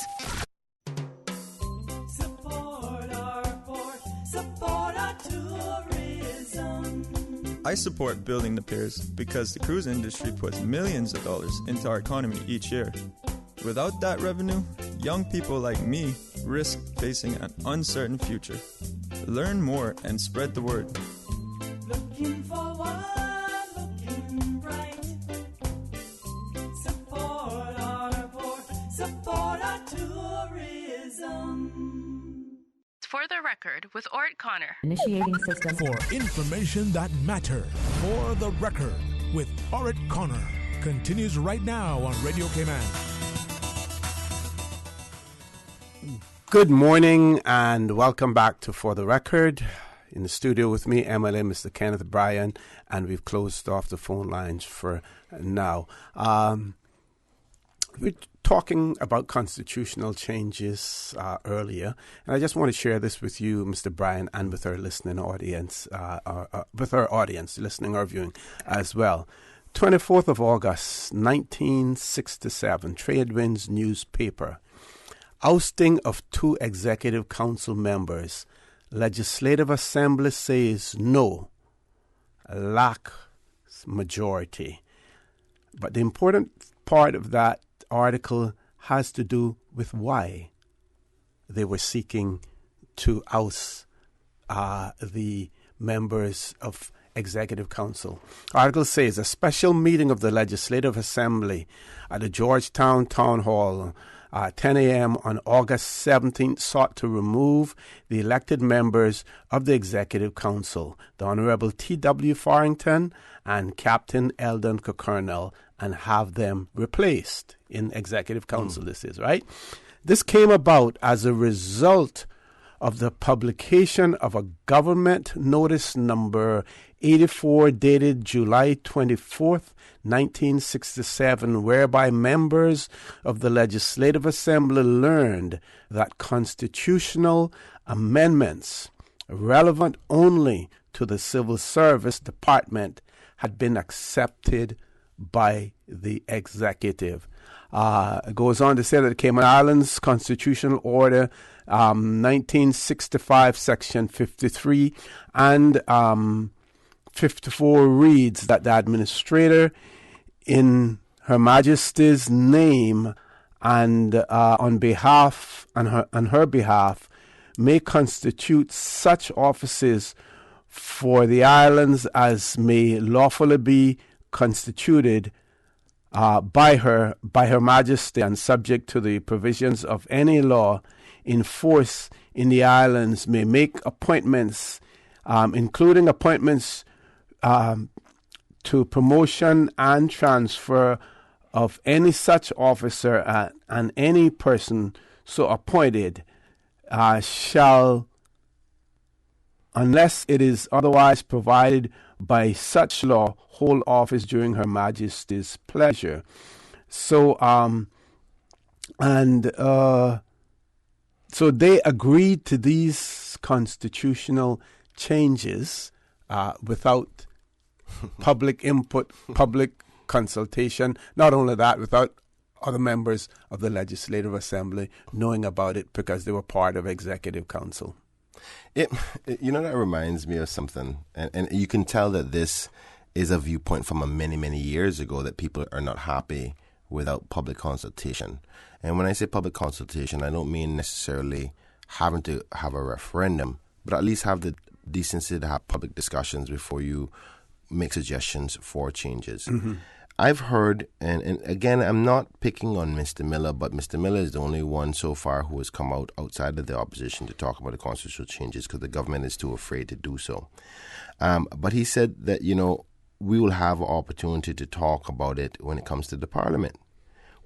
Support our port, support our tourism. I support building the piers because the cruise industry puts millions of dollars into our economy each year. Without that revenue, young people like me risk facing an uncertain future. Learn more and spread the word. Looking for one For the Record with Orrett Connor. Initiating system. For information that matters. For the Record with Orrett Connor. Continues right now on Radio Cayman. Good morning and welcome back to For the Record. In the studio with me, MLA Mr. Kenneth Bryan, and we've closed off the phone lines for now. We're talking about constitutional changes earlier, and I just want to share this with you, Mr. Bryan, and with our listening audience, with our audience, listening or viewing as well. 24th of August, 1967, Tradewinds newspaper. Ousting of 2 executive council members. Legislative Assembly says no. Lack majority. But the important part of that article has to do with why they were seeking to oust the members of Executive Council. Article says a special meeting of the Legislative Assembly at the Georgetown Town Hall 10 a.m. on August 17th sought to remove the elected members of the Executive Council, the Honorable T.W. Farrington and Captain Eldon Cockernell, and have them replaced in Executive Council. This is, right? This came about as a result of the publication of a government notice number 84 dated July 24th, 1967, whereby members of the Legislative Assembly learned that constitutional amendments relevant only to the Civil Service Department had been accepted by the executive. It goes on to say that the Cayman Islands Constitutional Order 1965, Section 53 and 54 reads that the administrator, in Her Majesty's name and on her behalf, may constitute such offices for the islands as may lawfully be constituted by her Majesty, and subject to the provisions of any law in force in the islands, may make appointments, including appointments to promotion and transfer of any such officer, and any person so appointed shall, unless it is otherwise provided by such law, hold office during Her Majesty's pleasure. So, so they agreed to these constitutional changes without public input, public consultation. Not only that, without other members of the Legislative Assembly knowing about it, because they were part of Executive Council. That reminds me of something, and you can tell that this is a viewpoint from many, many years ago, that people are not happy without public consultation. And when I say public consultation, I don't mean necessarily having to have a referendum, but at least have the decency to have public discussions before you make suggestions for changes. Mm-hmm. I've heard, and again, I'm not picking on Mr. Miller, but Mr. Miller is the only one so far who has come out outside of the opposition to talk about the constitutional changes, because the government is too afraid to do so. But he said that, we will have an opportunity to talk about it when it comes to the Parliament.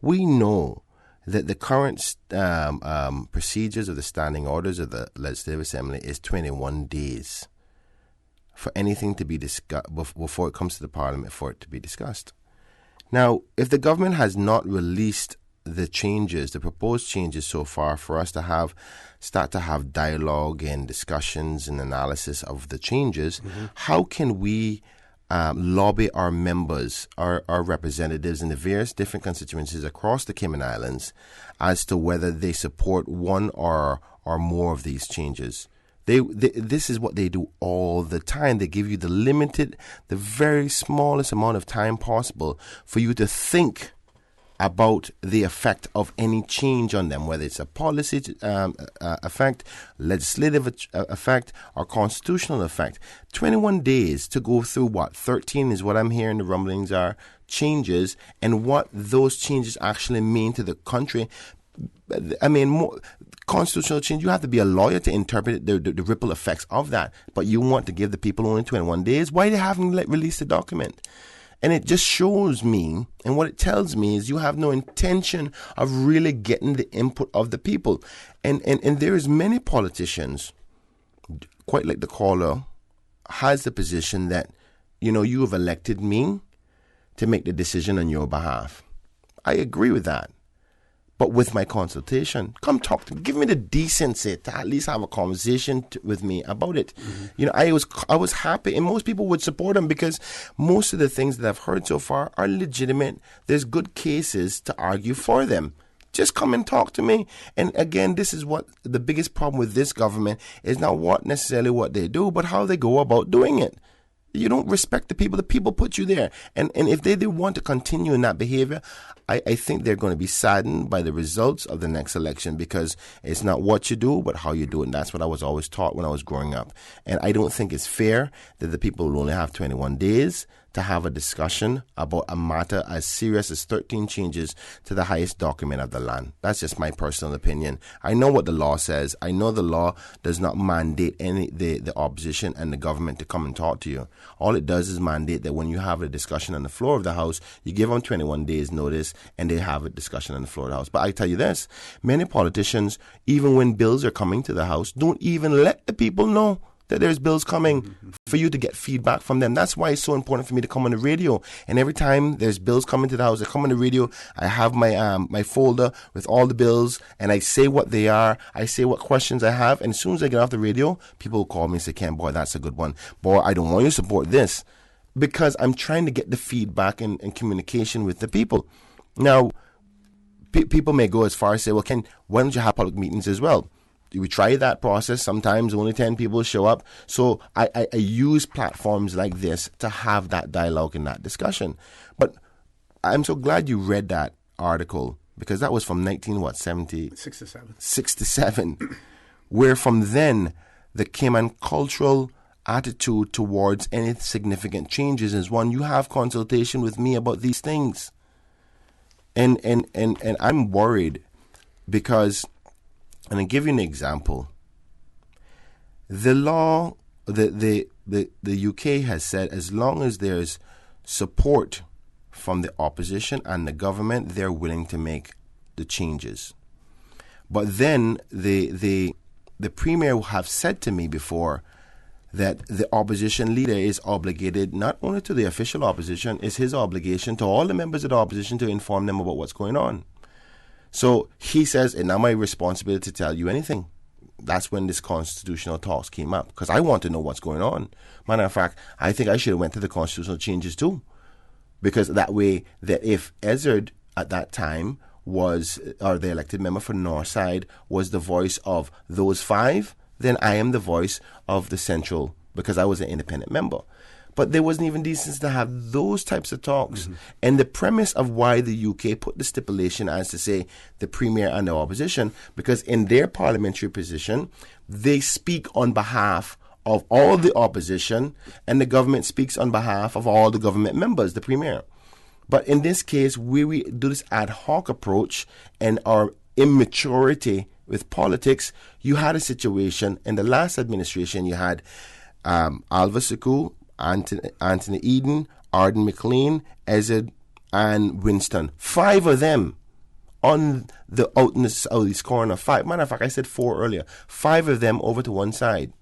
We know that the current procedures of the standing orders of the Legislative Assembly is 21 days for anything to be discussed before it comes to the Parliament, for it to be discussed. Now, if the government has not released the changes, the proposed changes so far, for us to start to have dialogue and discussions and analysis of the changes, how can we lobby our members, our representatives in the various different constituencies across the Cayman Islands as to whether they support one or more of these changes? This is what they do all the time. They give you the very smallest amount of time possible for you to think about the effect of any change on them, whether it's a policy effect, legislative effect, or constitutional effect. 21 days to go through 13 is what I'm hearing the rumblings are, changes, and what those changes actually mean to the country. I mean, more constitutional change, you have to be a lawyer to interpret the ripple effects of that. But you want to give the people only 21 days? Why they haven't released the document? And it just shows me, and what it tells me is you have no intention of really getting the input of the people. And there is many politicians, quite like the caller, has the position that, you have elected me to make the decision on your behalf. I agree with that. But with my consultation, come talk to me. Give me the decency to at least have a conversation with me about it. I was happy, and most people would support him because most of the things that I've heard so far are legitimate. There's good cases to argue for them. Just come and talk to me. And again, this is what the biggest problem with this government is, not necessarily what they do, but how they go about doing it. You don't respect the people. The people put you there. And if they want to continue in that behavior, I think they're going to be saddened by the results of the next election, because it's not what you do, but how you do it. And that's what I was always taught when I was growing up. And I don't think it's fair that the people will only have 21 days to have a discussion about a matter as serious as 13 changes to the highest document of the land. That's just my personal opinion. I know what the law says. I know the law does not mandate the opposition and the government to come and talk to you. All it does is mandate that when you have a discussion on the floor of the House, you give them 21 days notice and they have a discussion on the floor of the House. But I tell you this, many politicians, even when bills are coming to the House, don't even let the people know that there's bills coming for you to get feedback from them. That's why it's so important for me to come on the radio. And every time there's bills coming to the House, I come on the radio, I have my folder with all the bills, and I say what they are, I say what questions I have, and as soon as I get off the radio, people will call me and say, Ken, boy, that's a good one. Boy, I don't want you to support this, because I'm trying to get the feedback and communication with the people. Now, people may go as far as say, well, Ken, why don't you have public meetings as well? We try that process. Sometimes only 10 people show up. So I use platforms like this to have that dialogue and that discussion. But I'm so glad you read that article, because that was from 67, where from then there came a cultural attitude towards any significant changes is one, you have consultation with me about these things. And I'm worried because, and I'll give you an example. The law, the UK has said as long as there's support from the opposition and the government, they're willing to make the changes. But then the Premier have said to me before that the opposition leader is obligated not only to the official opposition, it's his obligation to all the members of the opposition to inform them about what's going on. So he says, it's not my responsibility to tell you anything. That's when this constitutional talks came up, because I want to know what's going on. Matter of fact, I think I should have went to the constitutional changes too, because that way, that if Ezard at that time was, or the elected member for Northside was the voice of those five, then I am the voice of the Central, because I was an independent member. But there wasn't even decency to have those types of talks. Mm-hmm. And the premise of why the UK put the stipulation as to say the Premier and the opposition, because in their parliamentary position, they speak on behalf of all the opposition, and the government speaks on behalf of all the government members, the Premier. But in this case, we do this ad hoc approach and our immaturity with politics, you had a situation in the last administration, you had Alva Suku, Anthony Eden, Arden McLean, Ezard, and Winston. 5 of them on the out in the southeast corner. 5. Matter of fact, I said 4 earlier. 5 of them over to one side.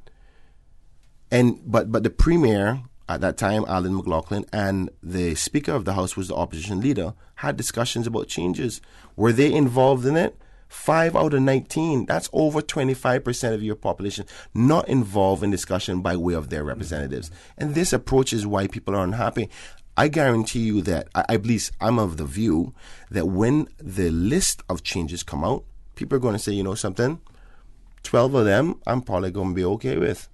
And but the Premier at that time, Alan McLaughlin, and the Speaker of the House was the opposition leader, had discussions about changes. Were they involved in it? 5 out of 19, that's over 25% of your population not involved in discussion by way of their representatives. And this approach is why people are unhappy. I guarantee you that, at least I'm of the view, that when the list of changes come out, people are going to say, you know something, 12 of them I'm probably going to be okay with.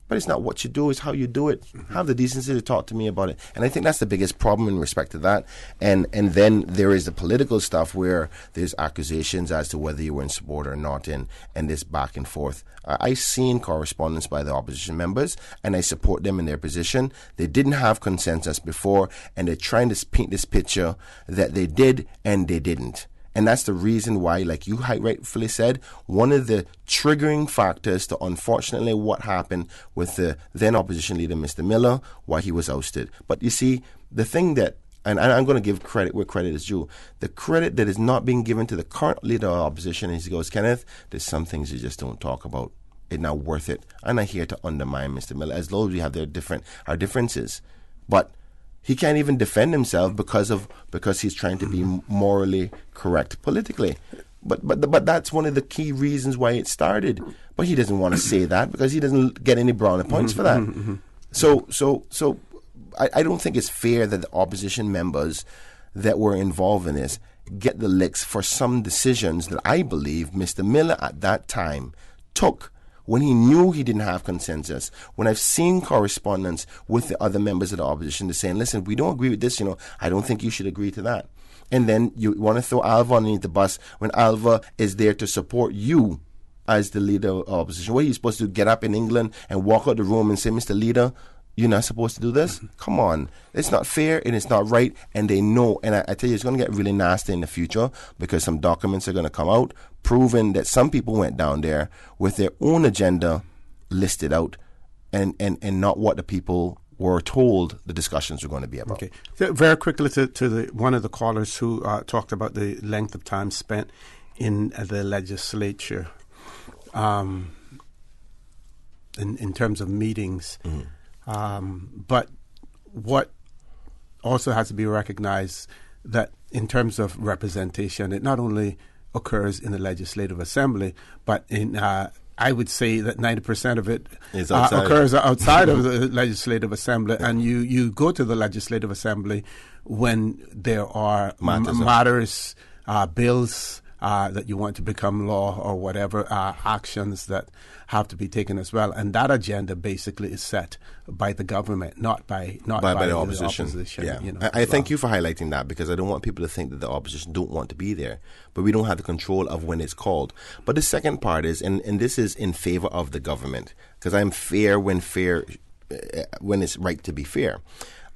But it's not what you do, it's how you do it. Mm-hmm. Have the decency to talk to me about it. And I think that's the biggest problem in respect to that. And then there is the political stuff where there's accusations as to whether you were in support or not, and this back and forth. I've seen correspondence by the opposition members, and I support them in their position. They didn't have consensus before, and they're trying to paint this picture that they did and they didn't. And that's the reason why, like you rightfully said, one of the triggering factors to unfortunately what happened with the then opposition leader, Mr. Miller, why he was ousted. But you see, the thing that, and I'm going to give credit where credit is due, the credit that is not being given to the current leader of opposition is he goes, Kenneth, there's some things you just don't talk about. It's not worth it. I'm not here to undermine Mr. Miller, as long as we have our differences. But he can't even defend himself because he's trying to be morally correct politically. But that's one of the key reasons why it started. But he doesn't want to say that because he doesn't get any brownie points for that. So I don't think it's fair that the opposition members that were involved in this get the licks for some decisions that I believe Mr. Miller at that time took when he knew he didn't have consensus. When I've seen correspondence with the other members of the opposition to saying, listen, we don't agree with this, I don't think you should agree to that. And then you want to throw Alva underneath the bus when Alva is there to support you as the leader of opposition. What are you supposed to do? Get up in England and walk out the room and say, Mr. Leader, you're not supposed to do this? Come on. It's not fair and it's not right. And they know. And I tell you, it's going to get really nasty in the future because some documents are going to come out proving that some people went down there with their own agenda listed out and not what the people were told the discussions were going to be about. Okay. So very quickly to one of the callers who talked about the length of time spent in the legislature in terms of meetings. But what also has to be recognized that in terms of representation, it not only occurs in the Legislative Assembly, but in I would say that 90% of it occurs outside of the Legislative Assembly, and you go to the Legislative Assembly when there are matters, bills that you want to become law or whatever, actions that have to be taken as well. And that agenda basically is set by the government, not by the opposition. Yeah. I thank you for highlighting that because I don't want people to think that the opposition don't want to be there. But we don't have the control of when it's called. But the second part is, and this is in favor of the government, because I'm fair when it's right to be fair.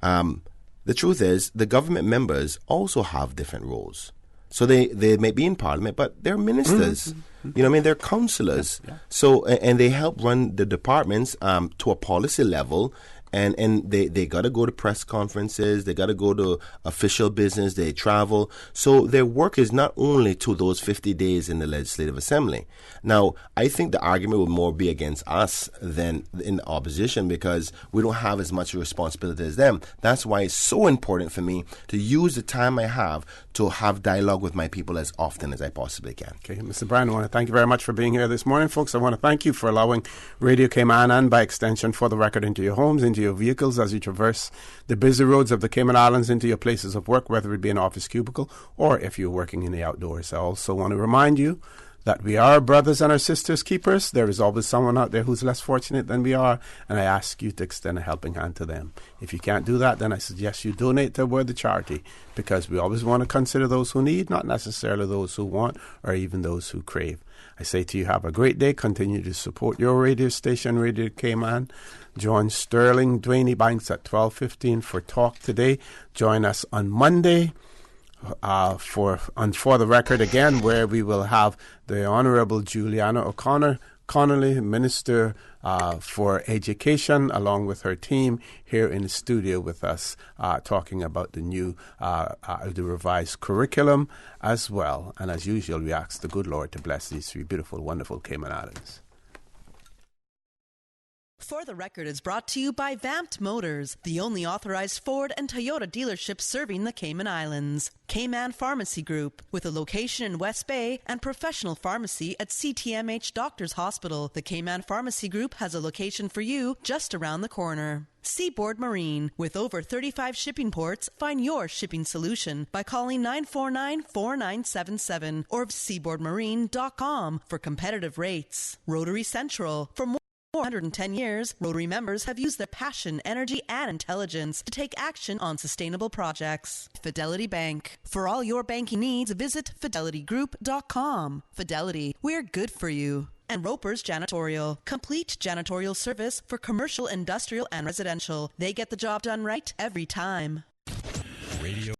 The truth is, the government members also have different roles. So they may be in Parliament, but they're ministers. They're councillors. So and they help run the departments to a policy level. And they got to go to press conferences. They got to go to official business. They travel. So their work is not only to those 50 days in the Legislative Assembly. Now, I think the argument would more be against us than in the opposition because we don't have as much responsibility as them. That's why it's so important for me to use the time I have to have dialogue with my people as often as I possibly can. Okay, Mr. Bryan, I want to thank you very much for being here this morning, folks. I want to thank you for allowing Radio Cayman and by extension For the Record into your homes, into your vehicles as you traverse the busy roads of the Cayman Islands into your places of work, whether it be an office cubicle or if you're working in the outdoors. I also want to remind you that we are brothers and our sisters keepers. There is always someone out there who's less fortunate than we are, and I ask you to extend a helping hand to them. If you can't do that, then I suggest you donate to a worthy charity, because we always want to consider those who need, not necessarily those who want or even those who crave. I say to you, have a great day. Continue to support your radio station, Radio Cayman. Join Sterling Dwayne Banks at 12:15 for Talk Today. Join us on Monday for the Record again, where we will have the Honourable Juliana Connolly, Minister for Education, along with her team here in the studio with us, talking about the new, the revised curriculum as well. And as usual, we ask the good Lord to bless these three beautiful, wonderful Cayman Islands. For the Record is brought to you by Vamped Motors, the only authorized Ford and Toyota dealership serving the Cayman Islands. Cayman Pharmacy Group, with a location in West Bay and professional pharmacy at CTMH Doctors Hospital. The Cayman Pharmacy Group has a location for you just around the corner. Seaboard Marine, with over 35 shipping ports, find your shipping solution by calling 949-4977 or seaboardmarine.com for competitive rates. Rotary Central, for more 110 years, Rotary members have used their passion, energy, and intelligence to take action on sustainable projects. Fidelity Bank. For all your banking needs, visit fidelitygroup.com. Fidelity, we're good for you. And Roper's Janitorial. Complete janitorial service for commercial, industrial, and residential. They get the job done right every time. Radio